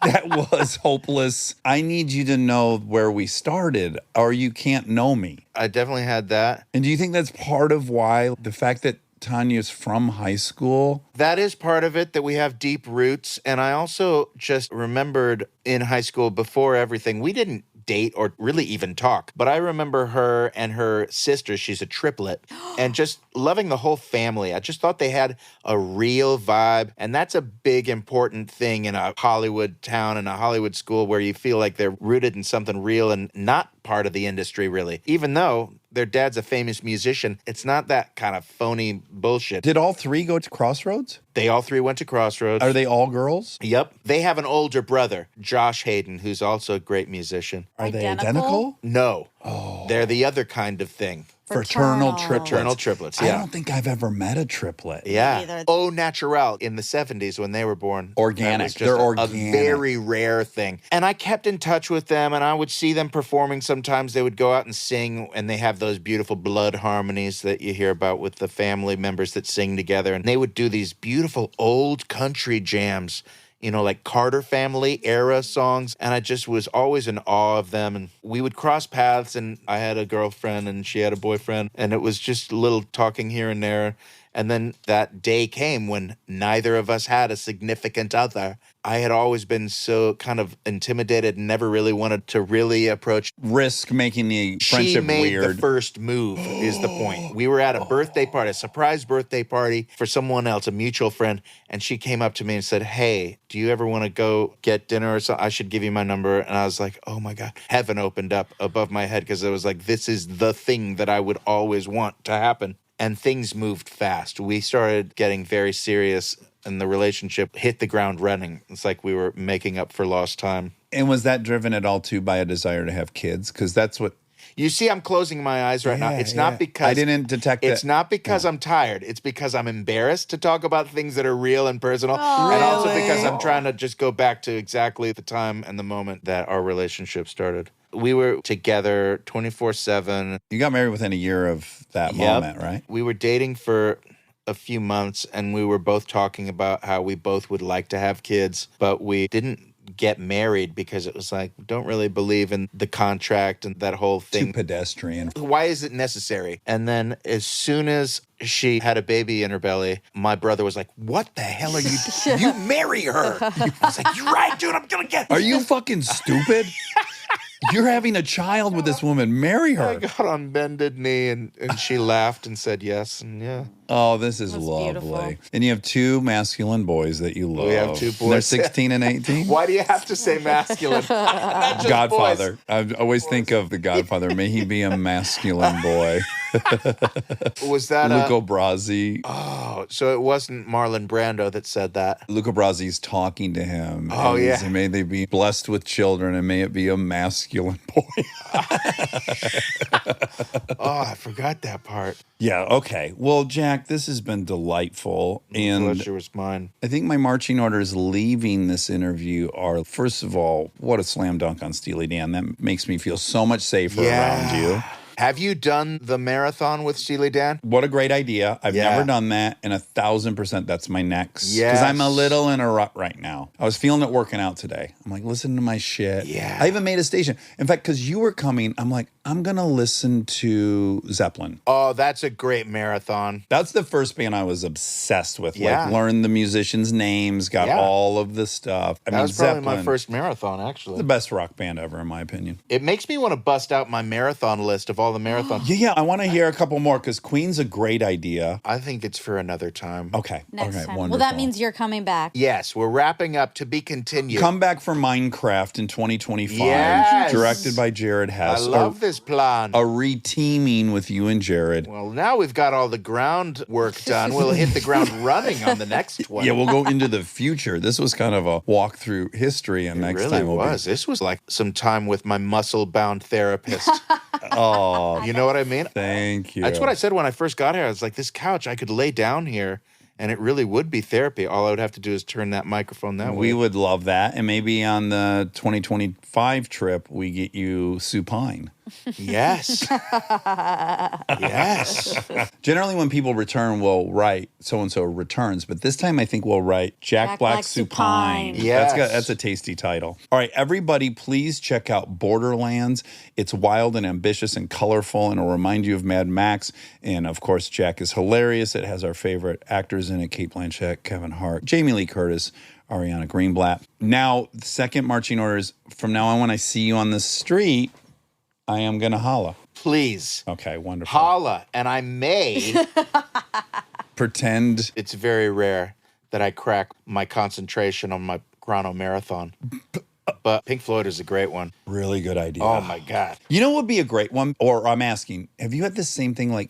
That was hopeless. I need you to know where we started or you can't know me. I definitely had that. And do you think that's part of why the fact that Tanya's from high school? That is part of it, that we have deep roots. And I also just remembered in high school, before everything, we didn't date or really even talk. But I remember her and her sister, she's a triplet, and just loving the whole family. I just thought they had a real vibe. And that's a big, important thing in a Hollywood town and a Hollywood school where you feel like they're rooted in something real and not part of the industry, really. Even though their dad's a famous musician, it's not that kind of phony bullshit. Did all three go to Crossroads? They all three went to Crossroads. Are they all girls? Yep. They have an older brother, Josh Hayden, who's also a great musician. Are they Identical? identical? No. They're the other kind of thing. Fraternal triplets. Fraternal triplets, I yeah. don't think I've ever met a triplet. Yeah. Neither. Au naturel in the 70s when they were born. Organic. That was just They're a organic. very rare thing. And I kept in touch with them, and I would see them performing sometimes. They would go out and sing, and they have those beautiful blood harmonies that you hear about with the family members that sing together. And they would do these beautiful old country jams, you know, like Carter Family era songs. And I just was always in awe of them. And we would cross paths, and I had a girlfriend and she had a boyfriend. And it was just a little talking here and there. And then that day came when neither of us had a significant other. I had always been so kind of intimidated and never really wanted to really approach. Risk making the She friendship made weird. the first move is the point. We were at a birthday party, a surprise birthday party for someone else, a mutual friend. And she came up to me and said, "Hey, do you ever want to go get dinner or something? I should give you my number." And I was like, oh my God, heaven opened up above my head because I was like, this is the thing that I would always want to happen. And things moved fast. We started getting very serious, and the relationship hit the ground running. It's like we were making up for lost time. And was that driven at all too by a desire to have kids? Because that's what You see, I'm closing my eyes right now. Yeah, It's yeah. not because I didn't detect It's that. not because I'm tired. It's because I'm embarrassed to talk about things that are real and personal, and also Really? because I'm trying to just go back to exactly the time and the moment that our relationship started. We were together 24/7. you got married within a year of that moment, right? We were dating for a few months, and we were both talking about how we both would like to have kids, but we didn't get married because it was like, we don't really believe in the contract and that whole Too thing. pedestrian. Why is it necessary? And then as soon as she had a baby in her belly, my brother was like, what the hell are you doing? You marry her. I was like, you're right, dude, I'm going to get Are you fucking stupid? You're having a child with this woman. Marry I her. got on bended knee, and she laughed and said yes, and yeah. Oh, this is That's lovely. beautiful. And you have two masculine boys that you love. We have two They're boys. 16 and 18. Why do you have to say masculine? Not just Godfather. boys. I always think of the Godfather. May he be a masculine boy. Was that Luca Brasi. Oh, so it wasn't Marlon Brando that said that. Luca Brasi's talking to him. Oh, and yeah. he's, may they be blessed with children, and may it be a masculine boy. Oh, I forgot that part. Yeah, okay. Well, Jack, this has been delightful. And Pleasure was mine. I think my marching orders leaving this interview are, first of all, what a slam dunk on Steely Dan. That makes me feel so much safer around you. Have you done the marathon with Steely Dan? What a great idea. I've Yeah. never done that, and 1,000% that's my next. Because Yes. I'm a little in a rut right now. I was feeling it working out today. I'm like, listen to my shit. Yeah. I even made a station. In fact, because you were coming, I'm like, I'm going to listen to Zeppelin. Oh, that's a great marathon. That's the first band I was obsessed with. Yeah. Like, learned the musicians' names, got Yeah. all of the stuff. I That mean, was probably Zeppelin, my first marathon, actually. the best rock band ever, in my opinion. It makes me want to bust out my marathon list of all all the marathons. Yeah. I want to hear a couple more because Queen's a great idea. I think it's for another time. Okay. Next okay, time. wonderful. Well, that means you're coming back. Yes, we're wrapping up to be continued. Come back for Minecraft in 2025. Yes. Directed by Jared I Hess. love this plan. A re-teaming with you and Jared. Well, now we've got all the groundwork done. We'll hit the ground running on the next one. Yeah, we'll go into the future. This was kind of a walk through history, and It next really time we'll was. This was like some time with my muscle-bound therapist. Oh, You know what I mean? thank you. That's what I said when I first got here. I was like, this couch, I could lay down here, and it really would be therapy. All I would have to do is turn that microphone that way. We would love that, and maybe on the 2025 trip, we get you supine. Yes. Yes. Generally, when people return, we'll write so-and-so returns. But this time, I think we'll write Jack Black supine. Yes. That's a tasty title. All right, everybody, please check out Borderlands. It's wild and ambitious and colorful, and it'll remind you of Mad Max. And, of course, Jack is hilarious. It has our favorite actors in it, Cate Blanchett, Kevin Hart, Jamie Lee Curtis, Ariana Greenblatt. Now, the second marching orders, from now on, when I see you on the street, I am going to holla. Please. Okay, wonderful. Holla. And I may, Pretend. it's very rare that I crack my concentration on my chrono marathon. But Pink Floyd is a great one. Really good idea. Oh, my God. You know what would be a great one? Or I'm asking, have you had this same thing? Like,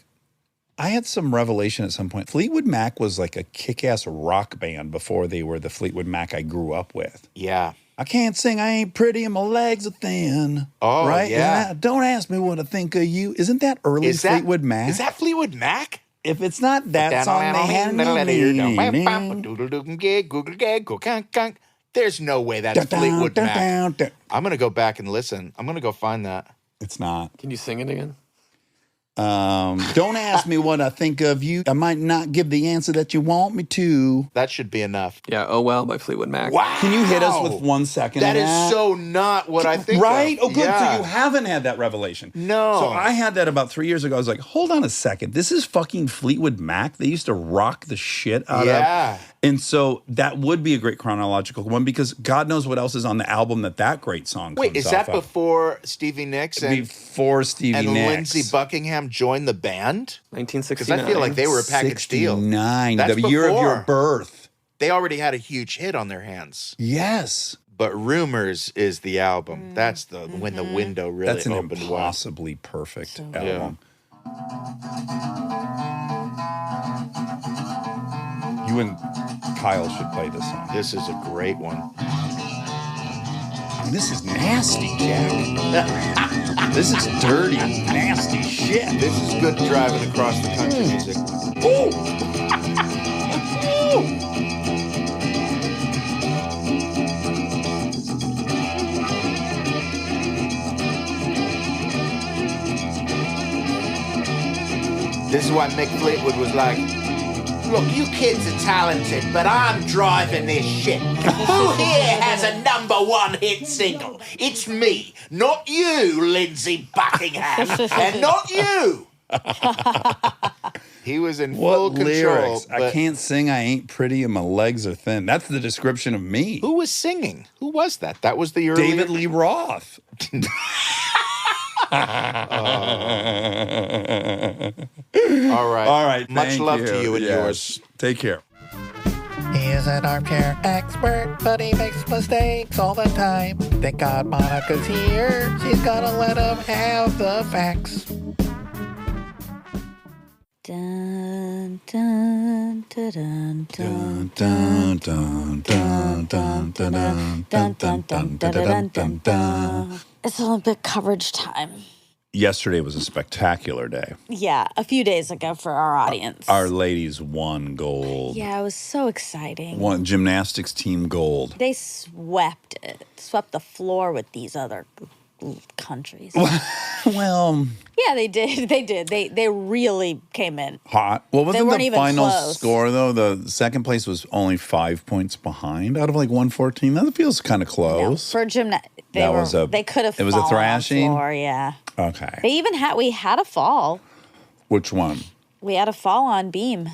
I had some revelation at some point. Fleetwood Mac was like a kick-ass rock band before they were the Fleetwood Mac I grew up with. Yeah. I can't sing, I ain't pretty, and my legs are thin. Oh, right? yeah. Don't ask me what I think of you. Isn't that early Fleetwood Mac? Is that Fleetwood Mac? If it's not that song, they had There's no way that's Fleetwood Mac. I'm going to go back and listen. I'm going to go find that. It's not. Can you sing it again? Don't ask me what I think of you. I might not give the answer that you want me to. That should be enough. Yeah, Oh Well by Fleetwood Mac. Wow. Can you hit us with 1 second That of is that? so not what I think Right? of. Oh, good. Yeah. So you haven't had that revelation. No. So I had that about 3 years ago. I was like, hold on a second. This is fucking Fleetwood Mac. They used to rock the shit out Yeah. of. And so that would be a great chronological one because God knows what else is on the album that great song Wait, comes is that off of. before Stevie Nicks and Before Stevie and Nicks. Lindsey Buckingham joined the band? 1969. Because I feel like they were a package deal. 69, That's the year of your before. birth. They already had a huge hit on their hands. Yes. But Rumors is the album. That's the when the window really That's an opened wide. impossibly perfect album. You and Kyle should play this song. This is a great one. This is nasty, Jack. This is dirty, nasty shit. This is good driving across the country music. This is why Mick Fleetwood was like, look, you kids are talented, but I'm driving this shit. Who here has a #1 hit single? It's me, not you, Lindsey Buckingham, and not you. He was in full What control. lyrics? I but can't sing, I ain't pretty, and my legs are thin. That's the description of me. Who was singing? Who was that? That was the early David Lee Roth. All right. All right. Much thank love to you and Yes. yours. Take care. He is an armchair expert, but he makes mistakes all the time. Thank God Monica's here. She's gonna let him have the facts. Dun, dun, dun, dun, Dun, dun, dun, dun, dun, dun, dun, dun, dun, dun, dun, dun. It's Olympic coverage time. Yesterday was a spectacular day. Yeah, a few days ago for our audience. Our ladies won gold. Yeah, it was so exciting. Won gymnastics team gold. They swept it, swept the floor with these other countries. Well, Yeah, they did. They did. They really came in. hot. What wasn't weren't the even final close. score though? The second place was only 5 points behind out of like 114. That feels kind of No, close. for gymnast, That they could have. it was a fallen on the thrashing? floor, yeah. Okay. They even we had a fall. Which one? We had a fall on beam.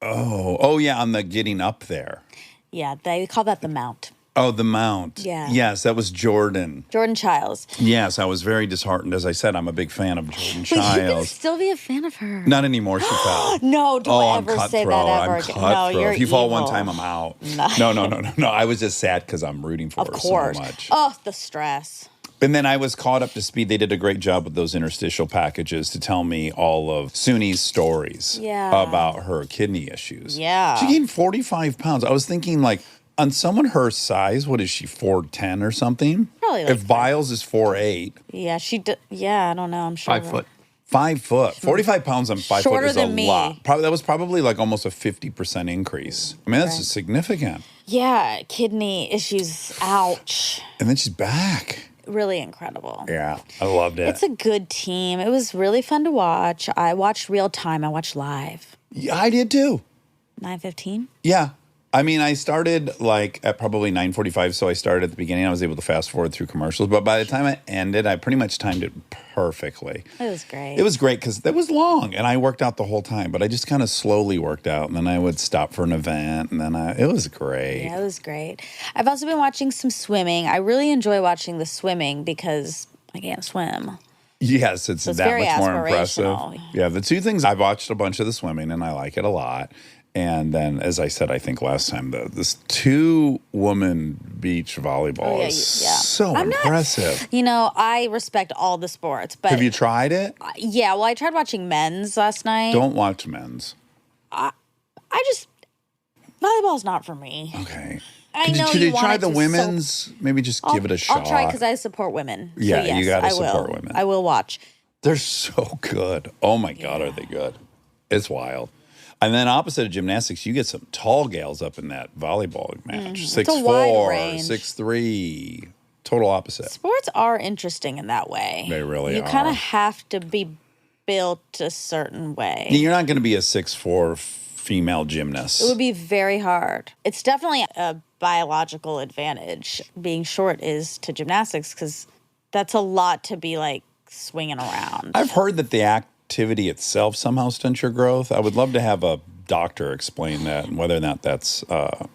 Oh yeah, on the getting up there. Yeah, they call that the mount. Oh, the Mount. Yeah. Yes, that was Jordan. Jordan Childs. Yes, I was very disheartened. As I said, I'm a big fan of Jordan But you can Childs. still be a fan of her. Not anymore. She fell. No, don't I'm ever say cutthroat. that ever I'm again. cutthroat. No, you're if you fall one evil. time, I'm out. No. No. I was just sad because I'm rooting for Of her course. so much. Oh, the stress. And then I was caught up to speed. They did a great job with those interstitial packages to tell me all of Suni's stories Yeah. about her kidney issues. Yeah. She gained 45 pounds. I was thinking, like, on someone her size, what is she, 4'10" or something? Probably like if Biles is 4'8", Yeah, yeah, I don't know. I'm sure. 5 foot. 5 foot, 45 pounds on 5 Shorter foot is a than me. lot. That was probably like almost a 50% increase. I mean, that's significant. Yeah, kidney issues. Ouch. And then she's back. Really incredible. Yeah, I loved it. It's a good team. It was really fun to watch. I watched real time. I watched live. Yeah, I did too. 9:15. Yeah. I mean, I started like at probably 9:45, so I started at the beginning. I was able to fast forward through commercials, but by the time it ended, I pretty much timed it perfectly. It was great. It was great because it was long, and I worked out the whole time, but I just kind of slowly worked out, and then I would stop for an event, and then it was great. Yeah, it was great. I've also been watching some swimming. I really enjoy watching the swimming because I can't swim. Yes, it's So it's that very much more impressive. aspirational. Yeah, the two things, I've watched a bunch of the swimming, and I like it a lot. And then, as I said, I think last time, this 2-woman beach volleyball yeah, is yeah. so impressive. You know, I respect all the sports, but Have you tried it? yeah, well, I tried watching men's last night. Don't watch men's. Volleyball's not for me. Okay. I know Could you you try want the it to, women's? Maybe just give it a shot. I'll try because I support women. So Yeah, yes, you gotta I will. support women. I will watch. They're so good. Oh my God, are they good? It's wild. And then opposite of gymnastics, you get some tall gals up in that volleyball match. It's a wide 6'4", range. 6'3", total opposite. Sports are interesting in that way. They really You kind are. of have to be built a certain way. You're not going to be a 6'4" female gymnast. It would be very hard. It's definitely a biological advantage. Being short is to gymnastics because that's a lot to be like swinging around. I've heard that the activity itself somehow stunts your growth. I would love to have a doctor explain that and whether or not that's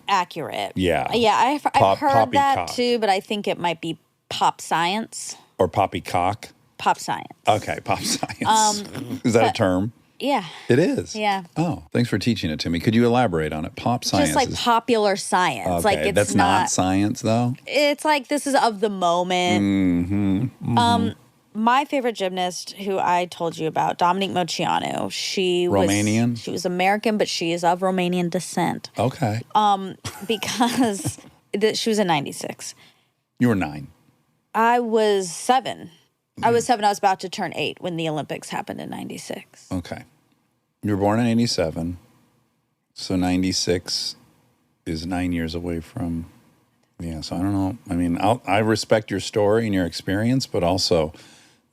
Accurate. Yeah. Yeah, I've heard that poppycock. too, but I think it might be pop science. or poppycock. Pop science. Okay, pop science. Is that a term? Yeah. It is. Yeah. Oh, thanks for teaching it to me. Could you elaborate on it? Pop science. Just like is, popular science. okay, Like it's that's not science though. It's like this is of the moment. My favorite gymnast, who I told you about, Dominique Moceanu. She Romanian? She was American, but she is of Romanian descent Okay. because she was in '96. You were 9. I was 7. I was 7. I was about to turn 8 when the Olympics happened in '96. Okay. You were born in 87. So 96 is 9 years away from. Yeah, so I don't know. I mean, I respect your story and your experience, but also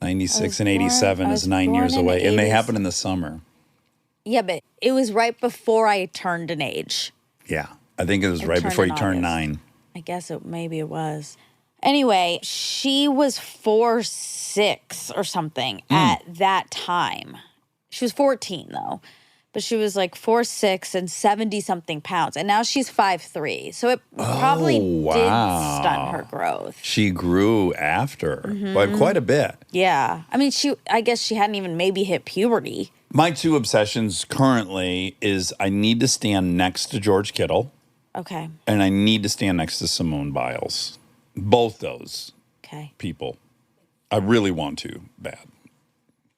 96 and 87 I is was 9 years born in away. And they 80s. happen in the summer. Yeah, but it was right before I turned an age. Yeah. I think it was right turned before in you turned August. 9. I guess maybe it was. Anyway, she was 4'6" or something at that time. She was 14 though, but she was like 4'6" and 70-something pounds, and now she's 5'3". So it probably did stunt her growth. She grew after by quite a bit. Yeah, I mean, I guess she hadn't even maybe hit puberty. My 2 obsessions currently is I need to stand next to George Kittle Okay, and I need to stand next to Simone Biles. Both those okay. people. I really want to, bad.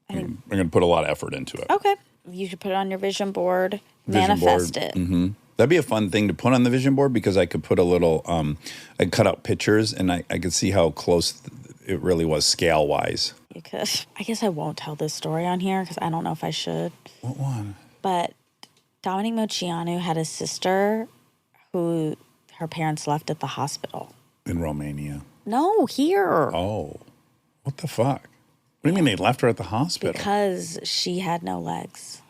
I'm going to put a lot of effort into it. Okay, you should put it on your vision board. Vision manifest board. it. Mm-hmm. That'd be a fun thing to put on the vision board because I could put a little, I'd cut out pictures and I could see how close it really was scale-wise. You could. I guess I won't tell this story on here because I don't know if I should. What one? But Dominique Moceanu had a sister who her parents left at the hospital. In Romania. No, here. Oh, what the fuck? What do you mean they left her at the hospital? Because she had no legs.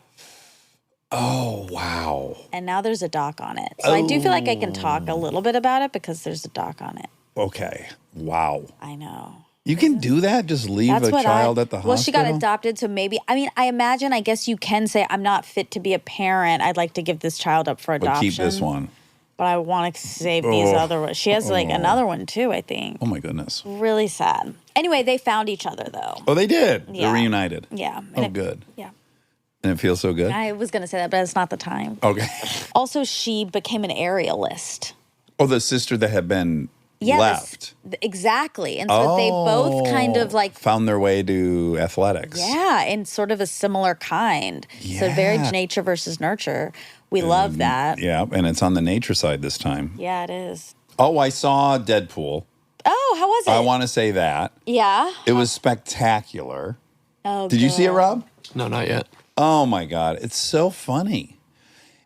Oh, wow. And now there's a doc on it. So I do feel like I can talk a little bit about it because there's a doc on it. Okay. Wow. I know. You can do that? Just leave a child at the hospital? Well, she got adopted, so maybe, I mean, I guess you can say, I'm not fit to be a parent. I'd like to give this child up for But adoption. keep this one. but I want to save these other ones. She has like another one too, I think. Oh my goodness. Really sad. Anyway, they found each other though. Oh, they did. Yeah. They're reunited. Yeah. Oh, good. Yeah. And it feels so good. I was going to say that, but it's not the time. Okay. Also, she became an aerialist. Oh, the sister that had been Yeah, left. Exactly. And so they both kind of like found their way to athletics. yeah, in sort of a similar kind. So very Yeah. nature versus nurture. We love that. Yeah, and it's on the nature side this time. Yeah, it is. Oh, I saw Deadpool. Oh, how was it? I want to say that. Yeah. It was spectacular. Oh, Did you see it, good. Rob? No, not yet. Oh my God. It's so funny.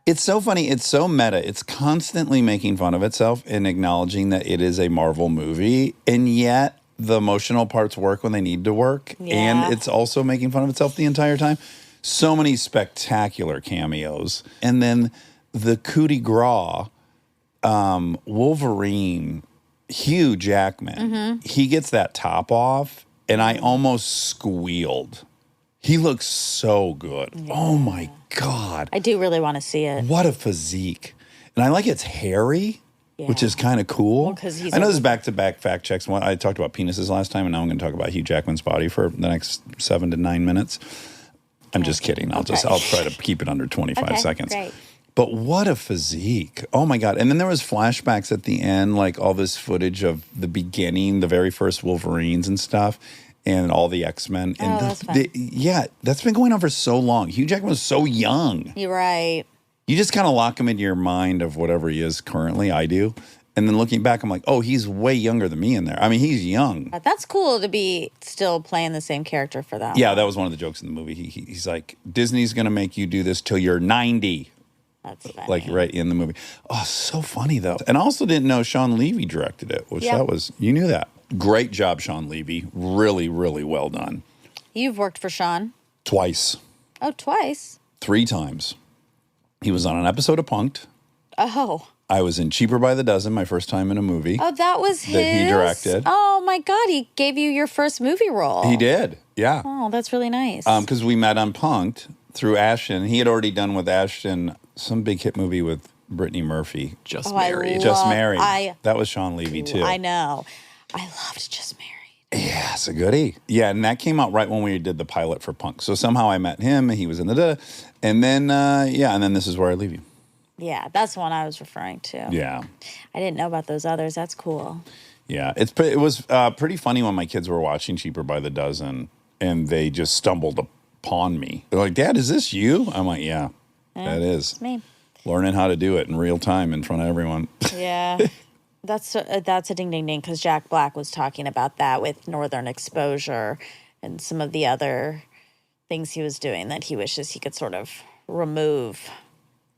It's so funny. It's so meta. It's constantly making fun of itself and acknowledging that it is a Marvel movie. And yet the emotional parts work when they need to work. Yeah. And it's also making fun of itself the entire time. So many spectacular cameos. And then the coup de grace, Wolverine, Hugh Jackman, he gets that top off. And I almost squealed. He looks so good. Oh my God. I do really want to see it. What a physique. And I like it's hairy, which Yeah. is kind of cool. Well, 'cause he's I know a- this is back-to-back fact checks. I talked about penises last time, and now I'm going to talk about Hugh Jackman's body for the next 7 to 9 minutes. I'm just kidding. I'll try to keep it under 25 Okay, seconds. great. But what a physique. Oh my God. And then there was flashbacks at the end, like all this footage of the beginning, the very first Wolverines and stuff. And all the X-Men. And Oh, that's fun. yeah, that's been going on for so long. Hugh Jackman was so young. You're right. You just kind of lock him into your mind of whatever he is currently. I do. And then looking back, I'm like, oh, he's way younger than me in there. I mean, he's young. That's cool to be still playing the same character for them. Yeah, that was one of the jokes in the movie. He's like, Disney's going to make you do this till you're 90. That's funny. Like right in the movie. Oh, so funny though. And I also didn't know Sean Levy directed it, which Yeah. you knew that. Great job, Sean Levy. Really, really well done. You've worked for Sean. Twice. Oh, twice. 3 times. He was on an episode of Punk'd. Oh. I was in Cheaper by the Dozen, my first time in a movie. Oh, that was his. That he directed. Oh my God, he gave you your first movie role. He did, yeah. Oh, that's really nice. Because we met on Punk'd through Ashton. He had already done with Ashton some big hit movie with Brittany Murphy. Just Oh, I married. love- Just Married. I- That was Sean Levy too. I know. I loved Just Married. Yeah, it's a goodie. Yeah, and that came out right when we did the pilot for Punk. So somehow I met him. He was in the and then and then This Is Where I Leave You. Yeah, that's the one I was referring to. Yeah. I didn't know about those others. That's cool. Yeah, it was pretty funny when my kids were watching Cheaper by the Dozen and they just stumbled upon me. They're like, Dad, is this you? I'm like, yeah, that is. It's me. Learning how to do it in real time in front of everyone. Yeah. That's a ding ding ding because Jack Black was talking about that with Northern Exposure and some of the other things he was doing that he wishes he could sort of remove.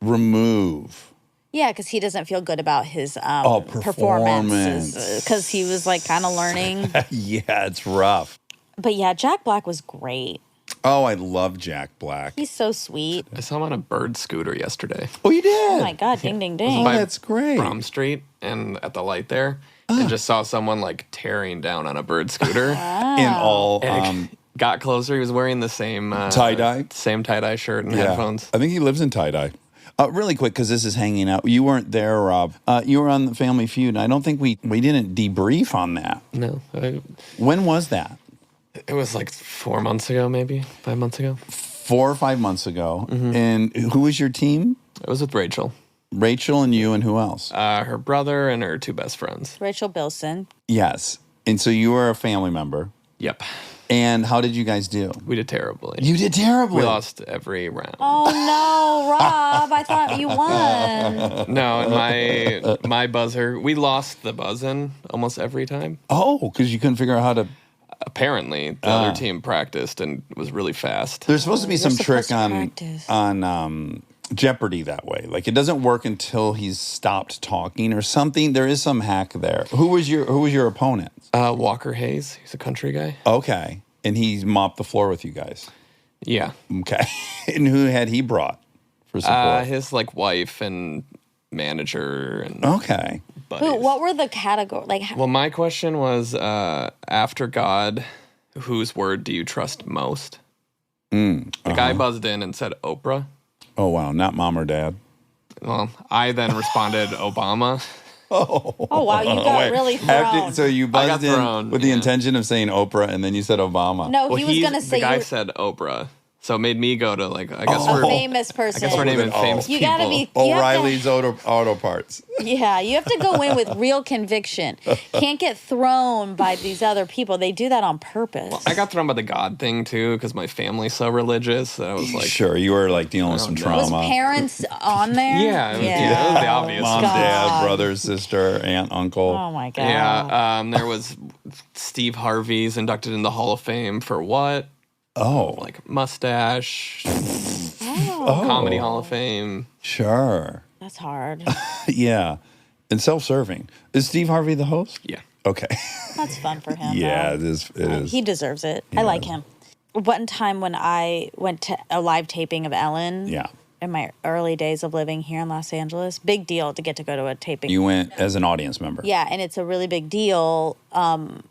Remove. Yeah, because he doesn't feel good about his performance. performances because he was like kind of learning. Yeah, it's rough. But yeah, Jack Black was great. Oh, I love Jack Black. He's so sweet. I saw him on a bird scooter yesterday. Oh, you did? Oh my God, ding ding Oh, ding. By that's great. Brom Street and at the light there, and just saw someone like tearing down on a bird scooter. In all And it got closer. He was wearing the same Tie-dye? same tie dye shirt and headphones. I think he lives in tie-dye. Really quick, because this is hanging out. You weren't there, Rob. You were on the Family Feud, and I don't think we didn't debrief on that. No, When was that? it was like 4 months ago, maybe 5 months ago. 4 or 5 months ago. And who was your team? It was with Rachel, Rachel and you and who else? her brother, and her 2 best friends. Rachel Bilson. Yes. And so you were a family member. Yep, And how did you guys do? we did terribly. You did terribly. We lost every round. Oh no, Rob! I thought you won. No, and my buzzer, we lost the buzz-in almost every time. Oh, because you couldn't figure out how to. Apparently, the other team practiced and was really fast. There's supposed to be some supposed trick to on practice. Jeopardy that way. Like it doesn't work until he's stopped talking or something. There is some hack there. Who was your opponent? Walker Hayes, he's a country guy. Okay, and he mopped the floor with you guys. Yeah. Okay, and who had he brought for support? His like wife and manager and Okay. buddies. Who? What were the categories? Like, Well, my question was after God, whose word do you trust most? The guy buzzed in and said Oprah. Oh wow, not mom or dad. Well, I then responded Obama. Oh wow, you got really thrown. So you I got buzzed in thrown, with the yeah. intention of saying Oprah, and then you said Obama. No, Well, he was gonna say the guy you said Oprah, so it made me go to like I guess a we're famous person. I guess we're naming Oh. famous You people. gotta be. You have O'Reilly's auto parts. Yeah, you have to go in with real conviction. Can't get thrown by these other people. They do that on purpose. I got thrown by the God thing too because my family's so religious. That I was like, Sure, you were like dealing with some no. Was trauma. parents on there? Yeah, it was the obvious. Mom, God. dad, brother, sister, aunt, uncle. Oh my god. Yeah, there was Steve Harvey's inducted in the Hall of Fame for what? Oh, Like mustache, comedy Hall of Fame. sure. That's hard. Yeah. And self-serving. Is Steve Harvey the host? Yeah. Okay. That's fun for him. Yeah, though. it is. It is. He deserves it. I like him. One time when I went to a live taping of Ellen. Yeah. In my early days of living here in Los Angeles, big deal to get to go to a taping. You went as an audience member. Yeah, and it's a really big deal. And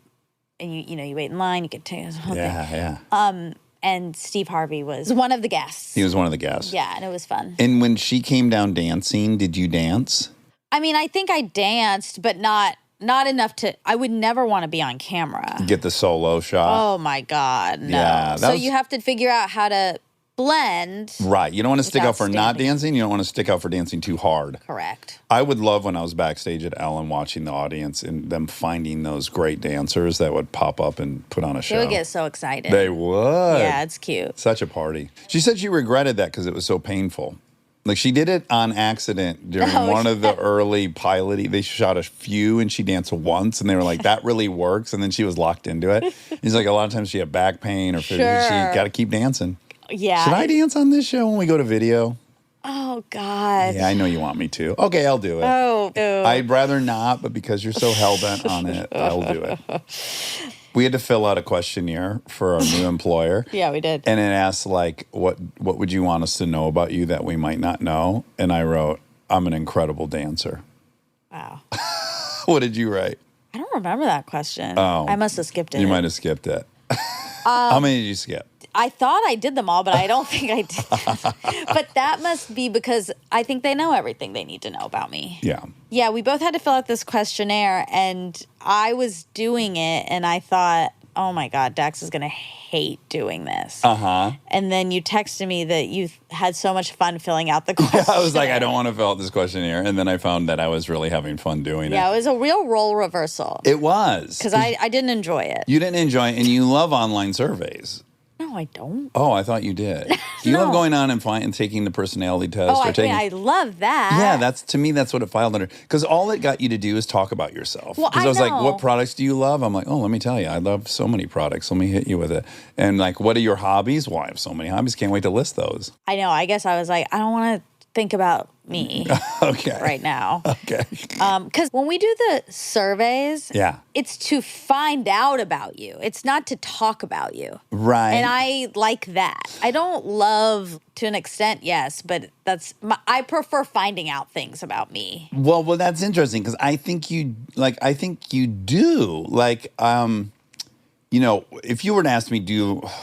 you wait in line, you get tickets. Yeah, yeah. And Steve Harvey was one of the guests. He was one of the guests. Yeah, and it was fun. And when she came down dancing, did you dance? I mean, I think I danced, but not enough to. I would never want to be on camera. Get the solo shot? Oh my God, no. Yeah, that so was- you have to figure out how to blend. Right. You don't want to stick Without out for not standing. dancing. You don't want to stick out for dancing too hard. Correct. I would love when I was backstage at Ellen watching the audience and them finding those great dancers that would pop up and put on a show. They would get so excited. They would. Yeah, it's cute. Such a party. She said she regretted that because it was so painful. Like she did it on accident during Oh, one of the early piloting. They shot a few and she danced once and they were like, that really works. And then she was locked into it. He's like, a lot of times she had back pain or she Sure. got to keep dancing. Yeah. Should I dance on this show when we go to video? Oh God. Yeah, I know you want me to. Okay, I'll do it. Oh. Ew. I'd rather not, but because you're so hell-bent on it, I'll do it. We had to fill out a questionnaire for our new employer. Yeah, we did. And it asked, like, what would you want us to know about you that we might not know? And I wrote, I'm an incredible dancer. Wow. What did you write? I don't remember that question. Oh. I must have skipped it. You might have skipped it. How many did you skip? I thought I did them all, but I don't think I did. But that must be because I think they know everything they need to know about me. Yeah. Yeah, we both had to fill out this questionnaire, and I was doing it, and I thought, oh my God, Dax is going to hate doing this. Uh-huh. And then you texted me that you had so much fun filling out the questionnaire. I was like, I don't want to fill out this questionnaire. And then I found that I was really having fun doing Yeah, it. it was a real role reversal. It was. Because I didn't enjoy it. You didn't enjoy it, and you love online surveys. No, I don't. Oh, I thought you did. You love No. going on and taking the personality test Oh, or I taking. mean, I love that. Yeah, that's to me. That's what it filed under. Because all it got you to do is talk about yourself. Well, Because I was like, know. "What products do you love?" I'm like, "Oh, let me tell you, I love so many products. Let me hit you with it." And like, "What are your hobbies?" Well, I have so many hobbies. Can't wait to list those. I know. I guess I was like, I don't want to think about me Okay. right now. Okay. Because when we do the surveys, Yeah. it's to find out about you. It's not to talk about you. Right. And I like that. I don't love to an extent, yes, but I prefer finding out things about me. Well, that's interesting because I think you do like. You know, if you were to ask me,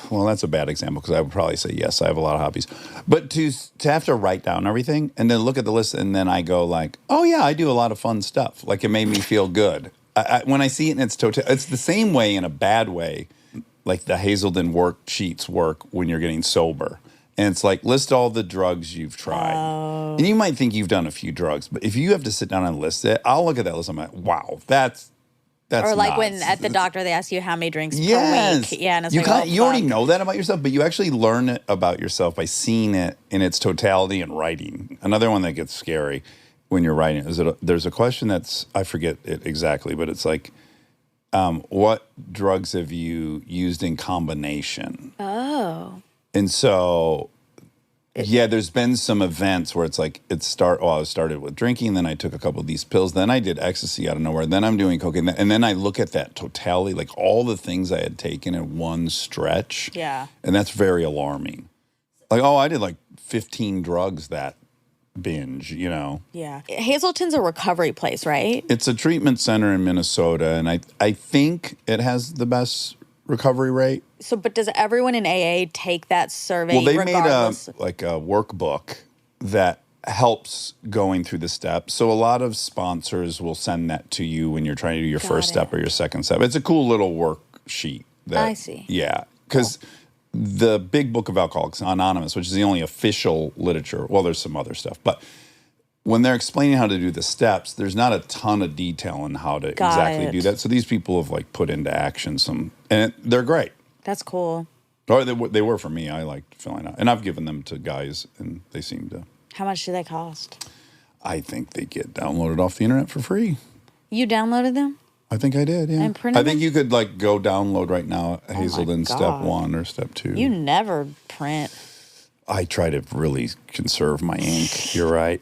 well, that's a bad example because I would probably say yes. I have a lot of hobbies, but to have to write down everything and then look at the list and then I go like, oh yeah, I do a lot of fun stuff. Like it made me feel good. When I see it in its totality, it's the same way in a bad way, like the Hazelden worksheets work when you're getting sober. And it's like, list all the drugs you've tried. And you might think you've done a few drugs, but if you have to sit down and list it, I'll look at that list. I'm like, wow, that's Or like nuts. when at the doctor they ask you how many drinks Yes. per week. Yeah, and it's you like, kinda- oh, you already fuck. know that about yourself, but you actually learn it about yourself by seeing it in its totality and writing. Another one that gets scary when you're writing is there's a question that's, I forget it exactly, but it's like, what drugs have you used in combination? Oh. And so, yeah, there's been some events where it's like I started with drinking, then I took a couple of these pills, then I did ecstasy out of nowhere, then I'm doing cocaine, and then I look at that totality, like all the things I had taken in one stretch. Yeah. And that's very alarming. Like, oh, I did like 15 drugs that binge, you know. Yeah. Hazelton's a recovery place, right? It's a treatment center in Minnesota, and I think it has the best recovery rate. So, but does everyone in AA take that survey Well, they regardless? made a workbook that helps going through the steps. So a lot of sponsors will send that to you when you're trying to do your first step or your second step. It's a cool little worksheet. I see. Yeah, because the Big Book of Alcoholics Anonymous, which is the only official literature, well, there's some other stuff, but when they're explaining how to do the steps, there's not a ton of detail on how to exactly do that. So these people have like put into action and they're great. That's cool. Or they were for me. I liked filling out, and I've given them to guys, and they seem to. How much do they cost? I think they get downloaded off the internet for free. You downloaded them? I think I did, yeah. And printed I think them? you could like go download right now Hazelden God. step 1 or step 2. You never print. I try to really conserve my ink. You're right.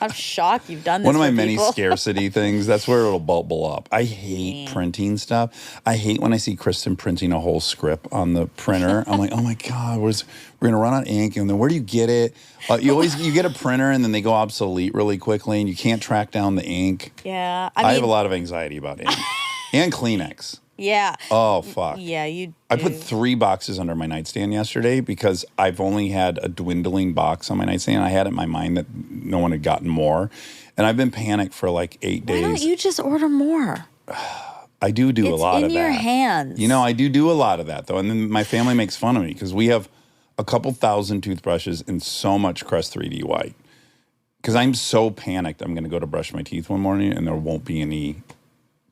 I'm shocked you've done this. One of my for many people. scarcity things, that's where it'll bubble up. I hate printing stuff. I hate when I see Kristen printing a whole script on the printer. I'm like, oh my God, we're going to run out of ink. And then where do you get it? You get a printer and then they go obsolete really quickly and you can't track down the ink. Yeah. I have a lot of anxiety about ink. And Kleenex. Yeah. Oh, fuck. Yeah, you do. I put 3 boxes under my nightstand yesterday because I've only had a dwindling box on my nightstand. I had it in my mind that no one had gotten more. And I've been panicked for like 8 days. Why don't you just order more? I do a lot of that. It's in your hands. You know, I do a lot of that, though. And then my family makes fun of me because we have a couple thousand toothbrushes and so much Crest 3D white. Because I'm so panicked I'm going to go to brush my teeth one morning and there won't be any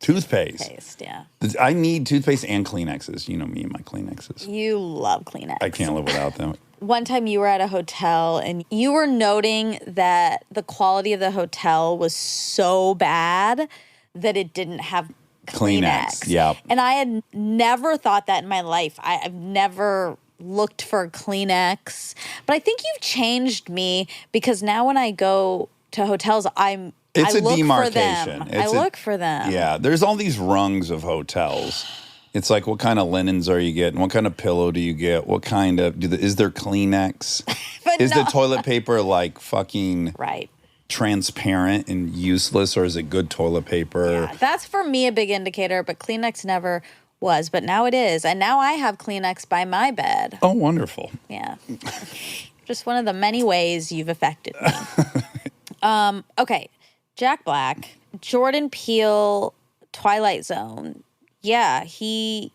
toothpaste. Yeah. I need toothpaste and Kleenexes. You know me and my Kleenexes. You love Kleenex. I can't live without them. One time you were at a hotel and you were noting that the quality of the hotel was so bad that it didn't have Kleenex. Yeah. And I had never thought that in my life. I've never looked for Kleenex. But I think you've changed me because now when I go to hotels, It's I a look demarcation. For them. I look for them. Yeah, there's all these rungs of hotels. It's like, what kind of linens are you getting? What kind of pillow do you get? What kind of is there Kleenex? Is the toilet paper like fucking transparent and useless, or is it good toilet paper? Yeah, that's for me a big indicator, but Kleenex never was, but now it is, and now I have Kleenex by my bed. Oh, wonderful. Yeah, just one of the many ways you've affected me. Okay. Jack Black, Jordan Peele, Twilight Zone. Yeah, he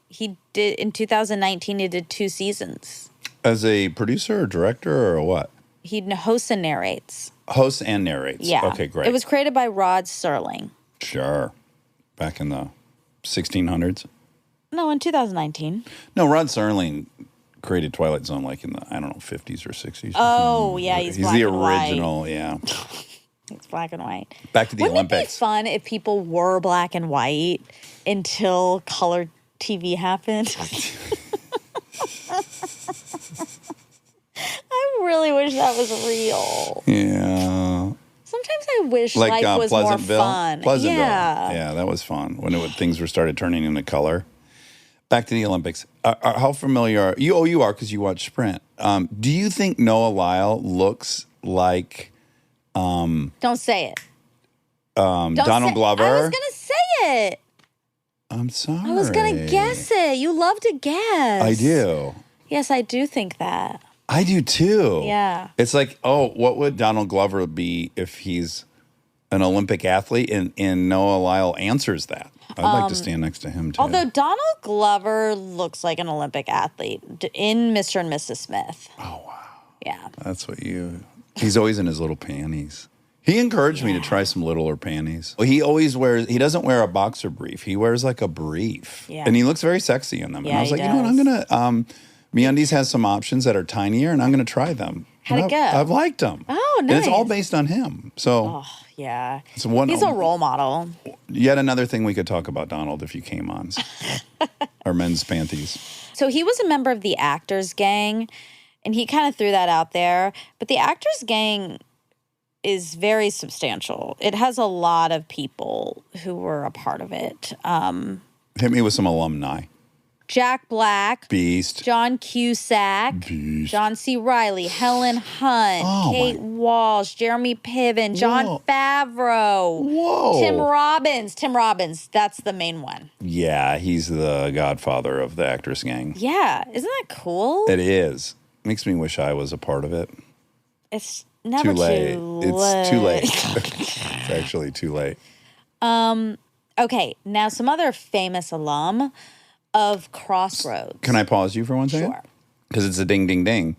did in 2019. He did 2 seasons. As a producer or director or what? He hosts and narrates. Hosts and narrates. Yeah. Okay, great. It was created by Rod Serling. Sure. Back in the 1600s. No, in 2019. No, Rod Serling created Twilight Zone like in the 50s or 60s. Oh, yeah, he's black the and white. original. Yeah. It's black and white. Back to the Wouldn't Olympics. it be fun if people were black and white until color TV happened? I really wish that was real. Yeah. Sometimes I wish life was more fun. Pleasantville. Yeah. Yeah, that was fun when things were started turning into color. Back to the Olympics. How familiar are you? Oh, you are because you watch Sprint. Do you think Noah Lyle looks like Don't say it. Donald Glover? I was gonna say it. I'm sorry. I was gonna guess it. You love to guess. I do. Yes, I do think that. I do too. Yeah. It's like, what would Donald Glover be if he's an Olympic athlete? And Noah Lyle answers that. I'd like to stand next to him too. Although Donald Glover looks like an Olympic athlete in Mr. and Mrs. Smith. Oh, wow. Yeah. That's what he's always in his little panties. He encouraged me to try some littler panties. Well, he doesn't wear a boxer brief. He wears like a brief. Yeah. And he looks very sexy in them. Yeah, and I was he like, you know what, I'm does. going to, MeUndies has some options that are tinier and I'm going to try them. How'd it go? I've liked them. Oh, nice. And it's all based on him. So Yeah. it's one. He's a role model. Yet another thing we could talk about, Donald, if you came on. Our men's panties. So he was a member of the Actors Gang, and he kind of threw that out there. But the Actors Gang is very substantial. It has a lot of people who were a part of it. Hit me with some alumni. Jack Black, Beast. John Cusack, Beast. John C. Reilly, Helen Hunt, Oh, Kate Walsh, Jeremy Piven, John Whoa. Favreau, Whoa. Tim Robbins. Tim Robbins, that's the main one. Yeah, he's the godfather of the Actors Gang. Yeah, isn't that cool? It is. Makes me wish I was a part of it. It's Never too late. It's too late. late. It's actually too late. Okay, now some other famous alum of Crossroads. Can I pause you for one second? Sure. Because it's a ding, ding, ding.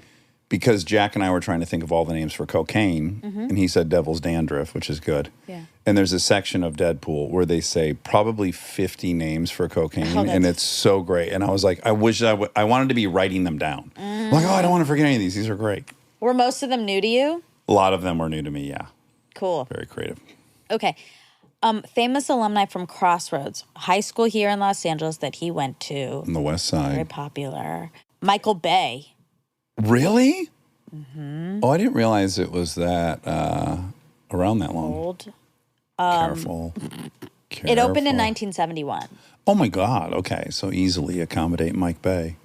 Because Jack and I were trying to think of all the names for cocaine, and he said devil's dandruff, which is good. Yeah. And there's a section of Deadpool where they say probably 50 names for cocaine, and that's- it's so great. And I was like, I wish I wanted to be writing them down. I'm like, oh, I don't want to forget any of these. These are great. Were most of them new to you? A lot of them were new to me, yeah. Cool. Very creative. Okay. Famous alumni from Crossroads, high school here in Los Angeles that he went to. On the west Very side. popular. Michael Bay. Really? Mm-hmm. Oh, I didn't realize it was that around that long. Old. Careful. It opened in Careful. 1971. Oh my God. Okay. So easily accommodate Mike Bay.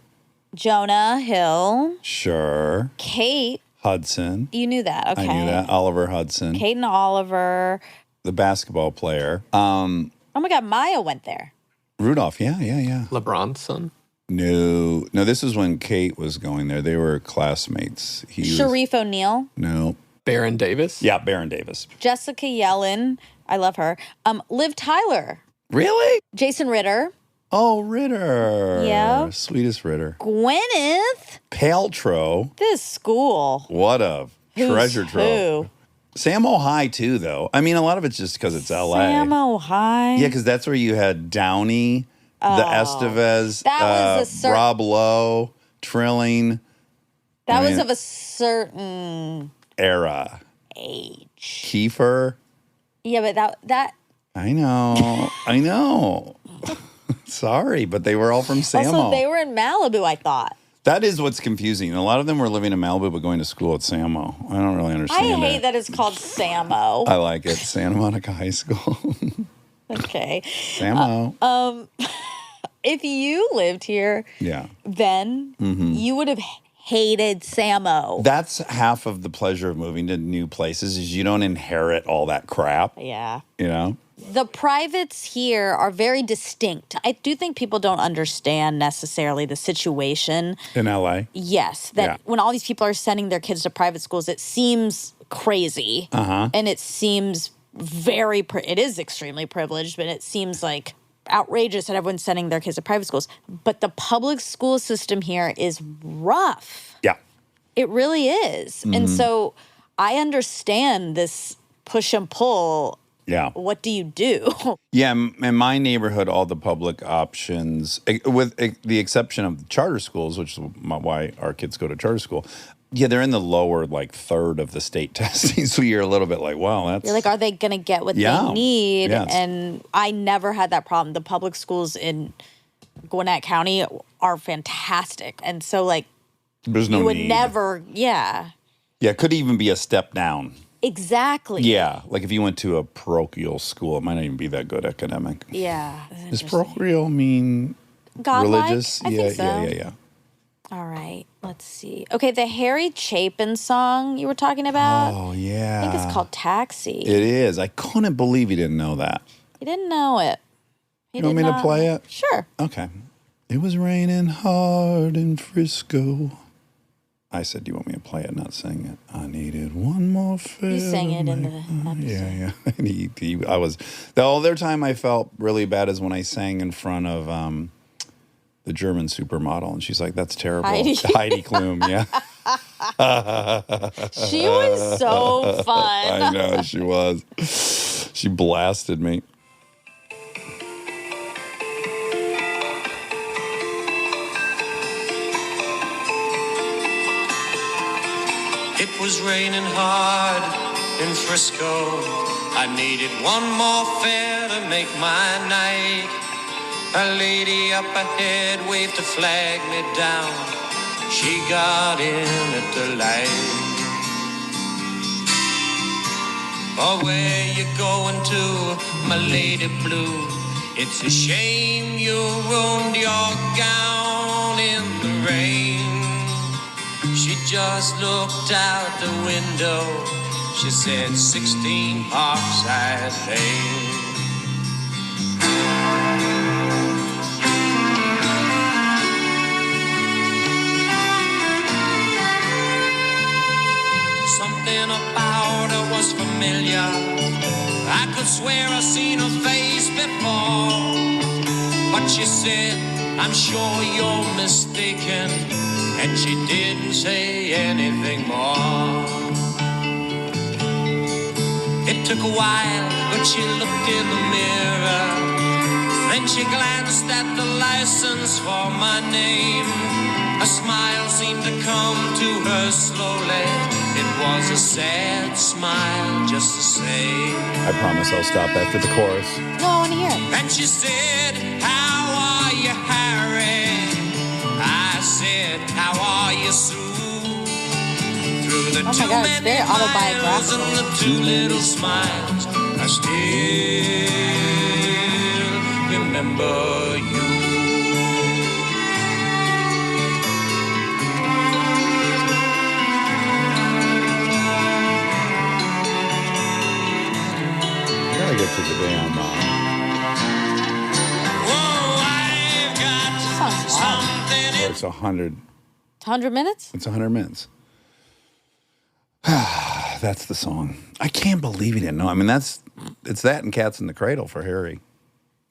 Jonah Hill. Sure. Kate. Hudson. You knew that. Okay. I knew that. Oliver Hudson. Kate and Oliver. The basketball player. Oh my God, Maya went there. Rudolph. Yeah. LeBron's son. No, this is when Kate was going there. They were classmates. Sharif O'Neal. No. Baron Davis. Yeah, Baron Davis. Jessica Yellen. I love her. Liv Tyler. Really? Jason Ritter. Oh, Ritter. Yeah. Sweetest Ritter. Gwyneth. Paltrow. This school. What a Who's treasure trove. who? Samo High, too, though. I mean, a lot of it's just because it's L.A. Samo High. Yeah, because that's where you had Downey, the Estevez, That was a Rob Lowe, Trilling That I was mean- of a certain era. age. Kiefer. Yeah, but that I know. Sorry, but they were all from Samo. also they were in Malibu, I thought. That is what's confusing. A lot of them were living in Malibu but going to school at Samo. I don't really I understand hate that it's called Samo. I like it. Santa Monica High School. Okay. Samo. If you lived here Yeah. then, you would have hated Samo. That's half of the pleasure of moving to new places is you don't inherit all that crap, Yeah. you know? The privates here are very distinct. I do think people don't understand necessarily the situation. In LA. Yes, that Yeah. when all these people are sending their kids to private schools, it seems crazy. And it seems it is extremely privileged, but it seems like outrageous that everyone's sending their kids to private schools. But the public school system here is rough. Yeah. It really is. And so I understand this push and pull. Yeah. What do you do? Yeah, in my neighborhood, all the public options, with the exception of charter schools, which is why our kids go to charter school, yeah, they're in the lower, third of the state testing. So you're a little bit like, wow, that's... You're like, are they going to get what Yeah. they need? Yeah, it's- And I never had that problem. The public schools in Gwinnett County are fantastic. And so, There's no you would need. never, yeah. Yeah, it could even be a step down. Exactly. Yeah, like if you went to a parochial school, it might not even be that good academic. Yeah. Does parochial mean Godlike? religious? I think so. Yeah. All right. Let's see. Okay, the Harry Chapin song you were talking about. Oh, yeah. I think it's called Taxi. It is. I couldn't believe you didn't know that. He didn't know it. You want me to play it? Sure. Okay. It was raining hard in Frisco. I said, do you want me to play it, not sing it? I needed one more fill. You sang it in the episode. Yeah. And I was, the other time I felt really bad is when I sang in front of the German supermodel. And she's like, that's terrible. Heidi. Heidi Klum, yeah. She was so fun. I know, she was. She blasted me. It was raining hard in Frisco. I needed one more fare to make my night. A lady up ahead waved to flag me down. She got in at the light. Oh, where you going to, my lady blue? It's a shame you ruined your gown in the rain. She just looked out the window. She said 16 Parkside Lane. Something was familiar. I could swear I've seen her face before. But she said, I'm sure you're mistaken. And she didn't say anything more. It took a while, but she looked in the mirror. Then she glanced at the license for my name. A smile seemed to come to her slowly. It was a sad smile, just the same. I promise I'll stop after the chorus. No, I want to hear it. And she said, how are you, Harry? I said, how are you, Sue? Through the Oh my two God, it's many very miles autobiographical. and the two little smiles, I still remember you. I gotta get to the damn. Whoa, I've got Sounds long. something in It's 100. 100 minutes? It's 100 minutes. That's the song. I can't believe he didn't know. I mean, it's that and Cats in the Cradle for Harry.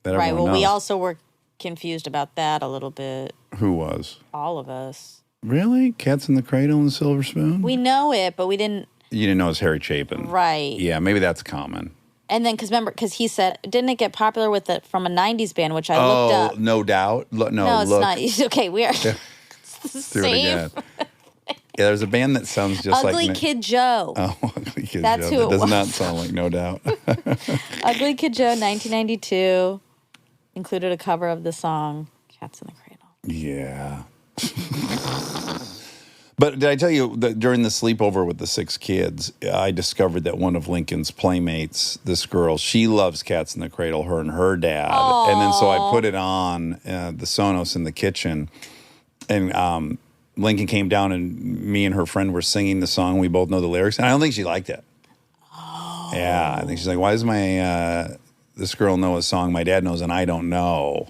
That Right. everyone Well, we knows. also were confused about that a little bit. Who was? All of us. Really? Cats in the Cradle and the Silver Spoon? We know it, but we didn't. You didn't know it was Harry Chapin. Right. Yeah, maybe that's common. And then, because he said, didn't it get popular with it from a 90s band, which I looked up. No doubt. No, No, look. it's not. Okay, we are. Yeah. It's the Do it same. again. Yeah, there's a band that sounds just Ugly like... Kid Joe. Oh, Ugly Kid That's Joe. who That it does not was. sound like No Doubt. Ugly Kid Joe, 1992. Included a cover of the song Cats in the Cradle. Yeah. But did I tell you that during the sleepover with the 6 kids, I discovered that one of Lincoln's playmates, this girl, she loves Cats in the Cradle, her and her dad. And then so I put it on the Sonos in the kitchen, and Lincoln came down, and me and her friend were singing the song. We both know the lyrics, and I don't think she liked it. Oh. Yeah, I think she's like, why does this girl know a song my dad knows and I don't know?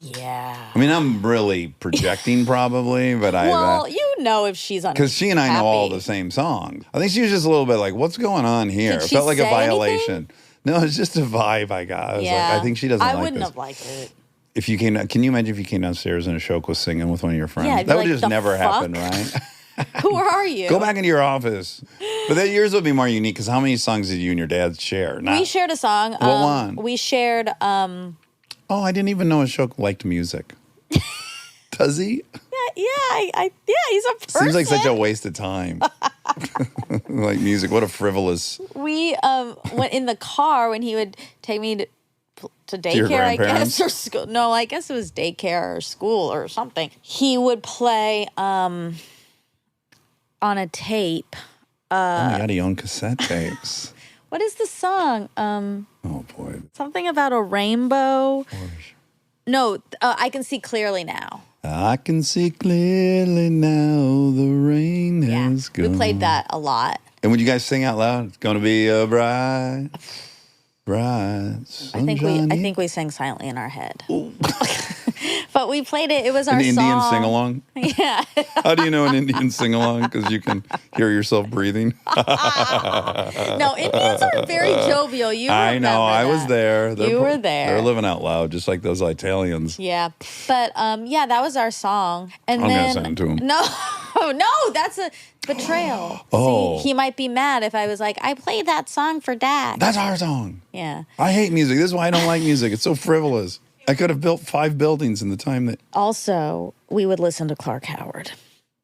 Yeah. I mean, I'm really projecting probably, but Well, you know if she's on. because she and I know all the same songs. I think she was just a little bit like, what's going on here? Did It she felt like a say violation. anything? No, it's just a vibe I got. I was like, I think she doesn't like I wouldn't this. have liked it. If you can you imagine if you came downstairs and Ashok was singing with one of your friends? Yeah, I'd be that would like, just "The never fuck?" happen, right? Who are you? Go back into your office. But that yours would be more unique because how many songs did you and your dad share? We shared a song. What one? We shared. Oh, I didn't even know Ashok liked music. Does he? Yeah, he's a person. Seems like such a waste of time. Like music, what a frivolous. We went in the car when he would take me to your daycare, I grandparents? guess, or school. No, I guess it was daycare or school or something. He would play on a tape. Oh my God, he owned cassette tapes. What is the song? Oh boy. Something about a rainbow. No, I Can See Clearly Now. I can see clearly now the rain Yeah, has gone. we played that a lot. And would you guys sing out loud? It's gonna be a bright I sunshiny. think we sang silently in our head. But we played it. It was our An Indian song. sing along. Yeah. How do you know an Indian sing along? Because you can hear yourself breathing. No, Indians are very jovial. You I know. remember I was that. there. You were there. They're living out loud, just like those Italians. Yeah. But yeah, that was our song. And I'm then gonna send it to him. No, that's a betrayal. Oh. See, he might be mad if I was like, I played that song for Dax. That's our song. Yeah. I hate music. This is why I don't like music. It's so frivolous. I could have built 5 buildings in the time that. Also, we would listen to Clark Howard.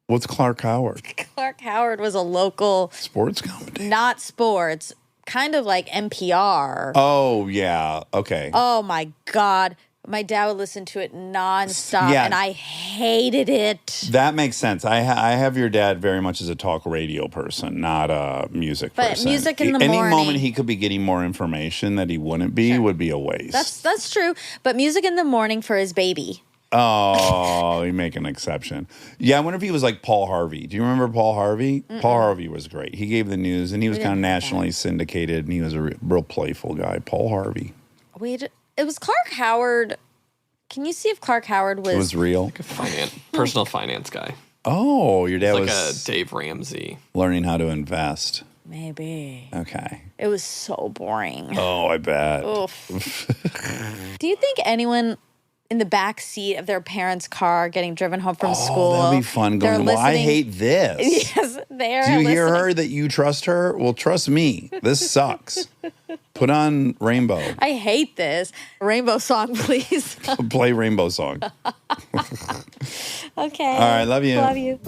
What's Clark Howard? Clark Howard was a local, Sports comedy. not sports, kind of like NPR. Oh yeah. Okay. Oh my God. My dad would listen to it nonstop, Yeah. and I hated it. That makes sense. I have your dad very much as a talk radio person, not a music But person. music in the Any morning. moment he could be getting more information that he wouldn't be would be a waste. That's true. But music in the morning for his baby. Oh, you make an exception. Yeah, I wonder if he was like Paul Harvey. Do you remember Paul Harvey? Paul Harvey was great. He gave the news, and he was kind of nationally syndicated, and he was a real playful guy. Paul Harvey. It was Clark Howard. Can you see if Clark Howard was? It was real. Personal finance guy. Oh, your dad Like was a Dave Ramsey. learning how to invest. Maybe. Okay. It was so boring. Oh, I bet. Oof. Do you think anyone in the back seat of their parents' car getting driven home from school? Oh, that'd be fun. they're Going, well, I listening- hate this. Yes, they're Do you hear listening. her that you trust her? Well, trust me. This sucks. Put on Rainbow. I hate this. Rainbow song, please. Play Rainbow song. Okay. All right, love you. Love you.